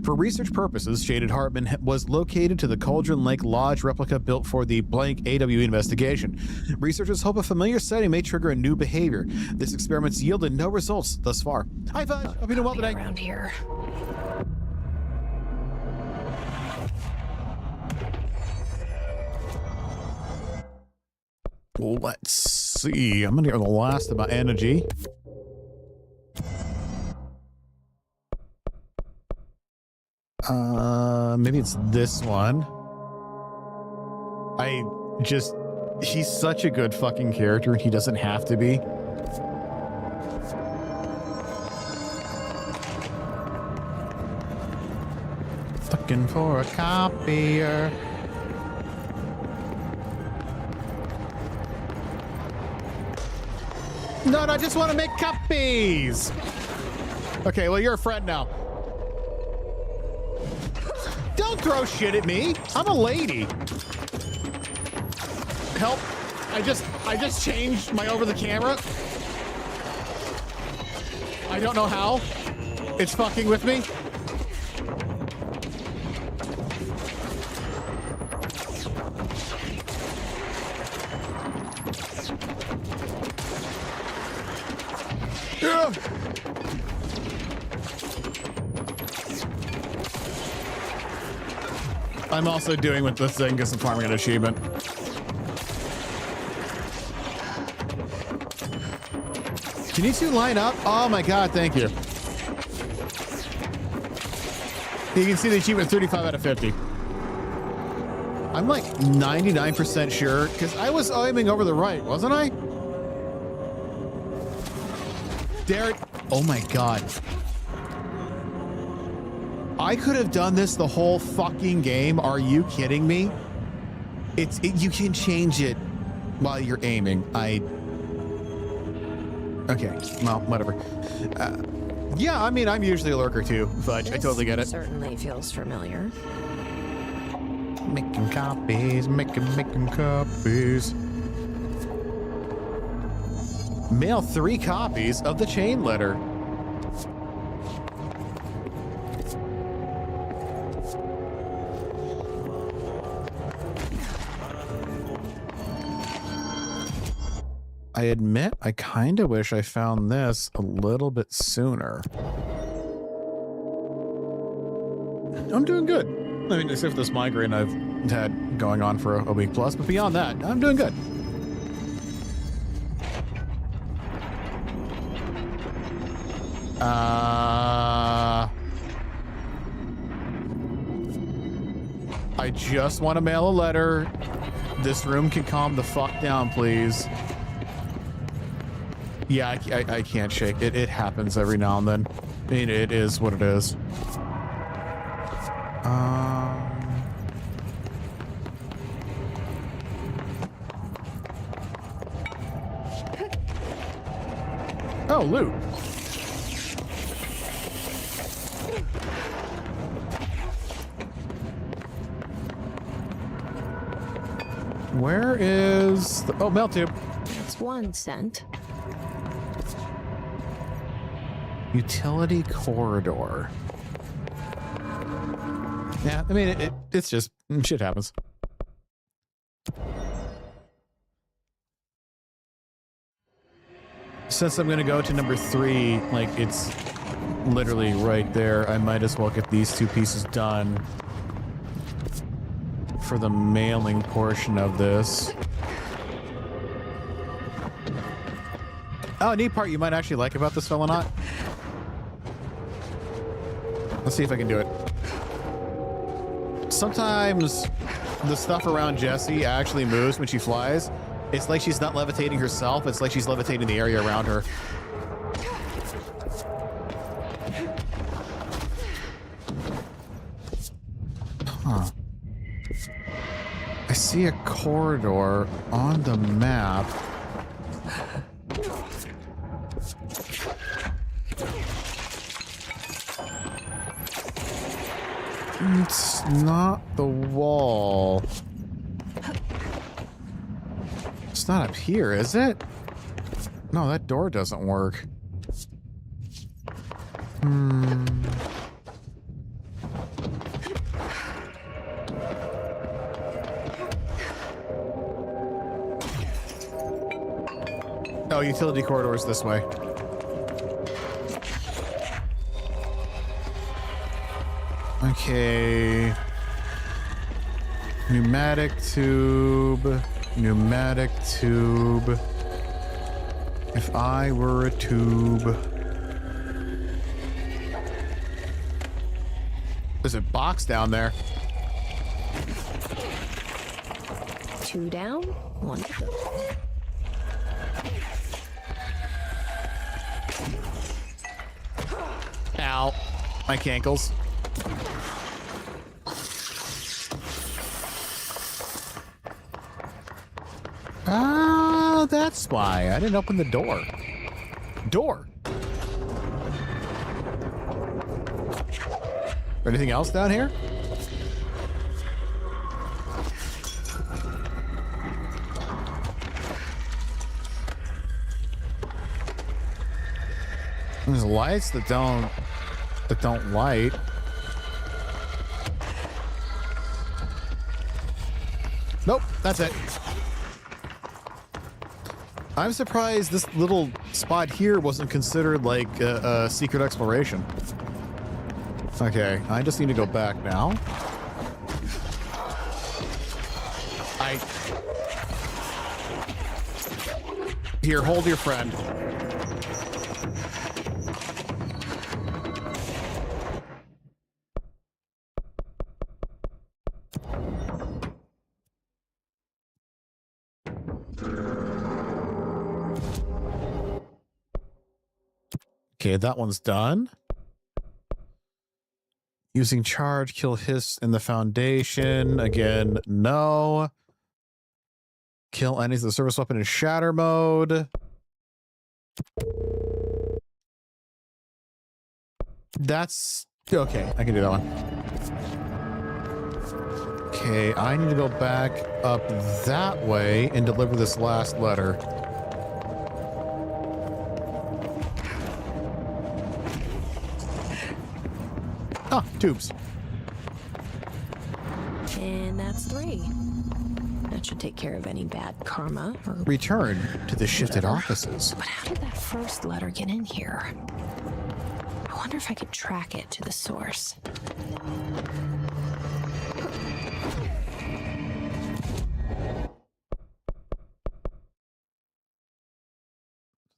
For research purposes, Shaded Hartman was located to the Cauldron Lake Lodge replica built for the blank AW investigation. Researchers hope a familiar setting may trigger a new behavior. This experiment's yielded no results thus far. Hi, Fudge. Hope you're doing well today. Around here. Let's see. I'm gonna get the last of my energy. Maybe it's this one. He's such a good fucking character, and he doesn't have to be. Looking for a copier. No, I just want to make copies. Okay, well, you're a friend now. Don't throw shit at me. I'm a lady. Help. I just changed my over the camera. I don't know how. It's fucking with me. I'm also doing with this thing because I'm farming an achievement. Can you two line up? Oh my God, thank you. You can see the achievement 35 out of 50. I'm like 99% sure because I was aiming over the right, wasn't I? Derek, oh my God. I could have done this the whole fucking game. Are you kidding me? You can change it while you're aiming. Okay, well, whatever. Yeah, I mean, I'm usually a lurker too, Fudge. I totally get it. Certainly feels familiar. Making copies, making copies. Mail 3 copies of the chain letter. I admit, I kind of wish I found this a little bit sooner. I'm doing good. I mean, except for this migraine I've had going on for a week plus, but beyond that, I'm doing good. I just want to mail a letter. This room can calm the fuck down, please. Yeah, I can't shake it. It happens every now and then. I mean, it is what it is. Oh, loot. Where is the... Oh, mail tube. That's 1 cent. Utility corridor. Yeah, I mean, it's just... shit happens. Since I'm going to go to number 3, like, it's literally right there, I might as well get these 2 pieces done for the mailing portion of this. Oh, a neat part you might actually like about this Velonaut. Let's see if I can do it. Sometimes the stuff around Jessie actually moves when she flies. It's like she's not levitating herself, it's like she's levitating the area around her. Huh. I see a corridor on the map. It's not the wall. It's not up here, is it? No, that door doesn't work. Oh, utility corridors this way. Okay. Pneumatic tube. Pneumatic tube. If I were a tube. There's a box down there. 2 down, 1 to go. Ow. My cankles. Ah, that's why. I didn't open the door. Door. Anything else down here? There's lights that don't light. Nope, that's it. I'm surprised this little spot here wasn't considered like a secret exploration. Okay, I just need to go back now. Here, hold your friend. Okay, that one's done. Using charge, kill hiss in the foundation. Again, no. Kill enemies with the service weapon in shatter mode. That's okay. I can do that one. Okay, I need to go back up that way and deliver this last letter. Ah, tubes. And that's 3. Now That should take care of any bad karma. Or Return to the shifted offices. But how did that first letter get in here? I wonder if I could track it to the source.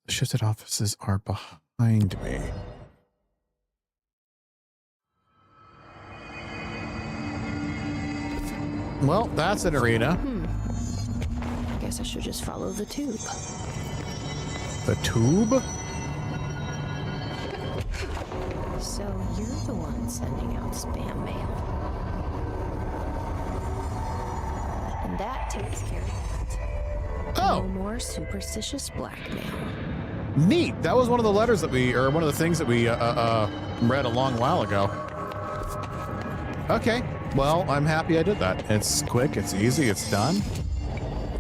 The shifted offices are behind me. Well, that's an arena. Guess I should just follow the tube. The tube? So you're the one sending out spam mail. And that takes care of that. Oh. No more superstitious blackmail. Neat. That was one of the letters that or one of the things that we read a long while ago. Okay. Well, I'm happy I did that. It's quick, it's easy, it's done.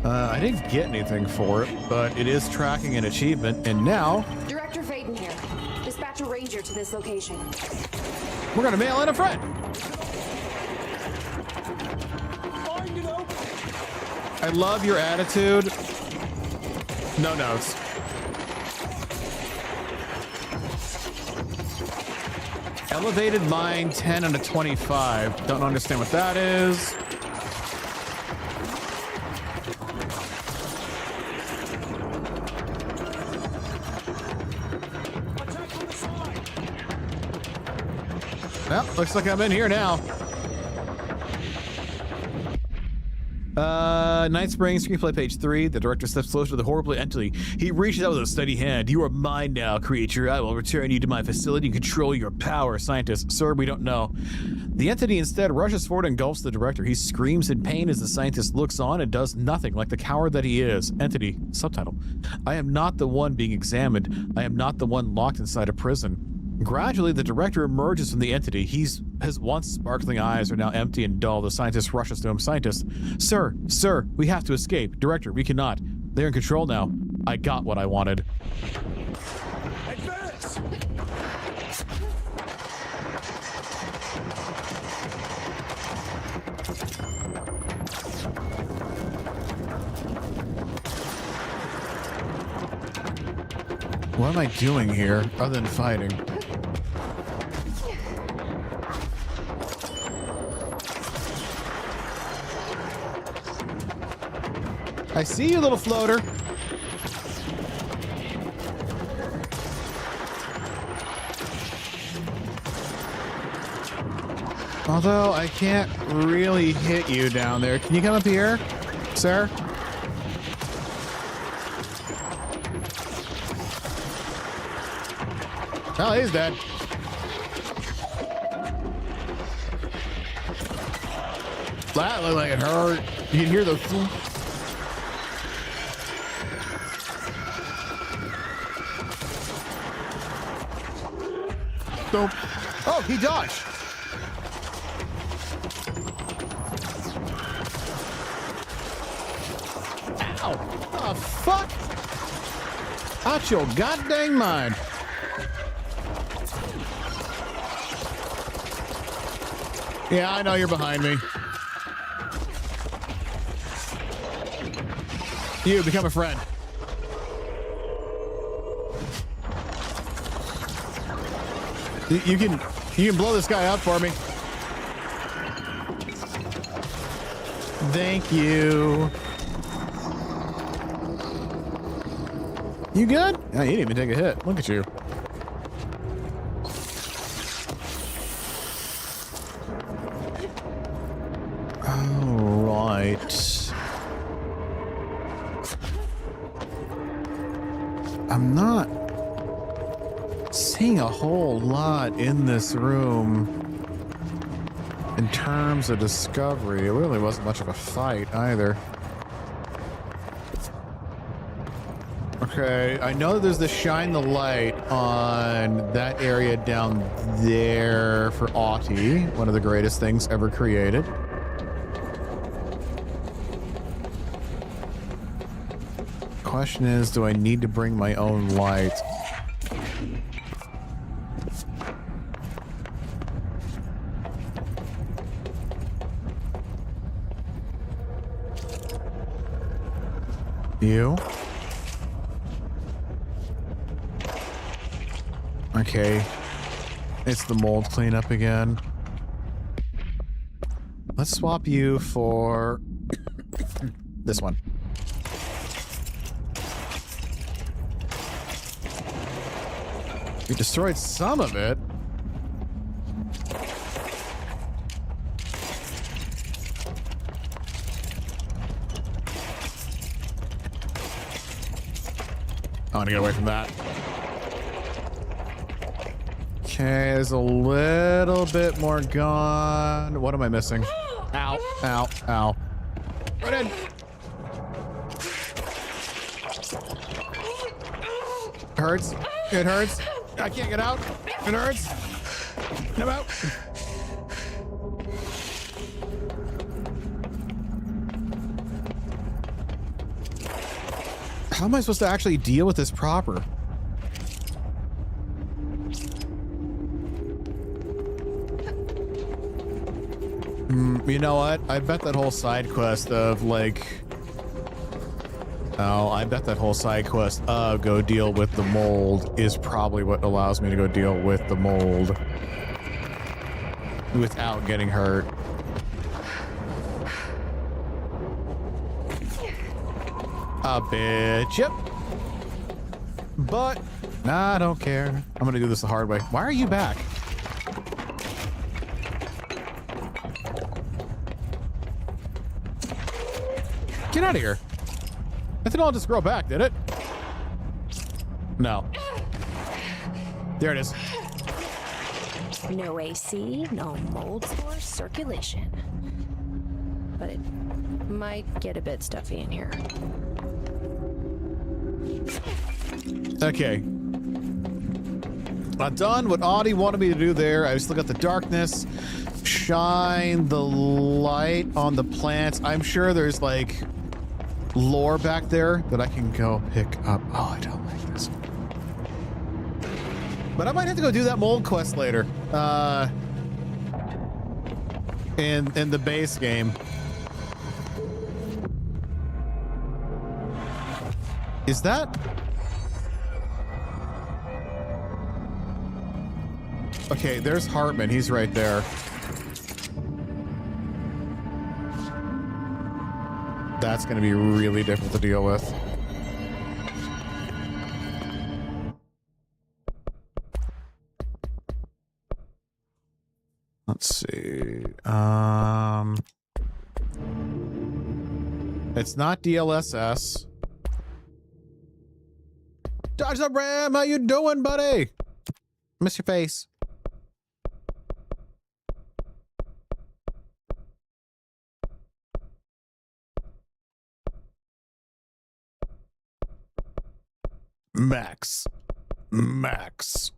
I didn't get anything for it, but it is tracking an achievement, and now... Director Faden here. Dispatch a ranger to this location. We're gonna mail in a friend! I love your attitude. No notes. Elevated mind 10 out of 25. Don't understand what that is. Well, looks like I'm in here now. Night Spring, screenplay page 3. The director steps closer to the horrible entity. He reaches out with a steady hand. You are mine now, creature. I will return you to my facility and control your power, scientist. Sir, we don't know. The entity instead rushes forward and engulfs the director. He screams in pain as the scientist looks on and does nothing, like the coward that he is. Entity, subtitle. I am not the one being examined. I am not the one locked inside a prison. Gradually, the director emerges from the entity. His once sparkling eyes are now empty and dull. The scientist rushes to him. Scientist, sir, we have to escape. Director, we cannot. They're in control now. I got what I wanted. Advance! What am I doing here other than fighting? I see you, little floater. Although I can't really hit you down there. Can you come up here, sir? Oh, he's dead. That looked like it hurt. You can hear the... Nope. Oh, he dodged. Ow. Oh, fuck. Out your goddamn mind. Yeah, I know you're behind me. You become a friend. You can blow this guy up for me. Thank you. You good? Oh, you didn't even take a hit. Look at you. All right. I'm not seeing a whole lot in this room in terms of discovery. It really wasn't much of a fight either. Okay, I know that there's the shine the light on that area down there for Aughty, one of the greatest things ever created. Question is, do I need to bring my own light? You. Okay. It's the mold cleanup again. Let's swap you for this one. We destroyed some of it. I want to get away from that. Okay, there's a little bit more gone. What am I missing? Ow, ow, ow. Run in. Hurts. It hurts. I can't get out. It hurts. I'm out. How am I supposed to actually deal with this proper? You know what? I bet that whole side quest of like... Oh, I bet that whole side quest of go deal with the mold is probably what allows me to go deal with the mold without getting hurt. A bitch, yep. But, nah, I don't care. I'm gonna do this the hard way. Why are you back? Get out of here. I think I'll just grow back, did it? No. There it is. No AC, no mold source, circulation. But it might get a bit stuffy in here. Okay. I've done what Audie wanted me to do there. I still got the darkness. Shine the light on the plants. I'm sure there's like lore back there that I can go pick up. Oh, I don't like this. But I might have to go do that mold quest later. In the base game. Is that... Okay, there's Hartman. He's right there. That's going to be really difficult to deal with. Let's see. It's not DLSS. Dodge the ram! How you doing, buddy? Miss your face. Max. Max.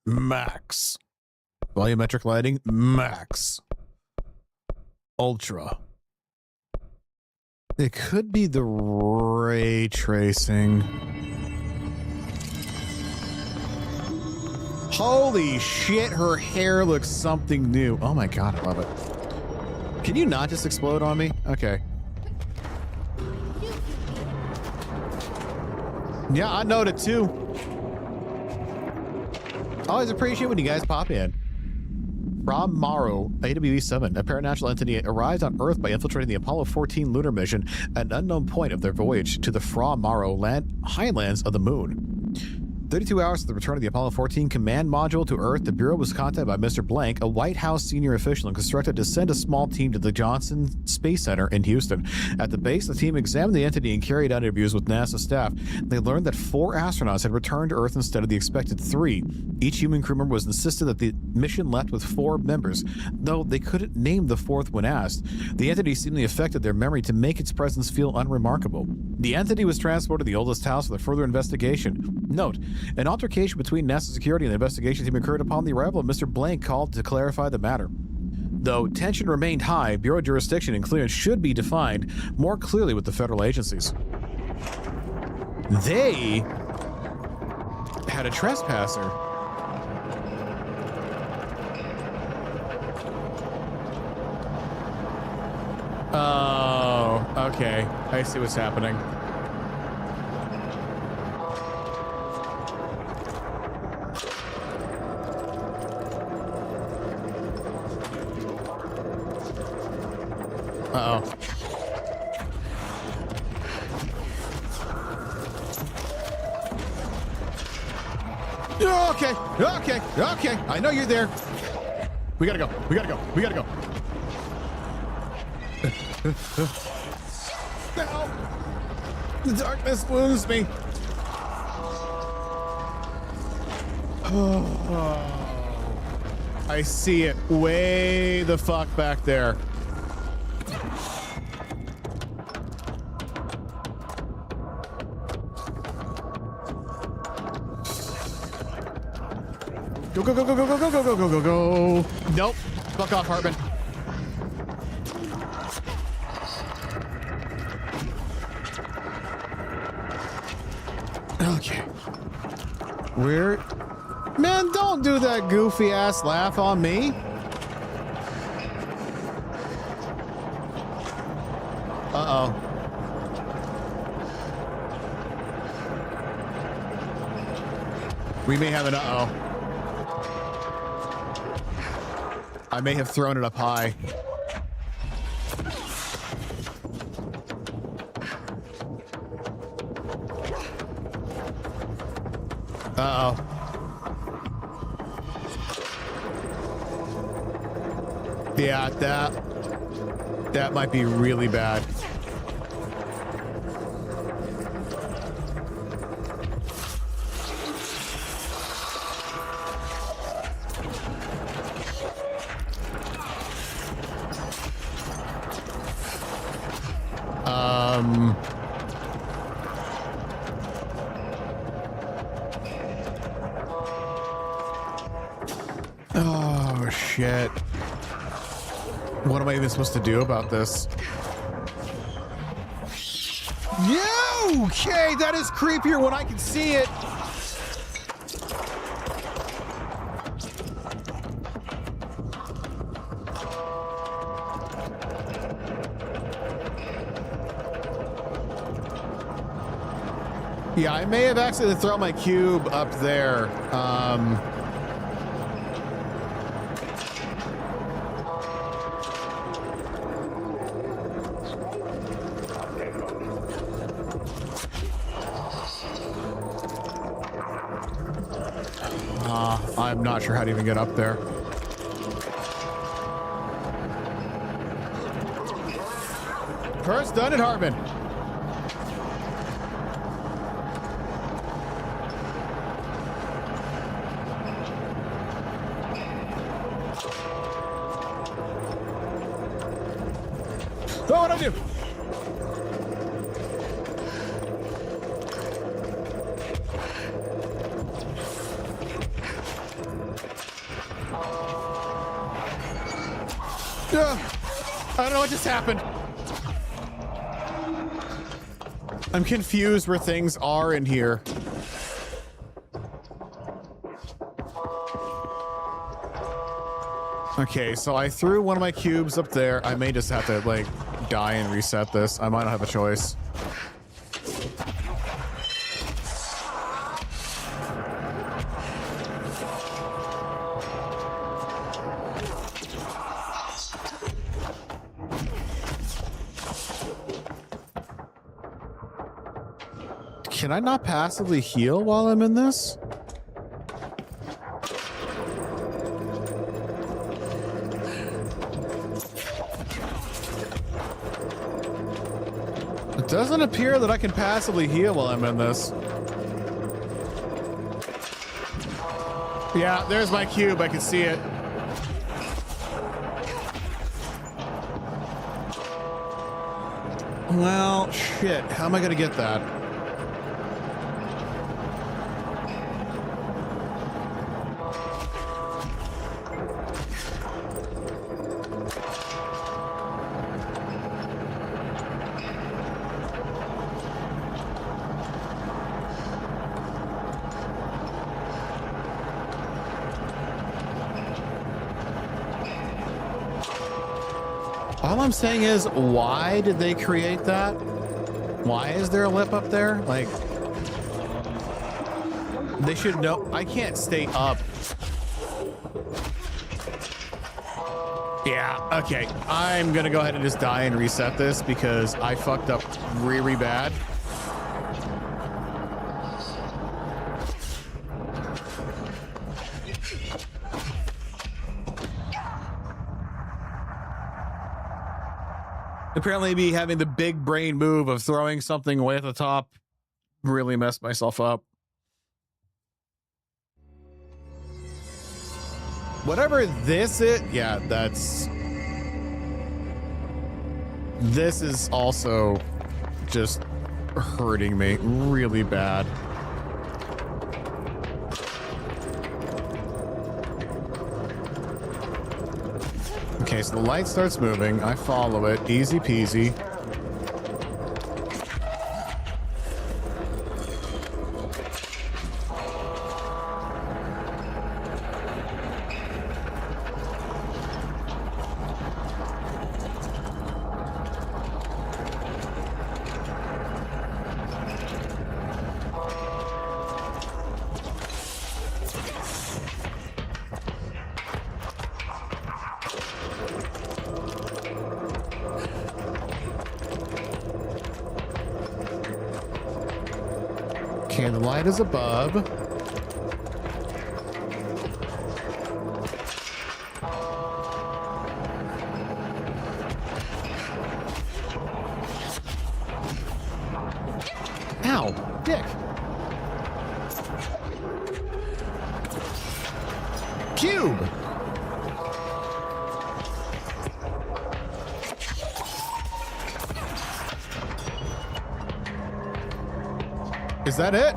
Max. Volumetric lighting. Max. Ultra. It could be the ray tracing. Holy shit, her hair looks something new. Oh my god, I love it. Can you not just explode on me? Okay. Yeah, I noted too. Always appreciate when you guys pop in. From Morrow, AWE-7, a paranatural entity arrived on Earth by infiltrating the Apollo 14 lunar mission at an unknown point of their voyage to the Fra Mauro highlands of the moon. 32 hours after the return of the Apollo 14 command module to Earth, the Bureau was contacted by Mr. Blank, a White House senior official, and instructed to send a small team to the Johnson Space Center in Houston. At the base, the team examined the entity and carried out interviews with NASA staff. They learned that 4 astronauts had returned to Earth instead of the expected 3. Each human crew member was insisted that the mission left with 4 members, though they couldn't name the 4th when asked. The entity seemingly affected their memory to make its presence feel unremarkable. The entity was transported to the oldest house for further investigation. Note, an altercation between NASA security and the investigation team occurred upon the arrival of Mr. Blank called to clarify the matter. Though tension remained high, Bureau jurisdiction and clearance should be defined more clearly with the federal agencies. They had a trespasser. Oh, okay. I see what's happening. Uh-oh. Okay, okay, okay. I know you're there. We gotta go. We gotta go. We gotta go. No! The darkness wounds me. Oh, I see it way the fuck back there. Go, go, go, go, go, go, go, go, go, go, go, go. Nope. Fuck off, Hartman. Okay. Where? Man, don't do that goofy ass laugh on me. Uh-oh. We may have an uh-oh. I may have thrown it up high. Uh-oh. Yeah, that might be really bad. Oh, shit. What am I even supposed to do about this? Yeah, okay, that is creepier when I can see it. Yeah, I may have accidentally thrown my cube up there. I'm not sure how to even get up there. First done at Hartman. Oh, what'd I do? I don't know what just happened. I'm confused where things are in here. Okay, so I threw one of my cubes up there. I may just have to, like, die and reset this. I might not have a choice. Can I not passively heal while I'm in this? It doesn't appear that I can passively heal while I'm in this. Yeah, there's my cube. I can see it. Well, shit. How am I gonna get that? All I'm saying is, why did they create that? Why is there a lip up there? Like, they should know. I can't stay up. Yeah, okay. I'm gonna go ahead and just die and reset this because I fucked up really bad. Apparently me having the big brain move of throwing something away at the top really messed myself up. Whatever this is, yeah, this is also just hurting me really bad. Okay, so the light starts moving. I follow it. Easy peasy. Okay, the light is above. Ow, dick. Cube. Is that it?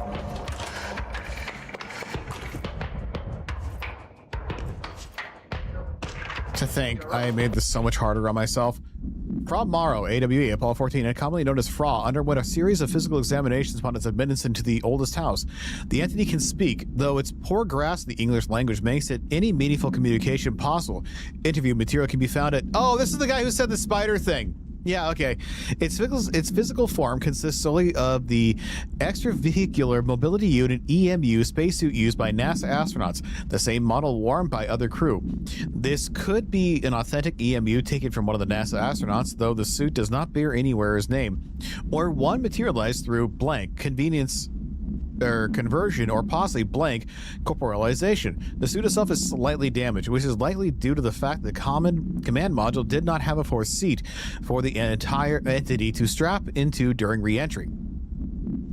To think I made this so much harder on myself. Fra Morrow, AWE, Apollo 14, and commonly known as Fra, underwent a series of physical examinations upon its admittance into the oldest house. The entity can speak, though its poor grasp of the English language makes it any meaningful communication possible. Interview material can be found at... Oh, this is the guy who said the spider thing. Yeah, okay. Its physical form consists solely of the extravehicular mobility unit EMU spacesuit used by NASA astronauts, the same model worn by other crew. This could be an authentic EMU taken from one of the NASA astronauts, though the suit does not bear anywhere his name, or one materialized through blank convenience or conversion, or possibly blank corporalization. The suit itself is slightly damaged, which is likely due to the fact that the command module did not have a fourth seat for the entire entity to strap into during re-entry.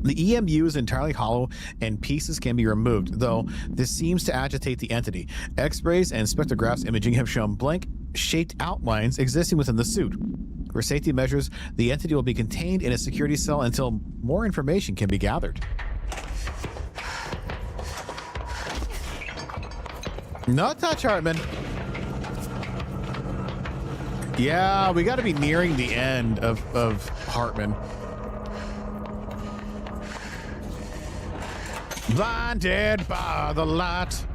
The EMU is entirely hollow and pieces can be removed, though this seems to agitate the entity. X-rays and spectrographs imaging have shown blank shaped outlines existing within the suit. For safety measures, the entity will be contained in a security cell until more information can be gathered. No touch, Hartman. Yeah, we got to be nearing the end of Hartman. Blinded by the light.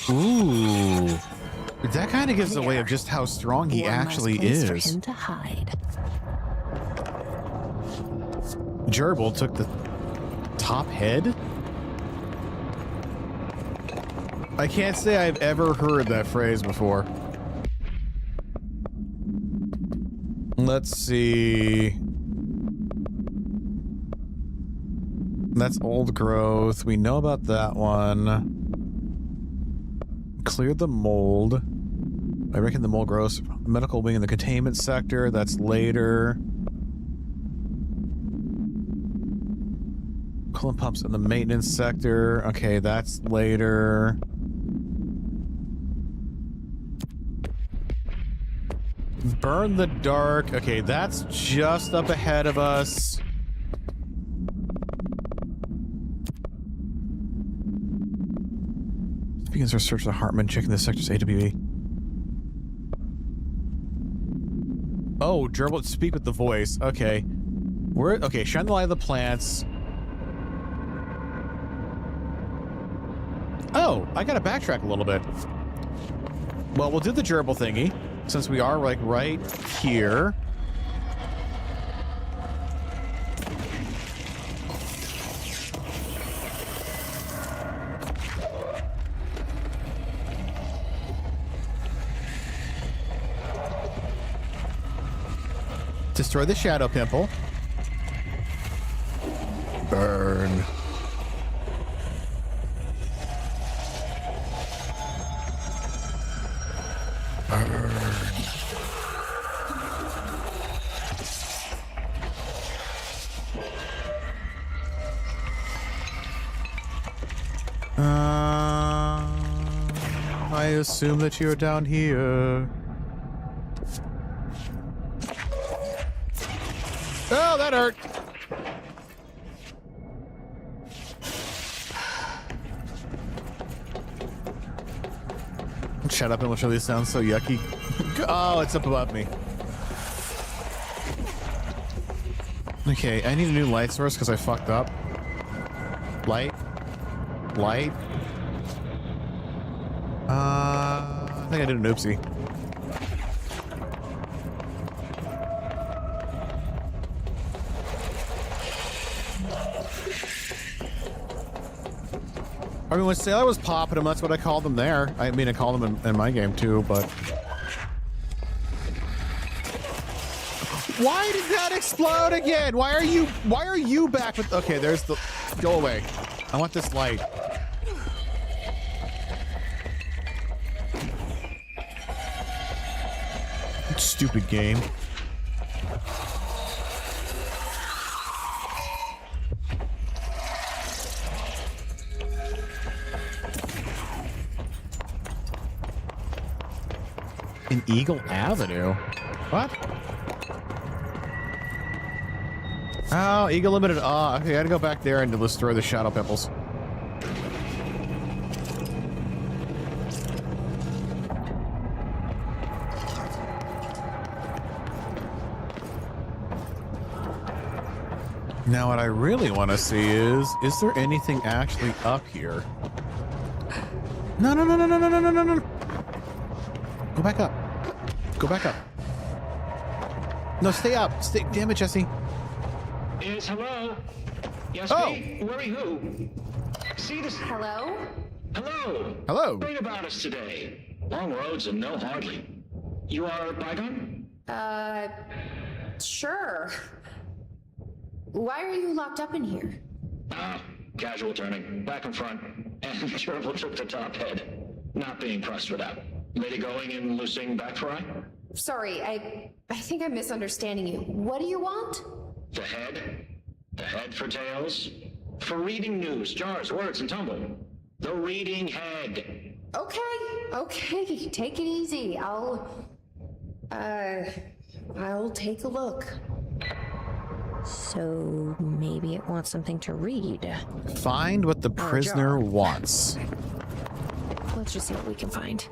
Ooh, that kind of gives away of just how strong he actually is. For him to hide. Gerbil took the top head? I can't say I've ever heard that phrase before. Let's see. That's old growth. We know about that one. Clear the mold. I reckon the mold grows. Medical wing in the containment sector. That's later. Coolant pumps in the maintenance sector. Okay, that's later. Burn the dark. Okay, that's just up ahead of us. Begins our search for Hartman, checking the sector's AWE. Oh, Gerbil, speak with the voice. Okay. Okay, shine the light of the plants. Oh, I gotta backtrack a little bit. Well, we'll do the gerbil thingy, since we are like right here. Destroy the shadow pimple. Burn. Burn. I assume that you're down here. Oh, that hurt. Shut up and watch all these sounds so yucky. Oh, it's up above me. Okay, I need a new light source because I fucked up. Light. Light. I think I did an oopsie. I mean, when Sailor was popping them, that's what I called them there. I mean, I called them in my game too, but... Why did that explode again? Why are you back with... Okay, there's the... Go away. I want this light. Stupid game. In Eagle Avenue? What? Oh, Eagle Limited. Ah, okay, I gotta go back there and destroy the shadow pimples. Now what I really want to see is there anything actually up here? No, no, no, no, no, no, no, no, no. Go back up. Go back up. No, stay up. Stay. Damn it, Jesse. Yes, hello? Yes, oh. me? Worry who? See this? Hello? Hello? Hello? Read about us today. Long roads and no hardly. You are Bygone? Sure. Why are you locked up in here? Casual turning. Back and front. And gerbil took the top head. Not being pressed for that. Lady going and loosing back fry? Sorry, I think I'm misunderstanding you. What do you want? The head? The head for tales? For reading news, jars, words, and tumble. The reading head. Okay, take it easy. I'll take a look. So maybe it wants something to read. Find what the prisoner wants. Let's just see what we can find.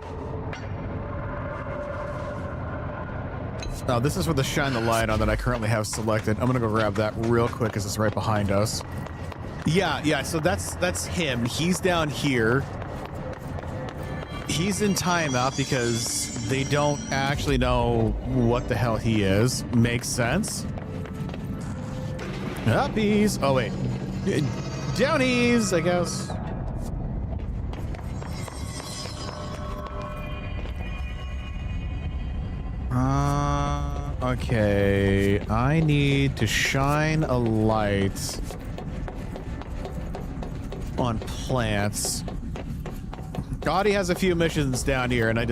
Oh, this is for the shine the light on that I currently have selected. I'm gonna go grab that real quick because it's right behind us. Yeah, so that's him. He's down here. He's in timeout because they don't actually know what the hell he is. Makes sense. Uppies. Oh, wait. Downies, I guess. Okay. I need to shine a light on plants. Gotti has a few missions down here, and I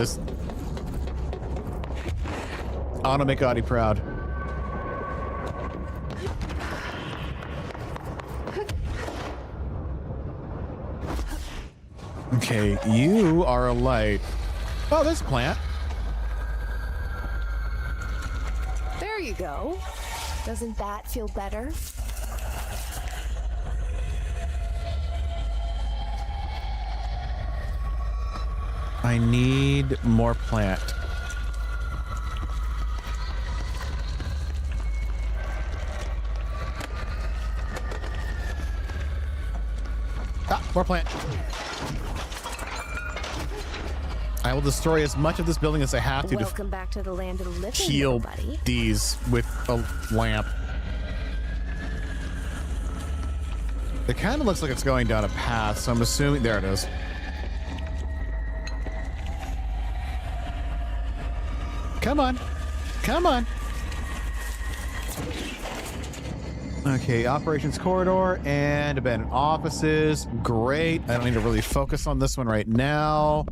want to make Gotti proud. Okay, you are a light. Oh, there's a plant. There you go. Doesn't that feel better? I need more plant. More plant. I will destroy as much of this building as I have to. Welcome back to the land of the living, heal buddy. These with a lamp. It kind of looks like it's going down a path, so I'm assuming there it is. Come on. Come on. Okay, operations corridor and abandoned offices. Great. I don't need to really focus on this one right now.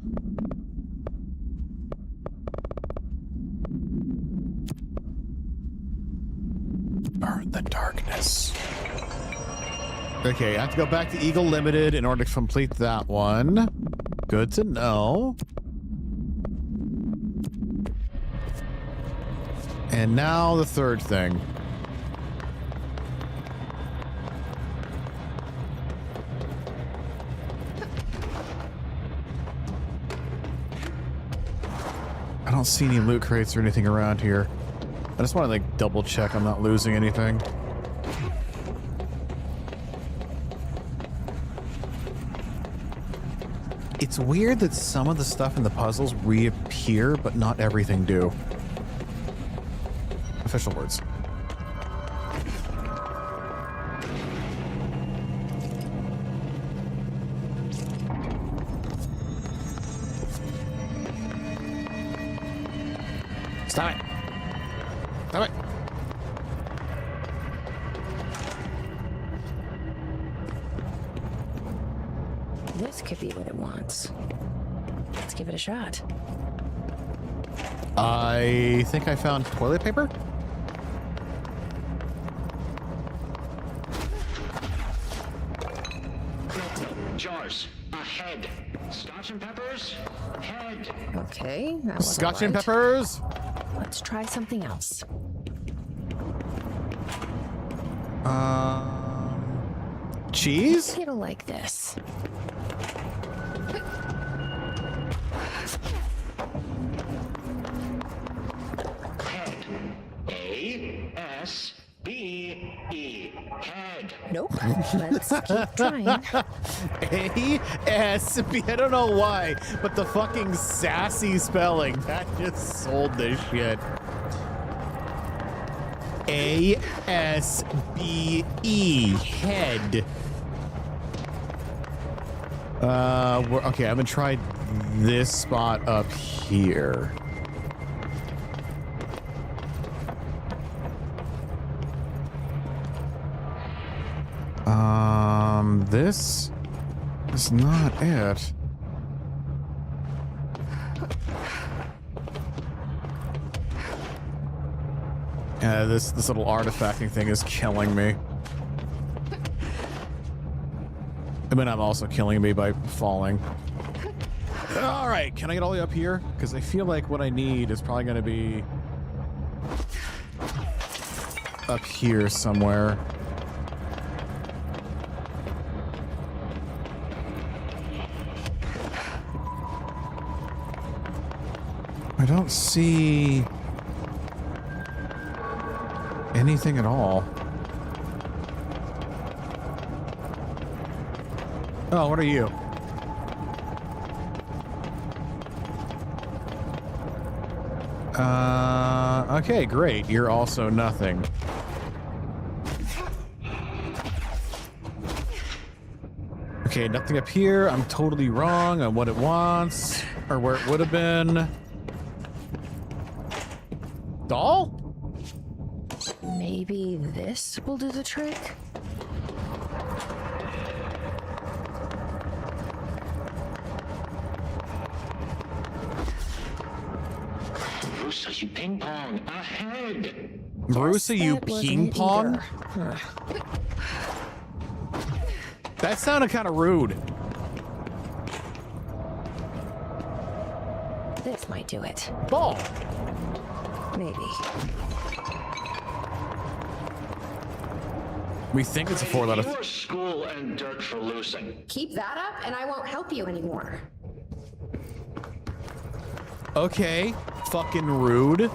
Burn the darkness. Okay, I have to go back to Eagle Limited in order to complete that one. Good to know. And now the third thing. I don't see any loot crates or anything around here. I just want to like double check I'm not losing anything. It's weird that some of the stuff in the puzzles reappear, but not everything do. Official words. Stop it. Stop it. This could be what it wants. Let's give it a shot. I think I found toilet paper. Jars. Ahead. Scotch and peppers. Head. Okay. That wasn't Scotch and right. peppers. Let's try something else. Cheese? It'll like this. Head. A-S-B-E. Head. Nope. Let's keep trying. A-S-B. I don't know why, but the fucking sassy spelling, that just sold this shit. A-S-B-E. Head. Okay, I'm gonna try this spot up here. This is not it. Yeah, this little artifacting thing is killing me. I mean, I'm also killing me by falling. All right, can I get all the way up here? Because I feel like what I need is probably going to be up here somewhere. I don't see anything at all. Oh, what are you? Okay, great. You're also nothing. Okay, nothing up here. I'm totally wrong on what it wants, or where it would have been. Doll? Maybe this will do the trick? Bruce, you ping pong. Ahead. Bruce, you That wasn't ping it pong? either. Huh. That sounded kind of rude. This might do it. Ball. Maybe. We think it's a 4-letter. Your school and dirt for losing. Keep that up and I won't help you anymore. Okay, fucking rude.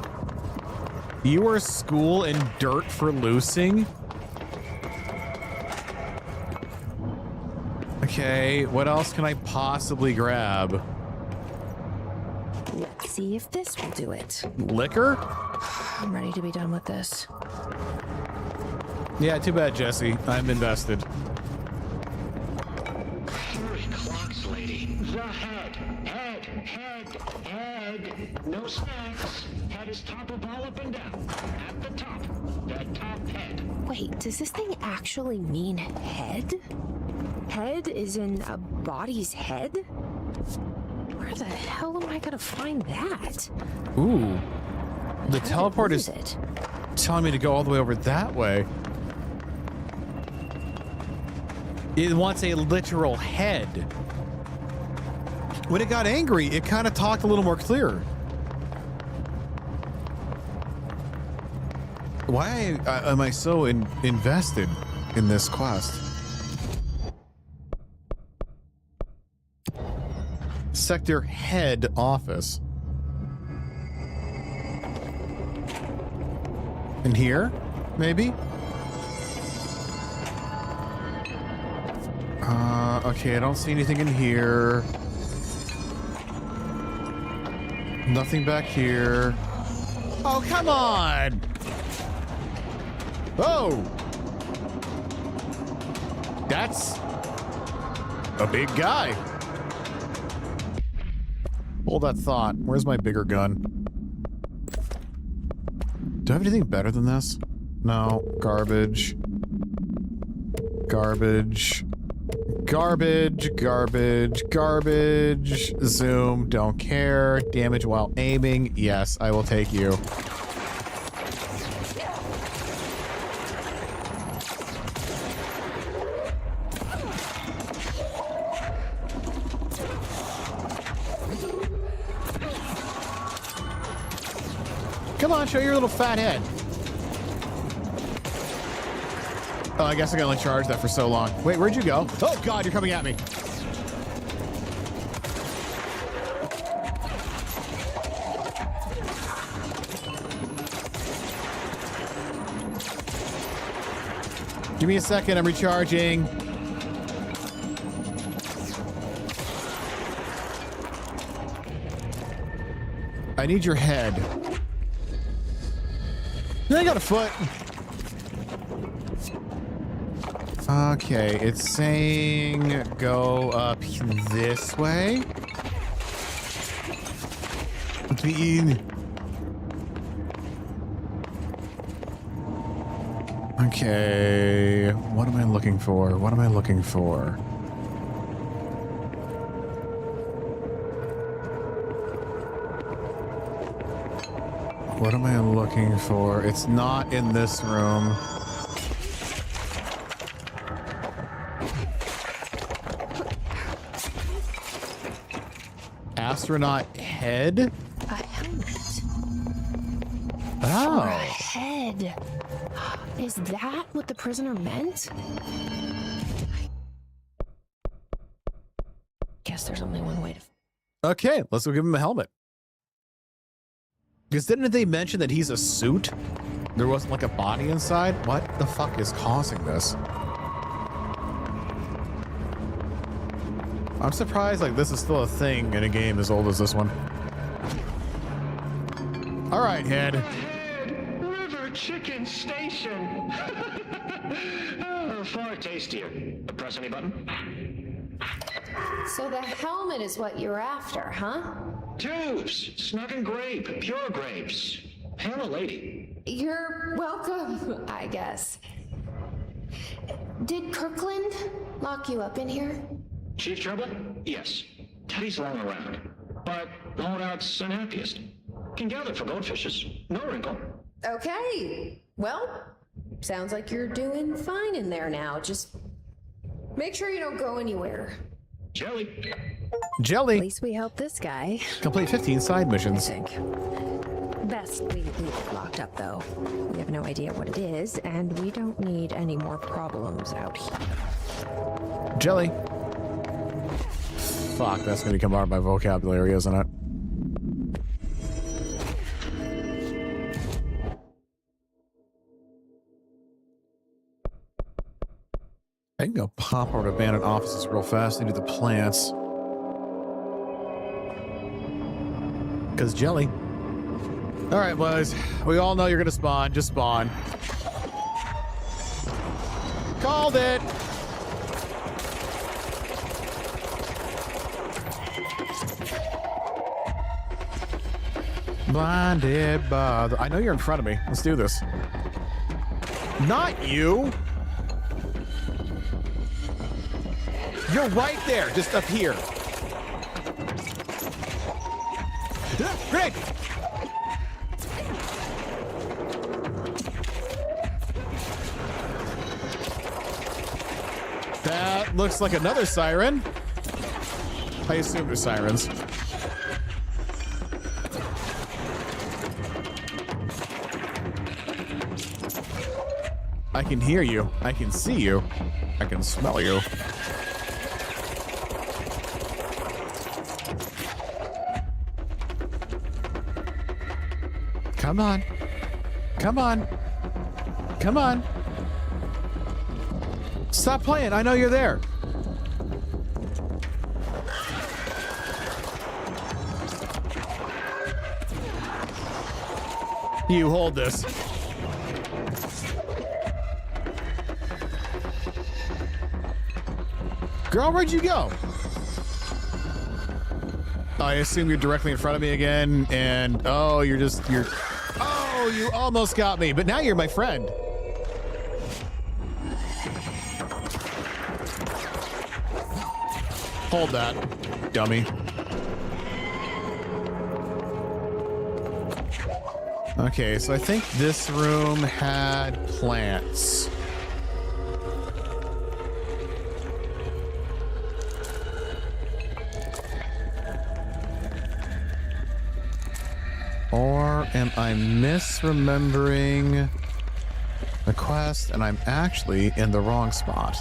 You are school and dirt for losing? Okay, what else can I possibly grab? Let's see if this will do it. Liquor? I'm ready to be done with this. Yeah, too bad, Jesse. I'm invested. Hurry, clocks, lady. The head. Head. Head. Head. Head, no snacks. Head is top of all up and down. At the top, the top head. Wait, does this thing actually mean head? Head is in a body's head? Where the hell am I gonna find that? Ooh. The teleport is it? telling me to go all the way over that way. It wants a literal head. When it got angry, it kind of talked a little more clear. Why am I so invested in this quest? Sector head office. In here, maybe? Okay, I don't see anything in here. Nothing back here. Oh, come on! Oh! That's a big guy. Hold that thought. Where's my bigger gun? Do I have anything better than this? No. Garbage. Garbage. Garbage, garbage, garbage. Zoom, don't care. Damage while aiming. Yes, I will take you. Come on, show your little fat head. Oh, I guess I can only charge that for so long. Wait, where'd you go? Oh, God, you're coming at me. Give me a second, I'm recharging. I need your head. I got a foot. Okay, it's saying go up this way. Okay, what am I looking for? What am I looking for? What am I looking for? It's not in this room. Astronaut head? A helmet. Oh. Or a head. Is that what the prisoner meant? Guess there's only one way to... Okay, let's go give him a helmet. Because didn't they mention that he's a suit? There wasn't like a body inside? What the fuck is causing this? I'm surprised like this is still a thing in a game as old as this one. All right, head. River Chicken Station. Oh, far tastier. Press any button? So the helmet is what you're after, huh? Tubes, snug and grape, pure grapes. Hail a lady. You're welcome, I guess. Did Kirkland lock you up in here? Chief trouble? Yes. Teddy's long around, but holdout's unhappiest. Can gather for goldfishes. No wrinkle. Okay. Well, sounds like you're doing fine in there now. Just make sure you don't go anywhere. Jelly. Jelly. At least we helped this guy. Complete 15 side missions. I think. Best we leave it locked up, though. We have no idea what it is, and we don't need any more problems out here. Jelly. Fuck, that's gonna become part of my vocabulary, isn't it? I can go pop over to abandoned offices real fast into the plants. Because jelly. All right, boys. We all know you're gonna spawn. Just spawn. Called it. Blinded by the... I know you're in front of me. Let's do this. Not you. You're right there, just up here. Grenade! That looks like another siren. I assume they're sirens. I can hear you. I can see you. I can smell you. Come on. Come on. Come on. Stop playing. I know you're there. You hold this. Girl, where'd you go? I assume you're directly in front of me again, and oh, you're... Oh, you almost got me, but now you're my friend. Hold that, dummy. Okay, so I think this room had plants. Or am I misremembering the quest and I'm actually in the wrong spot?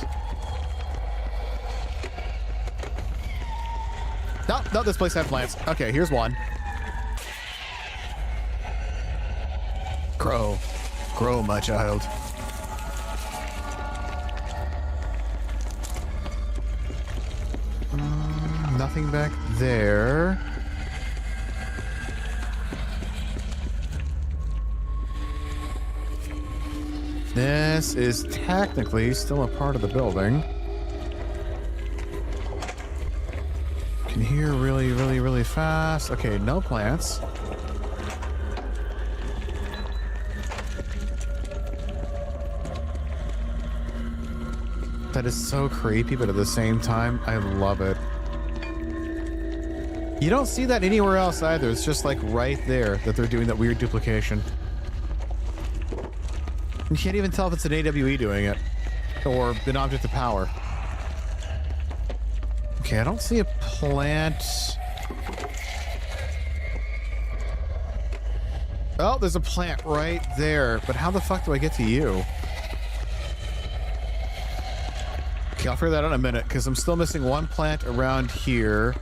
No, no, this place had plants. Okay, here's one. Grow. Grow, my child. Nothing back there. This is technically still a part of the building. Can hear really, really, really fast. Okay, no plants. That is so creepy, but at the same time, I love it. You don't see that anywhere else either. It's just like right there that they're doing that weird duplication. You can't even tell if it's an AWE doing it or an object of power. Okay, I don't see a plant. Oh, there's a plant right there. But how the fuck do I get to you? Okay, I'll figure that out in a minute because I'm still missing one plant around here.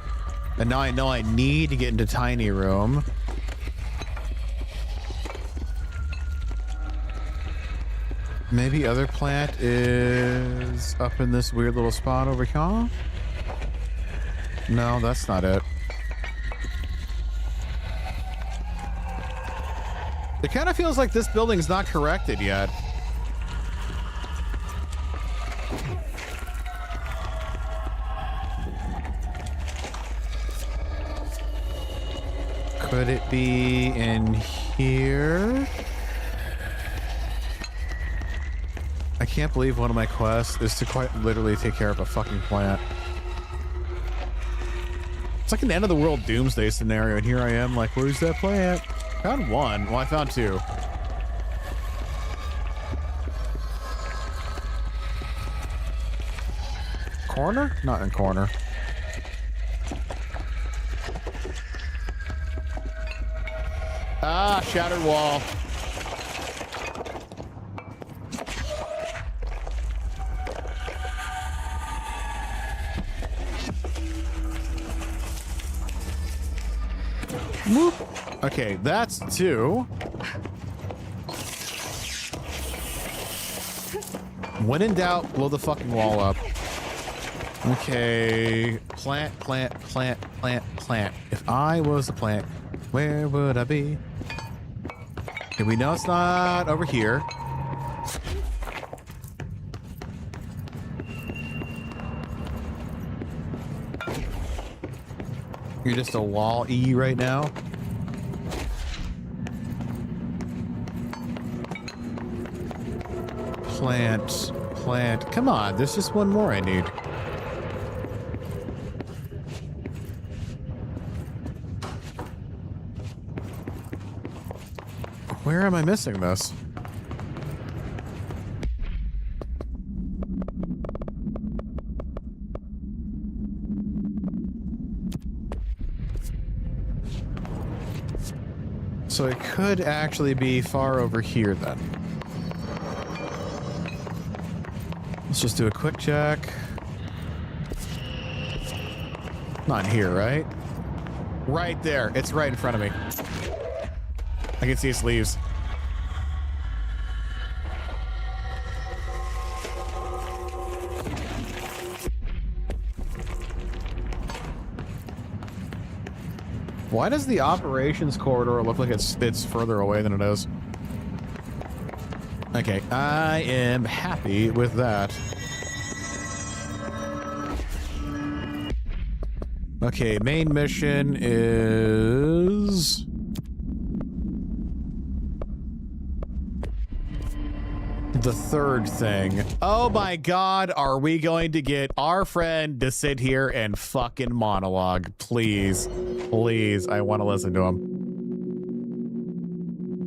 And now I know I need to get into Tiny Room. Maybe other plant is up in this weird little spot over here. No, that's not it. It kind of feels like this building's not corrected yet. Could it be in here? I can't believe one of my quests is to quite literally take care of a fucking plant. It's like an end of the world doomsday scenario, and here I am like, where's that plant? Found one. Well, I found two. Corner? Not in corner. Ah, shattered wall. Whoop. Okay, that's two. When in doubt, blow the fucking wall up. Okay, plant, plant, plant, plant, plant. If I was a plant, where would I be? Okay, we know it's not over here. You're just a wall E right now. Plant. Come on, there's just one more I need. Where am I missing this? So it could actually be far over here then. Let's just do a quick check. Not here, right? Right there. It's right in front of me. I can see its leaves. Why does the operations corridor look like it's further away than it is? Okay, I am happy with that. Okay, main mission is... the third thing. Oh my god, are we going to get our friend to sit here and fucking monologue? Please. Please, I want to listen to him.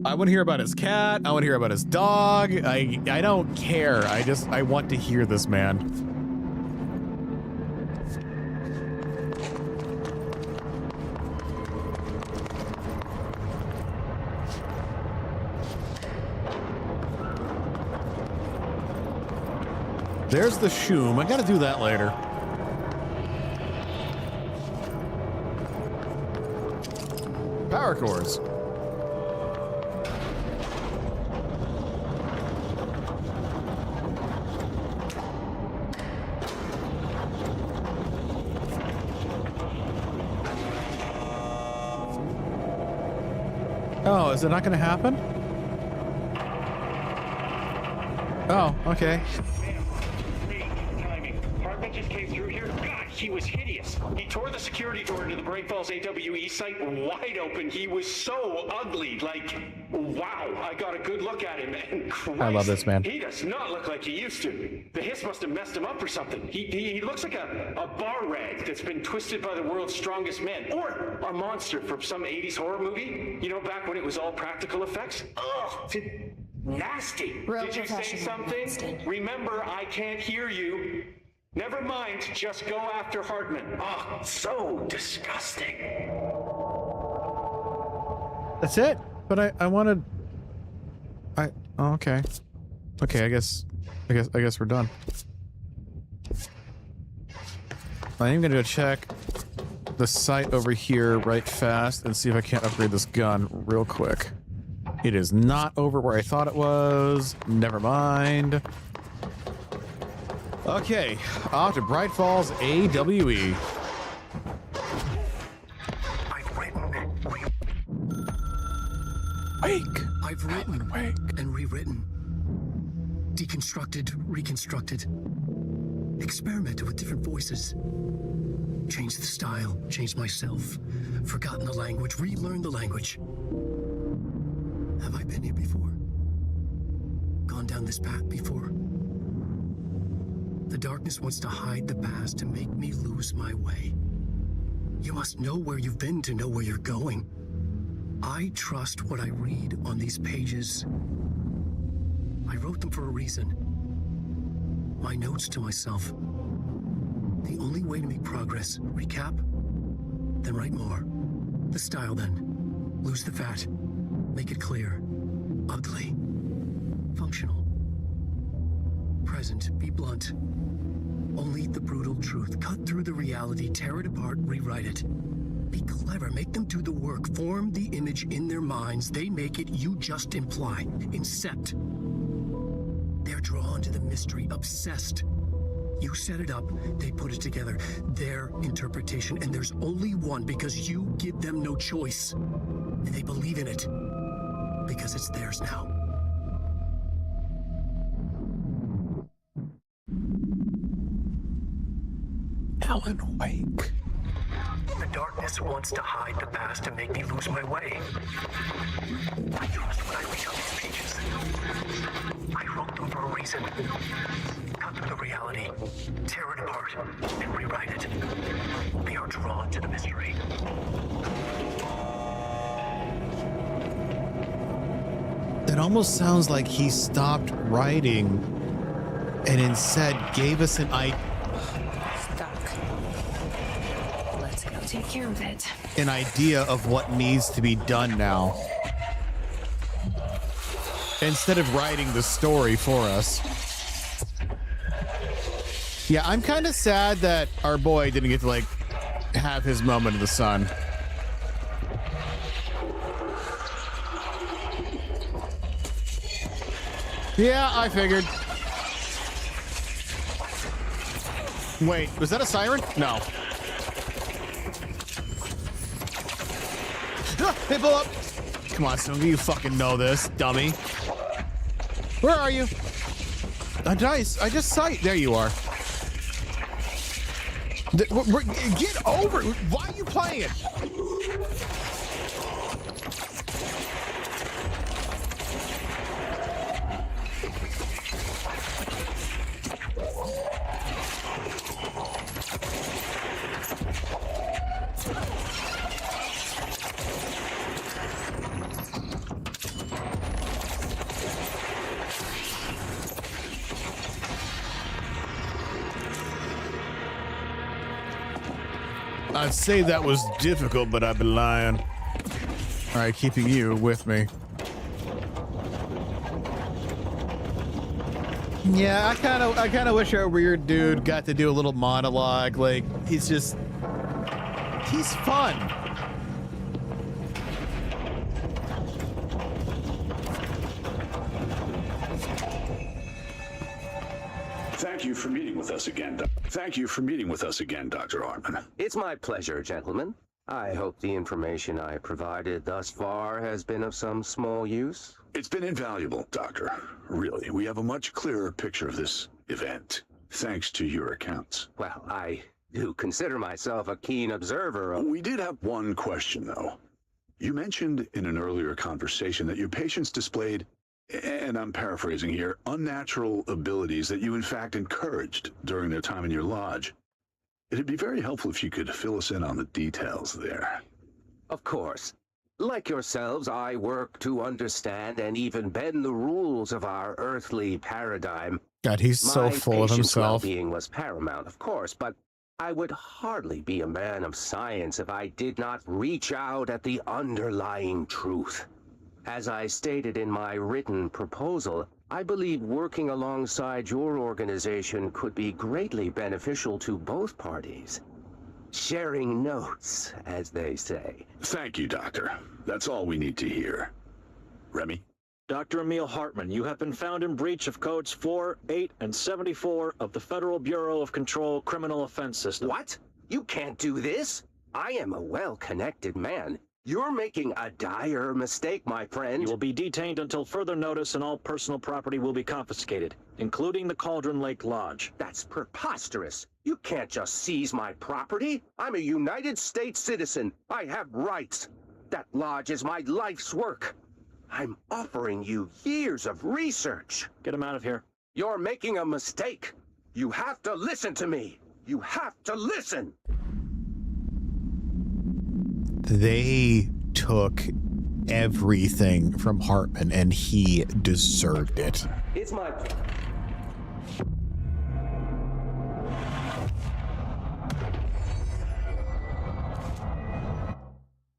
I want to hear about his cat. I want to hear about his dog. I don't care. I want to hear this man. There's the shoom. I gotta do that later. Power cores. Oh, is it not gonna happen? Oh, okay. He was hideous. He tore the security door into the Bright Falls AWE site wide open. He was so ugly. Like, wow. I got a good look at him, and Christ, I love this man. He does not look like he used to. The hiss must have messed him up or something. He looks like a bar rag that's been twisted by the world's strongest man. Or a monster from some 80s horror movie. You know, back when it was all practical effects. Ugh. Nasty. Did you say something? Remember, I can't hear you. Never mind, just go after Hardman. Oh, so disgusting. That's it? But I wanted... oh, okay. Okay, I guess we're done. I'm gonna go check the site over here right fast and see if I can't upgrade this gun real quick. It is not over where I thought it was. Never mind. Okay, off to Bright Falls AWE. I've written and rewritten, deconstructed, reconstructed, experimented with different voices, changed the style, changed myself, forgotten the language, relearned the language. Have I been here before? Gone down this path before? The darkness wants to hide the past to make me lose my way. You must know where you've been to know where you're going. I trust what I read on these pages. I wrote them for a reason. My notes to myself. The only way to make progress, recap, then write more. The style then. Lose the fat. Make it clear. Ugly. Functional. Present. Be blunt. Only the brutal truth. Cut through the reality, tear it apart, rewrite it. Be clever, make them do the work, form the image in their minds. They make it, you just imply. Incept. They're drawn to the mystery, obsessed. You set it up, they put it together. Their interpretation, and there's only one because you give them no choice. And they believe in it. Because it's theirs now. Alan Wake. The darkness wants to hide the past and make me lose my way. I trust what I read on these pages. I wrote them for a reason. Cut through the reality, tear it apart, and rewrite it. They are drawn to the mystery. It almost sounds like he stopped writing and instead gave us an idea. Let's go take care of it. An idea of what needs to be done now. Instead of writing the story for us. Yeah, I'm kind of sad that our boy didn't get to, like, have his moment in the sun. Yeah, I figured. Wait, was that a siren? No. Ah, they blew up. Come on, some of you fucking know this, dummy. Where are you? I just saw you. There you are. Get over it. Why are you playing? I'd say that was difficult, but I've been lying. All right, keeping you with me. Yeah, I kind of wish our weird dude got to do a little monologue. Like, he's fun. Thank you for meeting with us again. Thank you for meeting with us again, Dr. Hartman. It's my pleasure, gentlemen. I hope the information I provided thus far has been of some small use. It's been invaluable, Doctor. Really, we have a much clearer picture of this event, thanks to your accounts. Well, I do consider myself a keen observer of... We did have one question, though. You mentioned in an earlier conversation that your patients displayed, and I'm paraphrasing here, unnatural abilities that you in fact encouraged during their time in your lodge. It'd be very helpful if you could fill us in on the details there. Of course. Like yourselves, I work to understand and even bend the rules of our earthly paradigm. God, he's so full of himself. My well-being was paramount, of course, but I would hardly be a man of science if I did not reach out at the underlying truth. As I stated in my written proposal, I believe working alongside your organization could be greatly beneficial to both parties. Sharing notes, as they say. Thank you, Doctor. That's all we need to hear. Remy? Dr. Emil Hartman, you have been found in breach of Codes 4, 8, and 74 of the Federal Bureau of Control Criminal Offense System. What? You can't do this? I am a well-connected man. You're making a dire mistake, my friend. You will be detained until further notice, and all personal property will be confiscated, including the Cauldron Lake Lodge. That's preposterous. You can't just seize my property. I'm a United States citizen. I have rights. That lodge is my life's work. I'm offering you years of research. Get him out of here. You're making a mistake. You have to listen to me. You have to listen. They took everything from Hartman, and he deserved it. It's my...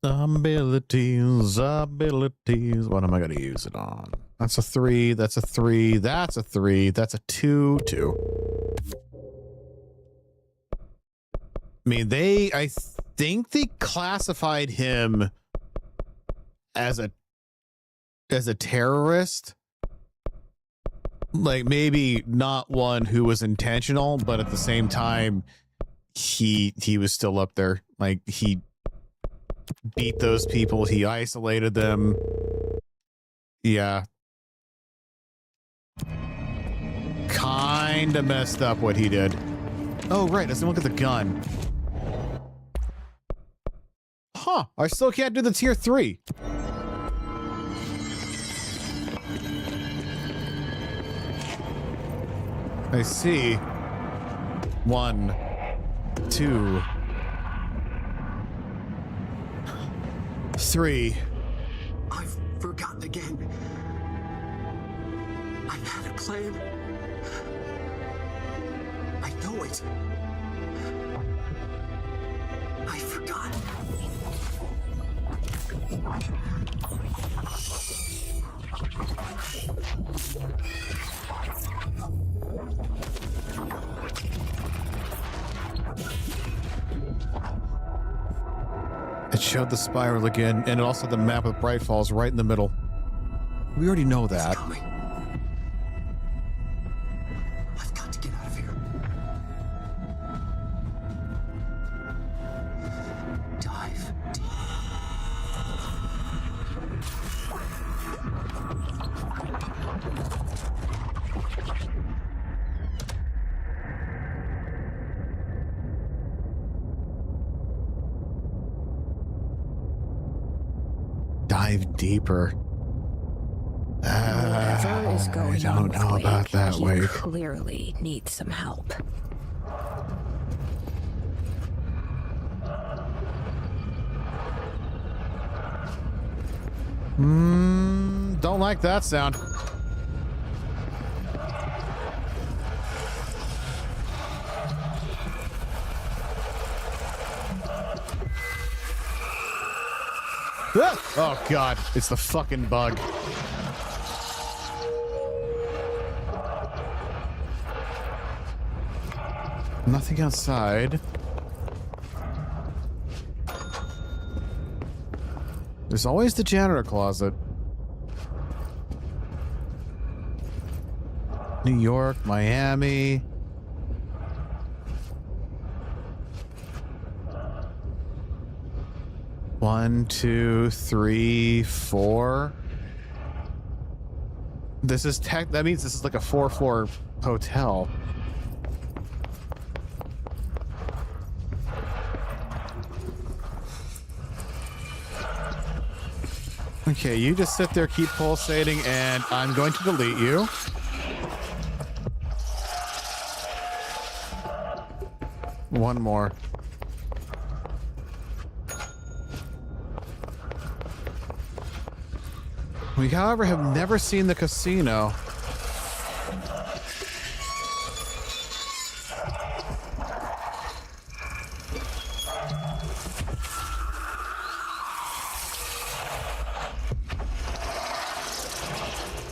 Abilities. What am I going to use it on? That's a 3. That's a 3. That's a 3. That's a 2. 2. I mean, I think they classified him as a terrorist. Like, maybe not one who was intentional, but at the same time, he was still up there. Like, he beat those people. He isolated them. Yeah. Kind of messed up what he did. Oh, right. Let's look at the gun. Huh, I still can't do the tier 3. I see. 1, 2, 3. I've forgotten again. I had a plan. I know it. I forgot. It showed the spiral again, and also the map with Bright Falls right in the middle. We already know that. I've got to get out of here. Dive deep. Dive deeper. Whatever is going I don't on with know about Wake, that, he Wake. clearly needs some help. Don't like that sound. Ah! Oh god, it's the fucking bug. Nothing outside. There's always the janitor closet. New York, Miami. One, two, three, 4. This is that means this is like a 4-floor hotel. Okay, you just sit there, keep pulsating, and I'm going to delete you. One more. We, however, have never seen the casino.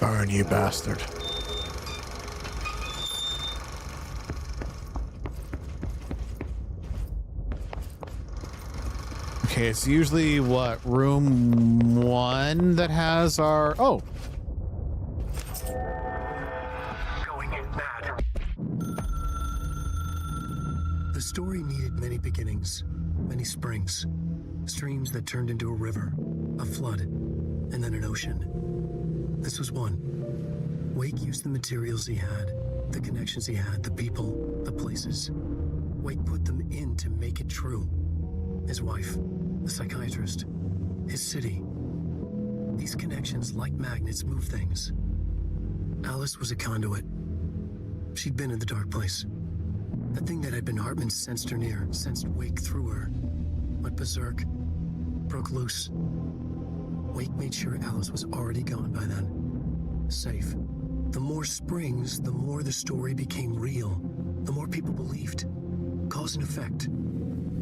Burn, you bastard. Okay, it's usually what, room 1 that has our... Oh! Going in mad. The story needed many beginnings, many springs. Streams that turned into a river, a flood, and then an ocean. This was one. Wake used the materials he had, the connections he had, the people, the places. Wake put them in to make it true. His wife, the psychiatrist, his city. These connections, like magnets, move things. Alice was a conduit. She'd been in the dark place. The thing that had been Hartman sensed her near, sensed Wake through her. Went berserk, broke loose. Wake made sure Alice was already gone by then. Safe. The more springs, the more the story became real. The more people believed. Cause and effect.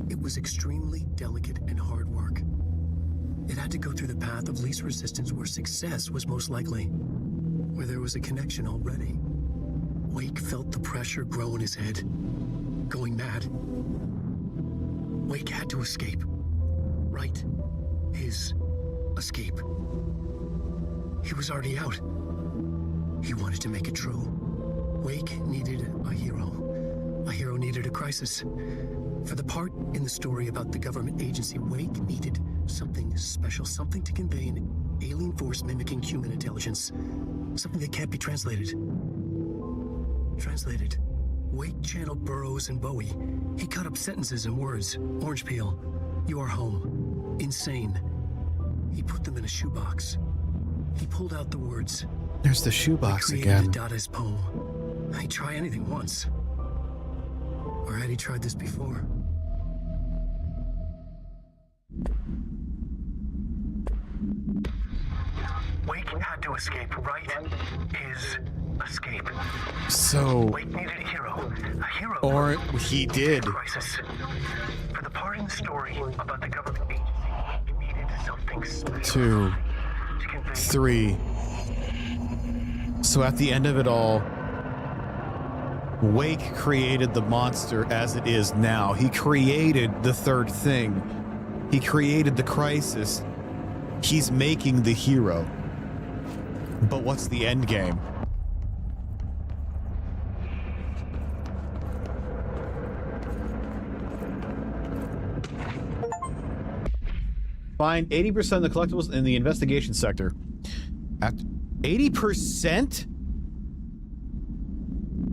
It was extremely delicate and hard work. It had to go through the path of least resistance where success was most likely. Where there was a connection already. Wake felt the pressure grow in his head. Going mad. Wake had to escape. Right. His escape. He was already out. He wanted to make it true. Wake needed a hero. A hero needed a crisis. For the part in the story about the government agency, Wake needed something special, something to convey an alien force mimicking human intelligence. Something that can't be translated. Translated. Wake channeled Burroughs and Bowie. He cut up sentences and words. Orange peel. You are home. Insane. He put them in a shoebox. He pulled out the words. There's the shoebox again. Dada's poem. He'd try anything once. Or had he tried this before? Wake had to escape, right? His escape. So... Wake needed a hero. A hero. Or he did. Crisis. For the part in the story about the government agency, it needed something special. 2, 3. So at the end of it all, Wake created the monster as it is now. He created the third thing. He created the crisis. He's making the hero. But what's the end game? Find 80% of the collectibles in the investigation sector. At 80%?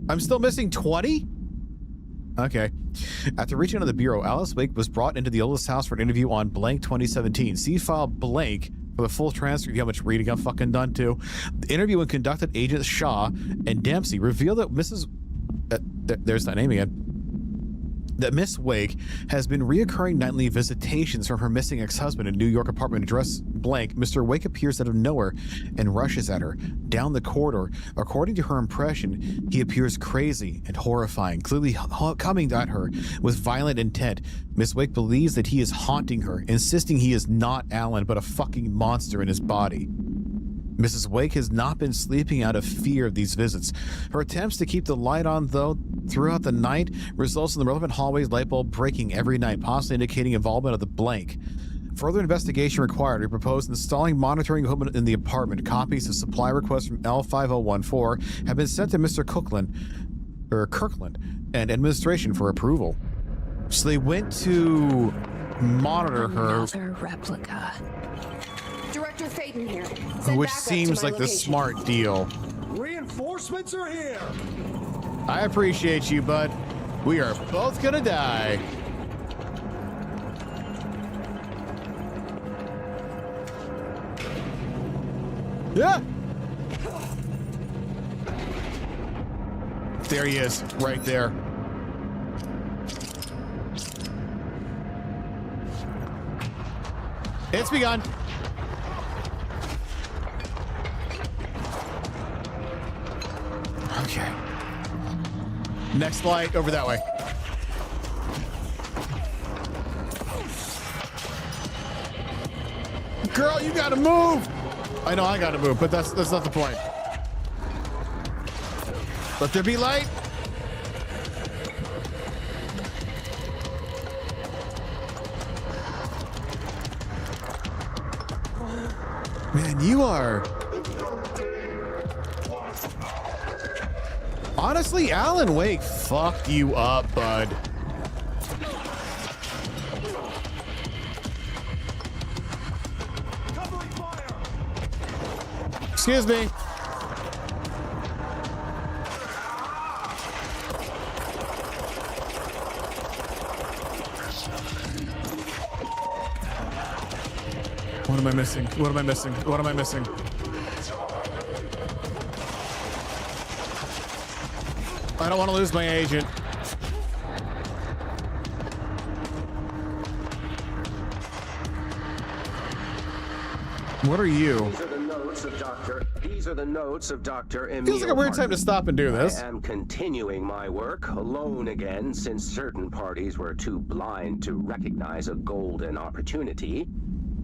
I'm still missing 20? Okay. After reaching out of the bureau, Alice Wake was brought into the oldest house for an interview on blank 2017. See file blank for the full transcript. How much reading I've fucking done too. The interview when conducted Agents Shaw and Dempsey revealed that there's that name again. That Miss Wake has been reoccurring nightly visitations from her missing ex-husband in New York apartment address blank. Mr. Wake appears out of nowhere and rushes at her down the corridor. According to her impression, he appears crazy and horrifying, clearly coming at her with violent intent. Miss Wake believes that he is haunting her, insisting he is not Alan, but a fucking monster in his body. Mrs. Wake has not been sleeping out of fear of these visits. Her attempts to keep the light on, though, throughout the night results in the relevant hallway's light bulb breaking every night, possibly indicating involvement of the blank. Further investigation required. We propose installing monitoring equipment in the apartment. Copies of supply requests from L5014 have been sent to Mr. Kirkland and administration for approval. So they went to monitor her. Another replica. Director Faden here. Which seems like the smart deal. Reinforcements are here. I appreciate you, bud. We are both gonna die. Yeah. There he is, right there. It's begun. Okay. Next light over that way. Girl, you gotta move. I know I gotta move, but that's not the point. Let there be light. Man, you are... Honestly, Alan Wake fucked you up, bud. Excuse me. What am I missing? What am I missing? What am I missing? I don't want to lose my agent. What are you? These are the notes of Dr. Emil. Feels like a weird time to stop and do this. I am continuing my work alone again, since certain parties were too blind to recognize a golden opportunity.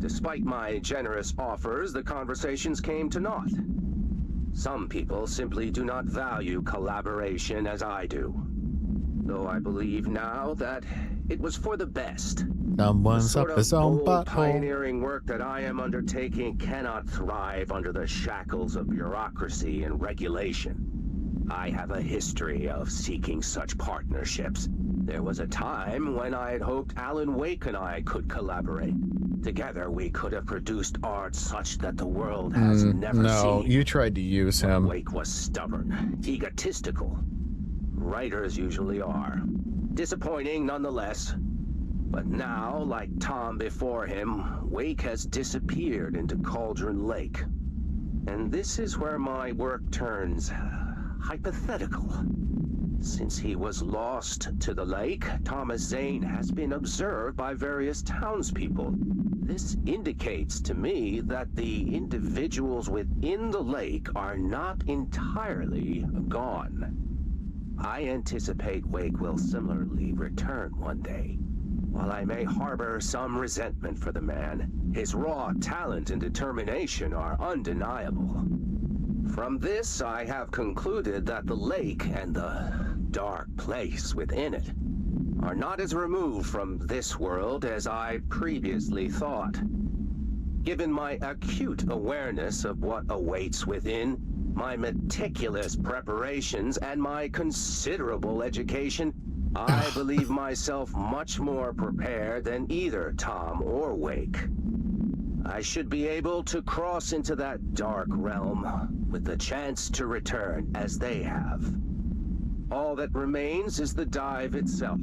Despite my generous offers, the conversations came to naught. Some people simply do not value collaboration as I do. Though I believe now that it was for the best. Someone's up his own butthole. Pioneering work that I am undertaking cannot thrive under the shackles of bureaucracy and regulation. I have a history of seeking such partnerships. There was a time when I had hoped Alan Wake and I could collaborate. Together we could have produced art such that the world has never seen. No, you tried to use him. Wake was stubborn, egotistical. Writers usually are. Disappointing nonetheless. But now, like Tom before him, Wake has disappeared into Cauldron Lake. And this is where my work turns hypothetical. Since he was lost to the lake, Thomas Zane has been observed by various townspeople. This indicates to me that the individuals within the lake are not entirely gone. I anticipate Wake will similarly return one day. While I may harbor some resentment for the man, his raw talent and determination are undeniable. From this, I have concluded that the lake and the dark place within it are not as removed from this world as I previously thought. Given my acute awareness of what awaits within, my meticulous preparations, and my considerable education, I believe myself much more prepared than either Tom or Wake. I should be able to cross into that dark realm with the chance to return as they have. All that remains is the dive itself.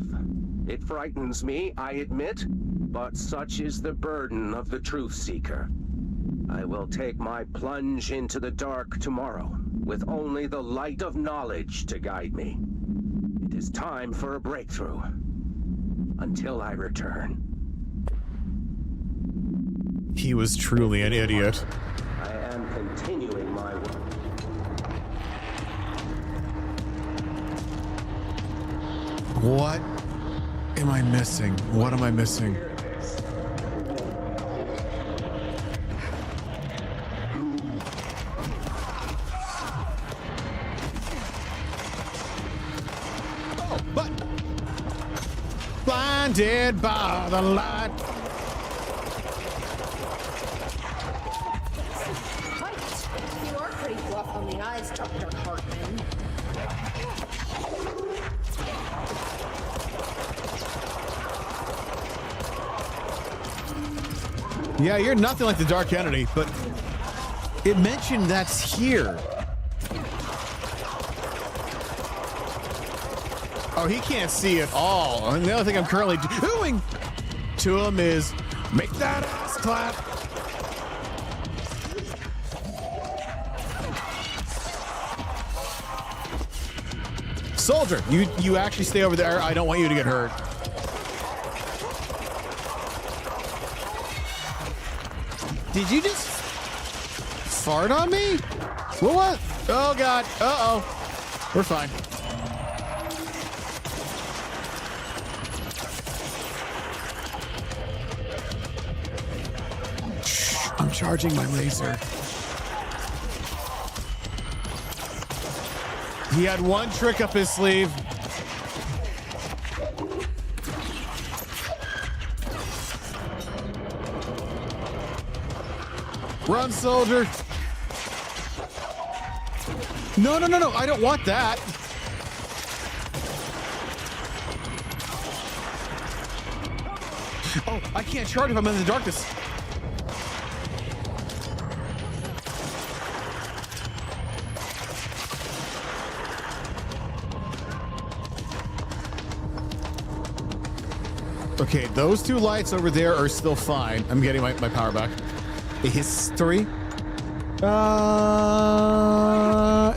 It frightens me, I admit, but such is the burden of the truth seeker. I will take my plunge into the dark tomorrow, with only the light of knowledge to guide me. It is time for a breakthrough. Until I return. He was truly an idiot. I am continuing my work. What am I missing? What am I missing? Oh, but blinded by the light. You are pretty bluff on the eyes, Dr. Hartman. Yeah, you're nothing like the Dark Entity, but it mentioned that's here. Oh, he can't see at all. And the other thing I'm currently doing to him is make that ass clap. Soldier, you actually stay over there. I don't want you to get hurt. Did you just fart on me? What? Oh, God. Uh-oh. We're fine. Shh, I'm charging my laser. He had one trick up his sleeve. Run, soldier. No, no, no, no. I don't want that. Oh, I can't charge if I'm in the darkness. Okay, those two lights over there are still fine. I'm getting my power back. History.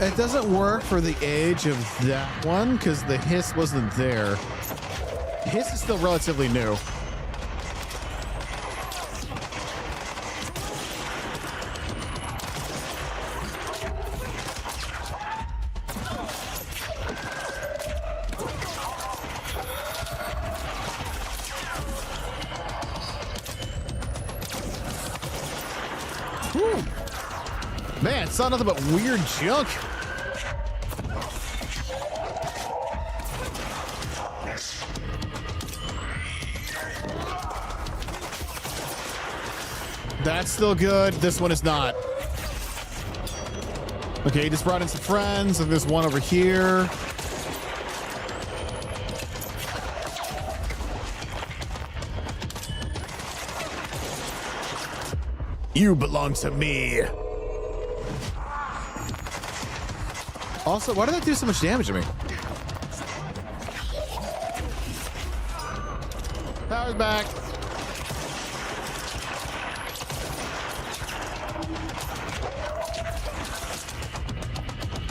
It doesn't work for the age of that one because the hiss wasn't there. Hiss is still relatively new. Whew. Man, it's not nothing but weird junk. That's still good. This one is not. Okay, just brought in some friends, and there's one over here. You belong to me. Also, why did that do so much damage to me? Power's car's back.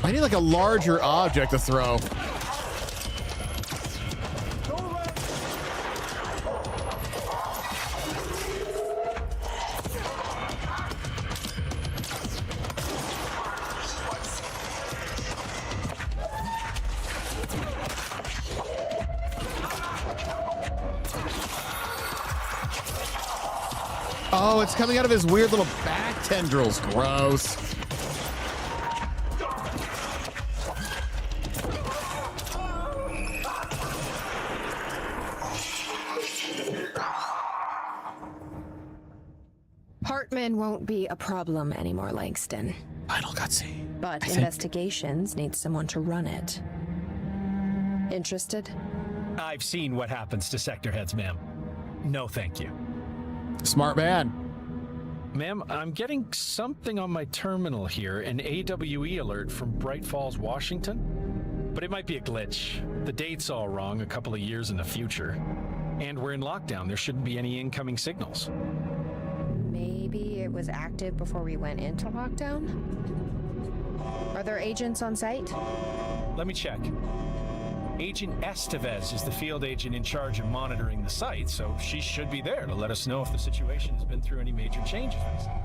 I need like a larger object to throw. Oh, it's coming out of his weird little back tendrils. Gross. Hartman won't be a problem anymore, Langston. Final cutscene. But investigations need someone to run it. Interested? I've seen what happens to sector heads, ma'am. No, thank you. Smart man. Ma'am, I'm getting something on my terminal here, an AWE alert from Bright Falls, Washington. But it might be a glitch. The date's all wrong, a couple of years in the future. And we're in lockdown. There shouldn't be any incoming signals. Maybe it was active before we went into lockdown? Are there agents on site? Let me check. Agent Estevez is the field agent in charge of monitoring the site, so she should be there to let us know if the situation has been through any major changes recently.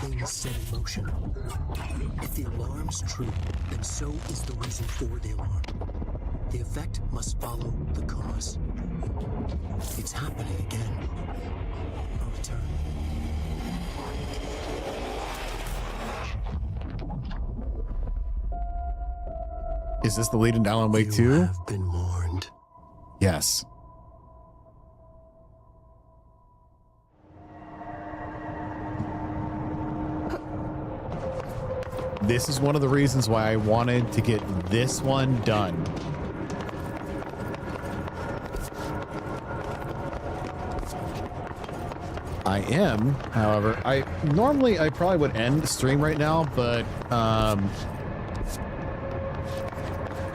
Thing is set in motion. If the alarm's true, then so is the reason for the alarm. The effect must follow the cause. It's happening again. A return. Is this the lead in Alan Wake 2? You have been warned. Yes. This is one of the reasons why I wanted to get this one done. I am, however, I probably would end the stream right now, but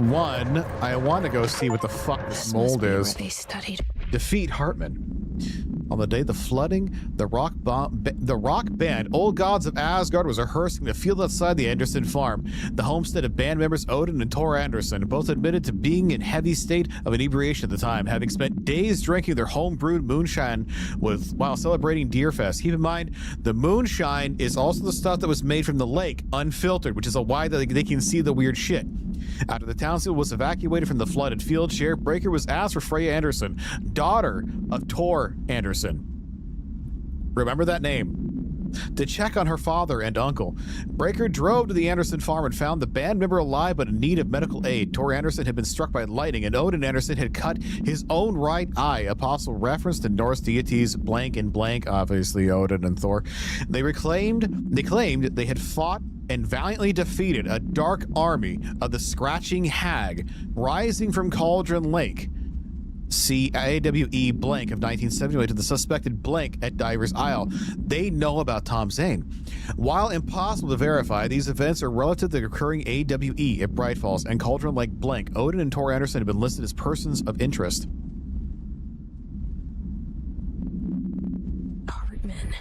one, I want to go see what the fuck this mold is. They studied. Defeat Hartman. On the day of the flooding, the rock band Old Gods of Asgard was rehearsing the field outside the Anderson farm. The homestead of band members Odin and Tor Anderson both admitted to being in heavy state of inebriation at the time, having spent days drinking their home-brewed moonshine while celebrating Deerfest. Keep in mind, the moonshine is also the stuff that was made from the lake, unfiltered, which is why they can see the weird shit. After the townsfield was evacuated from the flooded field, Sheriff Breaker was asked for Freya Anderson, daughter of Tor Anderson. Remember that name. To check on her father and uncle. Breaker drove to the Anderson farm and found the band member alive but in need of medical aid. Tor Anderson had been struck by lightning, and Odin Anderson had cut his own right eye, a possible reference to Norse deities blank and blank, obviously Odin and Thor. They claimed they had fought and valiantly defeated a dark army of the Scratching Hag rising from Cauldron Lake. See AWE blank of 1978 to the suspected blank at Divers Isle. They know about Tom Zane. While impossible to verify, these events are relative to the occurring AWE at Bright Falls and Cauldron Lake blank. Odin and Tor Anderson have been listed as persons of interest. Hartman.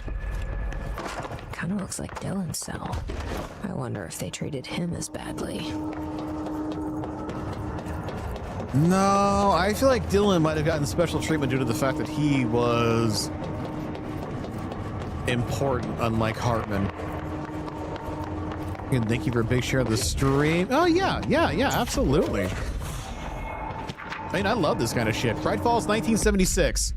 Kind of looks like Dylan's cell. I wonder if they treated him as badly. No, I feel like Dylan might have gotten special treatment due to the fact that he was important, unlike Hartman. And thank you for a big share of the stream. Oh, yeah, absolutely. I mean, I love this kind of shit. Bright Falls, 1976.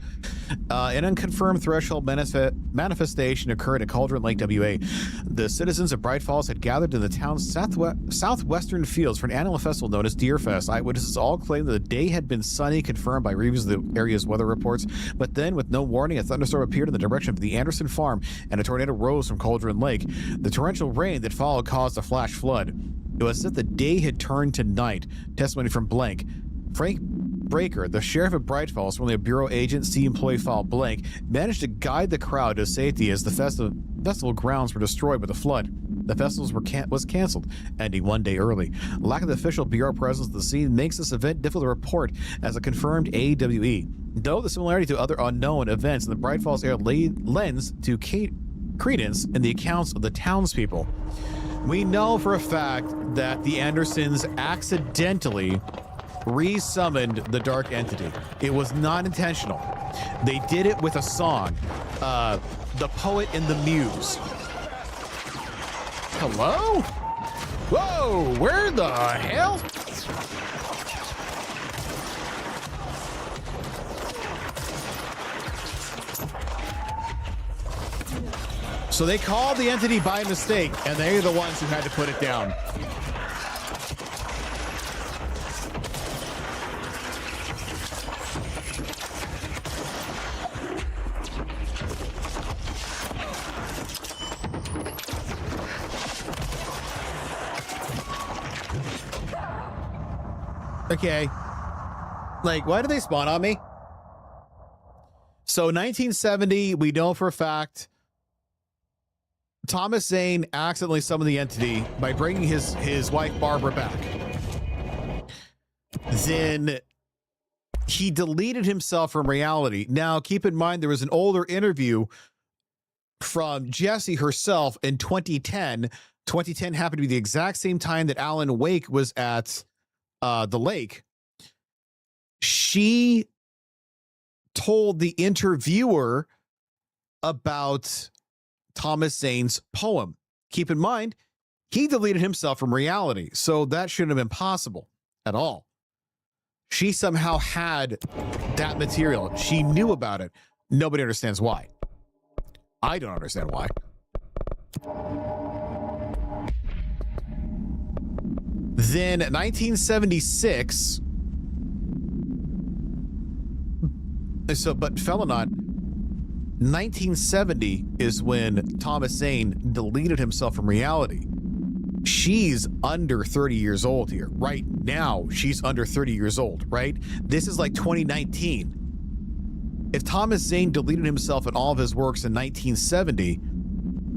An unconfirmed threshold manifestation occurred at Cauldron Lake, WA. The citizens of Bright Falls had gathered in the town's southwestern fields for an annual festival known as Deerfest. Eyewitnesses all claimed that the day had been sunny, confirmed by reviews of the area's weather reports. But then, with no warning, a thunderstorm appeared in the direction of the Anderson farm, and a tornado rose from Cauldron Lake. The torrential rain that followed caused a flash flood. It was as if the day had turned to night. Testimony from Blank. Breaker, the sheriff of Bright Falls, formerly a bureau agent, C employee file blank, managed to guide the crowd to safety as the festival grounds were destroyed by the flood. The festival was canceled, ending 1 day early. Lack of the official bureau presence at the scene makes this event difficult to report as a confirmed AWE. Though the similarity to other unknown events in the Bright Falls area lends to credence in the accounts of the townspeople. We know for a fact that the Andersons accidentally re-summoned the dark entity. It was not intentional. They did it with a song, The Poet and the Muse. Hello? Whoa, where the hell? So they called the entity by mistake, and they're the ones who had to put it down. Okay. Like, why did they spawn on me? So 1970, we know for a fact Thomas Zane accidentally summoned the entity by bringing his wife Barbara back. Then he deleted himself from reality. Now, keep in mind, there was an older interview from Jessie herself in 2010. 2010 happened to be the exact same time that Alan Wake was at the lake. She told the interviewer about Thomas Zane's poem. Keep in mind, he deleted himself from reality, so that shouldn't have been possible at all. She somehow had that material. She knew about it. Nobody understands why. I don't understand why. Then 1976. So, but Felonot, 1970 is when Thomas Zane deleted himself from reality. She's under 30 years old here. Right now, she's under 30 years old, right? This is like 2019. If Thomas Zane deleted himself in all of his works in 1970,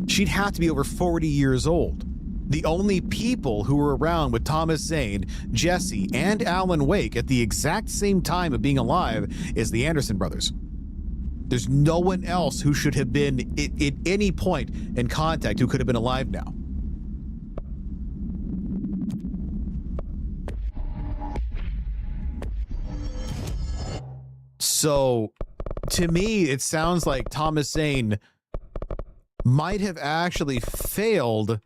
she'd have to be over 40 years old. The only people who were around with Thomas Zane, Jessie, and Alan Wake at the exact same time of being alive is the Anderson brothers. There's no one else who should have been at any point in contact who could have been alive now. So, to me, it sounds like Thomas Zane might have actually failed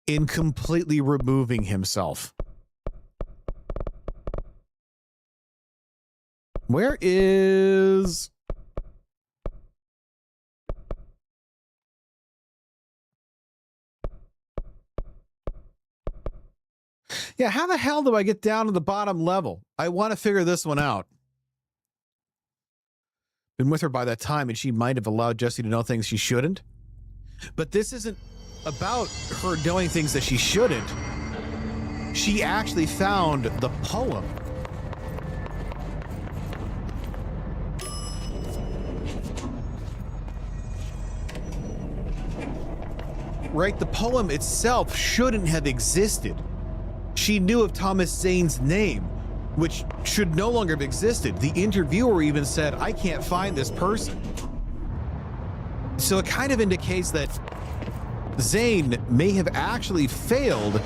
in completely removing himself. Where is... Yeah, how the hell do I get down to the bottom level? I want to figure this one out. Been with her by that time, and she might have allowed Jessie to know things she shouldn't. But this isn't about her knowing things that she shouldn't. She actually found the poem. Right? The poem itself shouldn't have existed. She knew of Thomas Zane's name, which should no longer have existed. The interviewer even said, I can't find this person. So it kind of indicates that Zane may have actually failed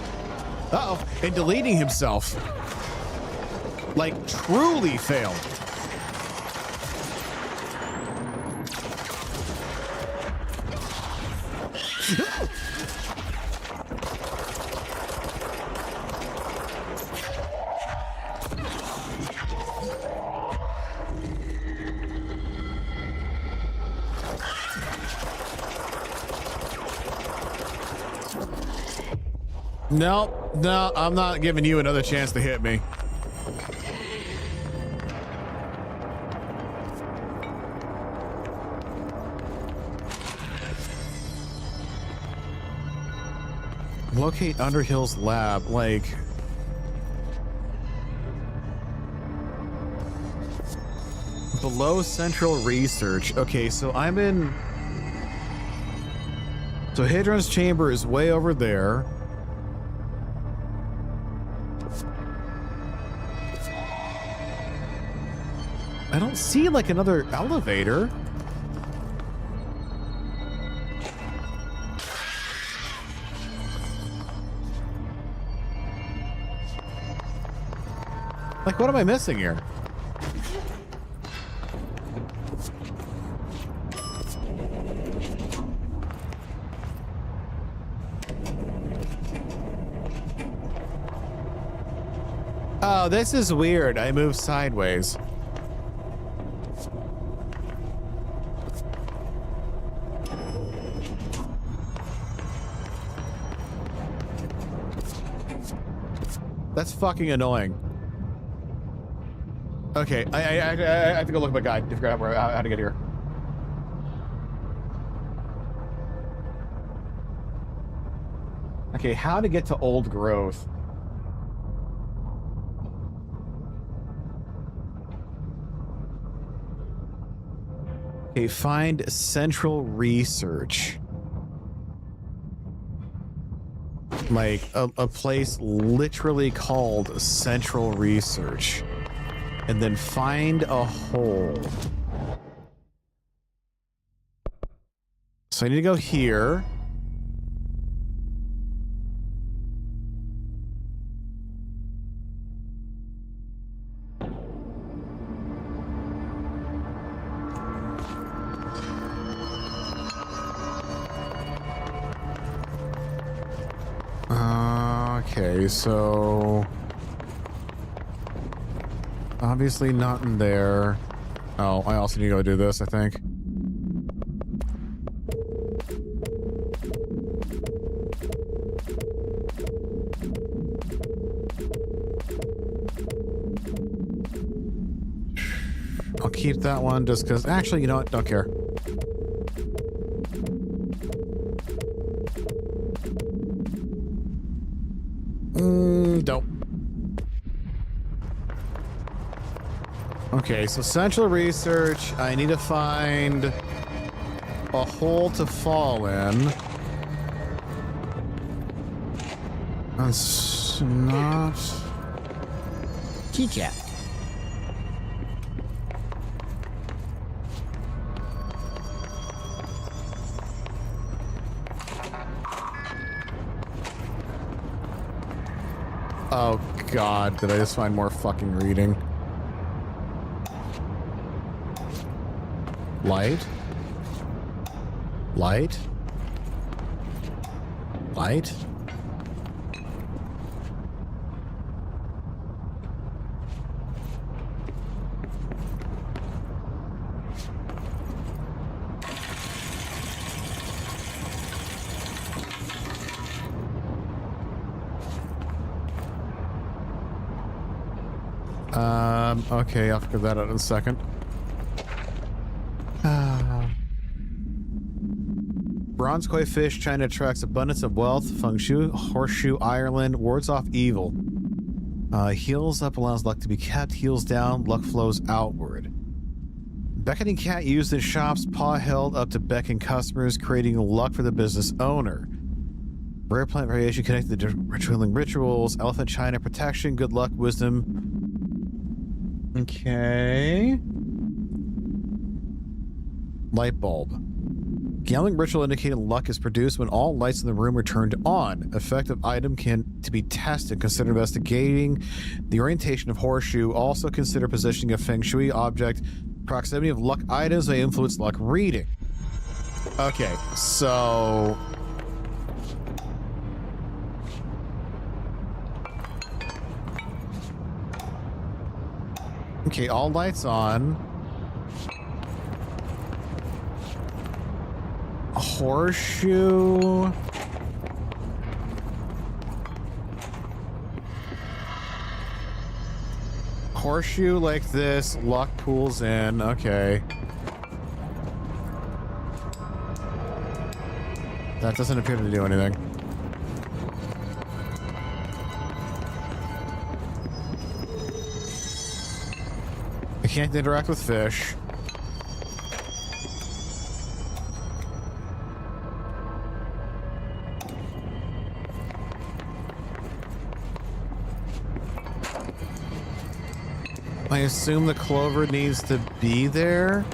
in deleting himself. Like, truly failed. No, I'm not giving you another chance to hit me. Locate Underhill's lab, like... below central research. Okay, so I'm in... So Hadron's chamber is way over there. I don't see like another elevator. Like, what am I missing here? Oh, this is weird. I move sideways. That's fucking annoying. Okay, I have to go look at my guide to figure out how to get here. Okay, how to get to Old Growth. Okay, find Central Research. Like a place literally called Central Research. And then find a hole. So I need to go here. Okay, so obviously not in there. Oh, I also need to go do this, I think. I'll keep that one just because... Actually, you know what? Don't care. Don't. Okay, so Central Research. I need to find a hole to fall in. That's not... Keycat. Oh god, did I just find more fucking reading? Light? Light? Light? Okay, I'll figure that out in a second. Bronze koi fish, China attracts abundance of wealth. Feng Shui, horseshoe, Ireland, wards off evil. Heals up, allows luck to be kept. Heals down, luck flows outward. Beckoning cat used in shops, paw held up to beckon customers, creating luck for the business owner. Rare plant variation connected to rituals. Elephant China protection, good luck, wisdom. Okay. Light bulb. Gambling ritual indicating luck is produced when all lights in the room are turned on. Effective item to be tested. Consider investigating the orientation of horseshoe. Also consider positioning a feng shui object. Proximity of luck items may influence luck reading. Okay, so... Okay, all lights on. A horseshoe. Horseshoe like this, luck pulls in. Okay. That doesn't appear to do anything. I can't interact with fish. I assume the clover needs to be there.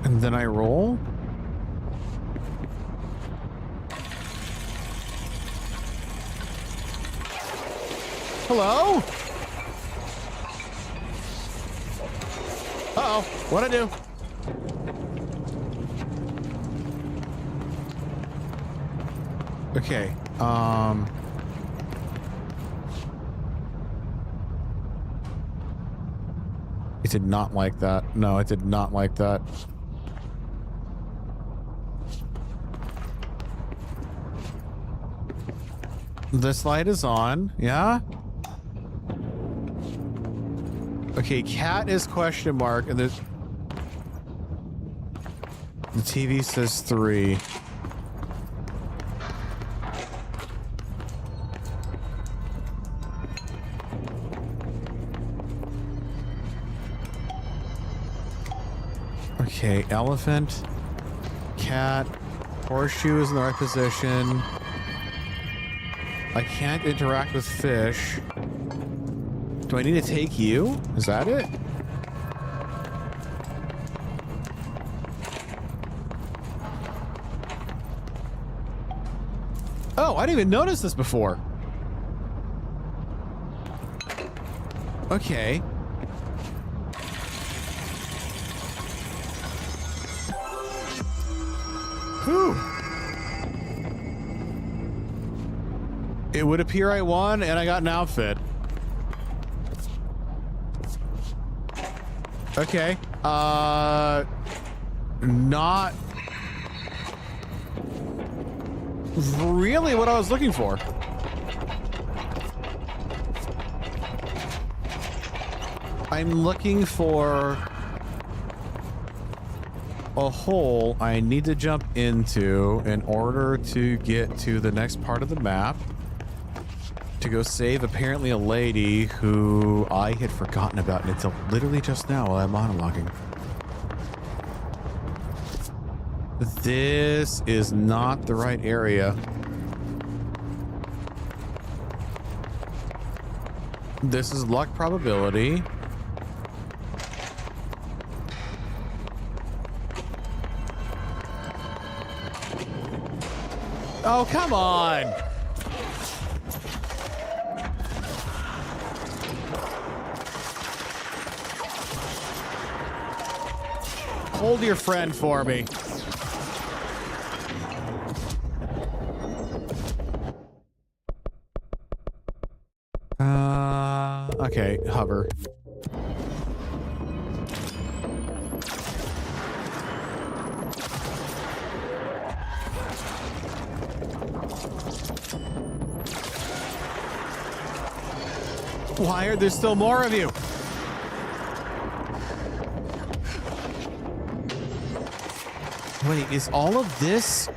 And then I roll? Hello? Uh-oh. What'd I do? Okay. It did not like that. No, it did not like that. This light is on. Yeah? Okay, cat is question mark, and the TV says 3. Okay, elephant, cat, horseshoe is in the right position. I can't interact with fish. Do I need to take you? Is that it? Oh, I didn't even notice this before. Okay. Whew. It would appear I won and I got an outfit. Okay. Not really what I was looking for. I'm looking for a hole I need to jump into in order to get to the next part of the map to go save apparently a lady who I had forgotten about until literally just now while I'm monologuing. This is not the right area. This is luck probability. Oh, come on! Hold your friend for me. Okay, hover. Why are there still more of you? Wait, is all of this?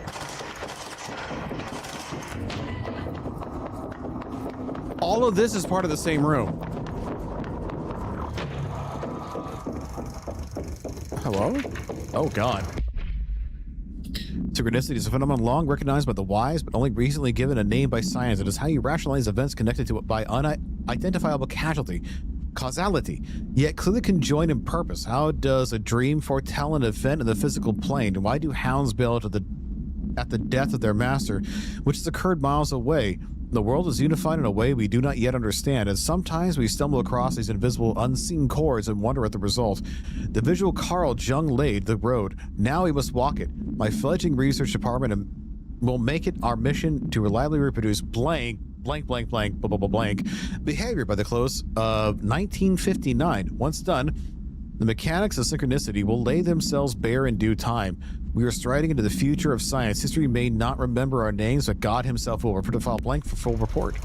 All of this is part of the same room. Hello? Oh, God. Synchronicity is a phenomenon long recognized by the wise, but only recently given a name by science. It is how you rationalize events connected to it by unidentifiable causality, yet clearly conjoined in purpose. How does a dream foretell an event in the physical plane? And why do hounds bail at the death of their master, which has occurred miles away? The world is unified in a way we do not yet understand, and sometimes we stumble across these invisible, unseen chords and wonder at the result. The visual Carl Jung laid the road. Now we must walk it. My fledgling research department will make it our mission to reliably reproduce blank behavior by the close of 1959. Once done, the mechanics of synchronicity will lay themselves bare in due time. We are striding into the future of science. History may not remember our names, but God himself will. Put a file blank for full report.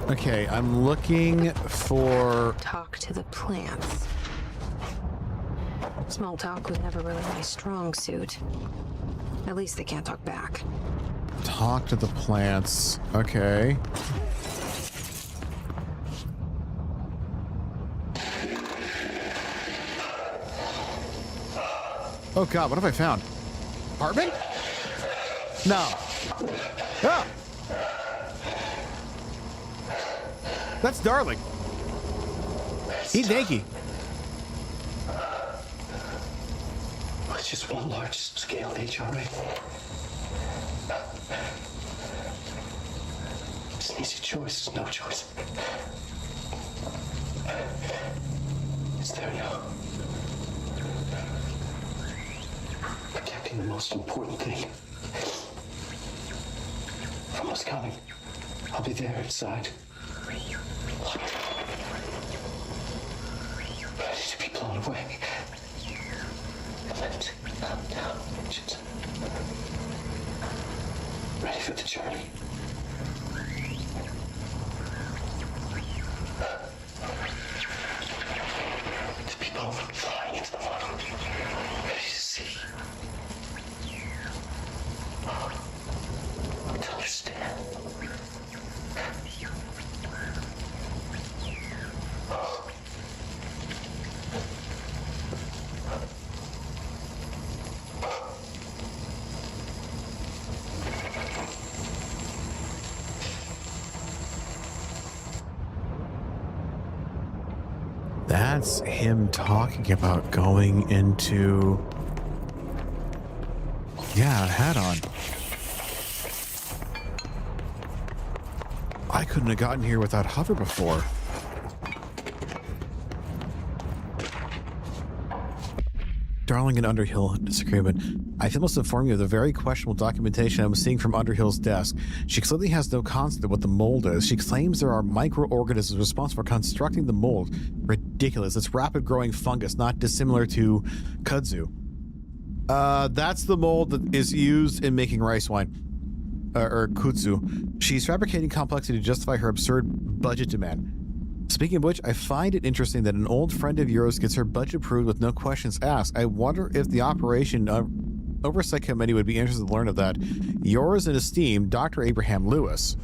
Okay, I'm looking for... Talk to the plants. Small talk was never really my strong suit. At least they can't talk back. Talk to the plants. Okay. Oh god, what have I found? Apartment? No. Ah! That's Darling. He's Yankee. It's just one large-scale HRA. It's an easy choice, no choice. It's there now. Protecting the most important thing. From what's coming. I'll be there inside. Ready to be blown away. Let down engines. Ready for the journey. To be blown flying into the water. Ready to see. To understand. That's him talking about going into... Yeah, hat on. I couldn't have gotten here without hover before. Darling and Underhill disagreement. I must inform you of the very questionable documentation I was seeing from Underhill's desk. She clearly has no concept of what the mold is. She claims there are microorganisms responsible for constructing the mold. Ridiculous. It's rapid growing fungus, not dissimilar to kudzu. That's the mold that is used in making rice wine. Or kudzu. She's fabricating complexity to justify her absurd budget demand. Speaking of which, I find it interesting that an old friend of yours gets her budget approved with no questions asked. I wonder if the Operation Oversight Committee would be interested to learn of that. Yours in esteem, Dr. Abraham Lewis.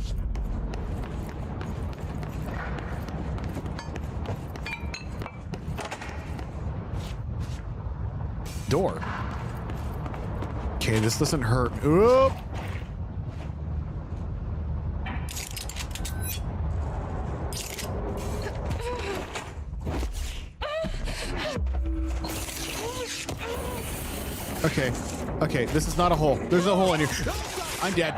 Door. Okay, this doesn't hurt. Oop. Okay. Okay, this is not a hole. There's no hole in here. I'm dead.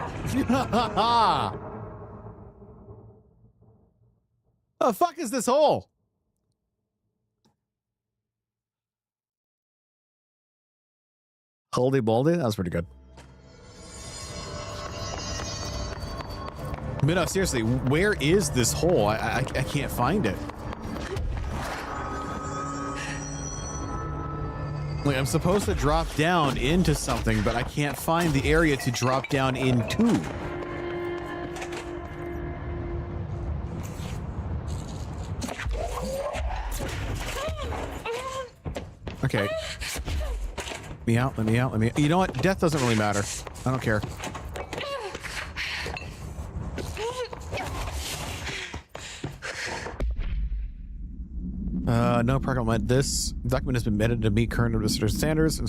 The fuck is this hole? Holy baldy? That was pretty good. But no, seriously, where is this hole? I can't find it. Like, I'm supposed to drop down into something, but I can't find the area to drop down into. Okay. Let me out, let me out, let me... You know what? Death doesn't really matter. I don't care. No problem. This document has been edited to meet current visitor standards.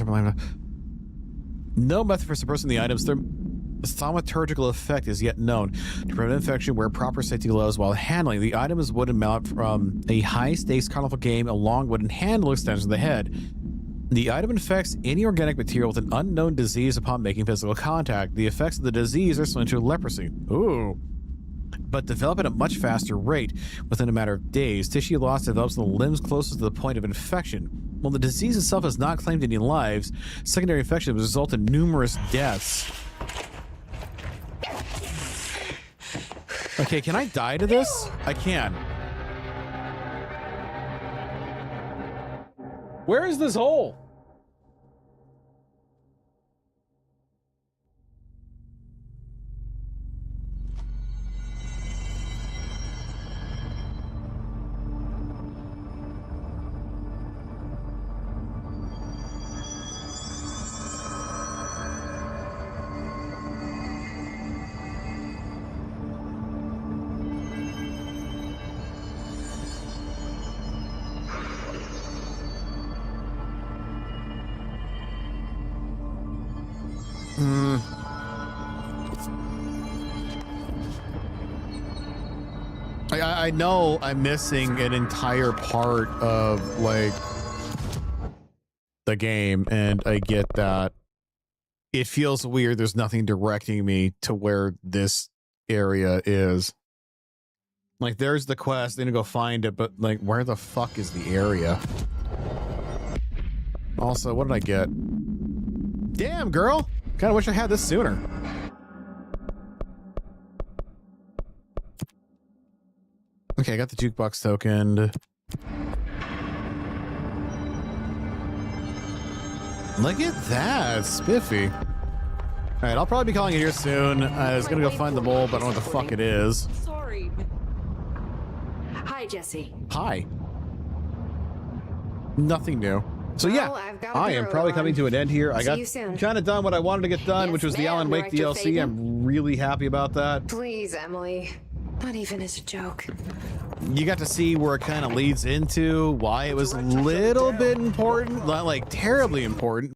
No method for suppressing the items. Their thaumaturgical effect is yet known to prevent infection where proper safety allows while handling. The item is wooden mount from a high-stakes carnival game, a long wooden handle extends to the head. The item infects any organic material with an unknown disease upon making physical contact. The effects of the disease are similar to leprosy. Ooh. But develop at a much faster rate. Within a matter of days, tissue loss develops in the limbs closest to the point of infection. While the disease itself has not claimed any lives, secondary infections result in numerous deaths. Okay, can I die to this? I can. Where is this hole? I know I'm missing an entire part of, like, the game, and I get that. It feels weird. There's nothing directing me to where this area is. Like, there's the quest. I need to go find it, but, like, where the fuck is the area? Also, what did I get? Damn, girl! Kind of wish I had this sooner. Okay, I got the jukebox token. Look at that, spiffy. All right, I'll probably be calling it here soon. I was gonna go find the bowl, but I don't know what the fuck it is. Sorry. Hi, Jesse. Hi. Nothing new. So Well, yeah, I've got a I am bureau probably on. coming to an end here. I See got you soon. kind of done what I wanted to get done, Yes, which was the ma'am, Alan Wake Director DLC. Faden. I'm really happy about that. Please, Emily. Not even as a joke. You got to see where it kind of leads into why it was a little bit important, not like terribly important.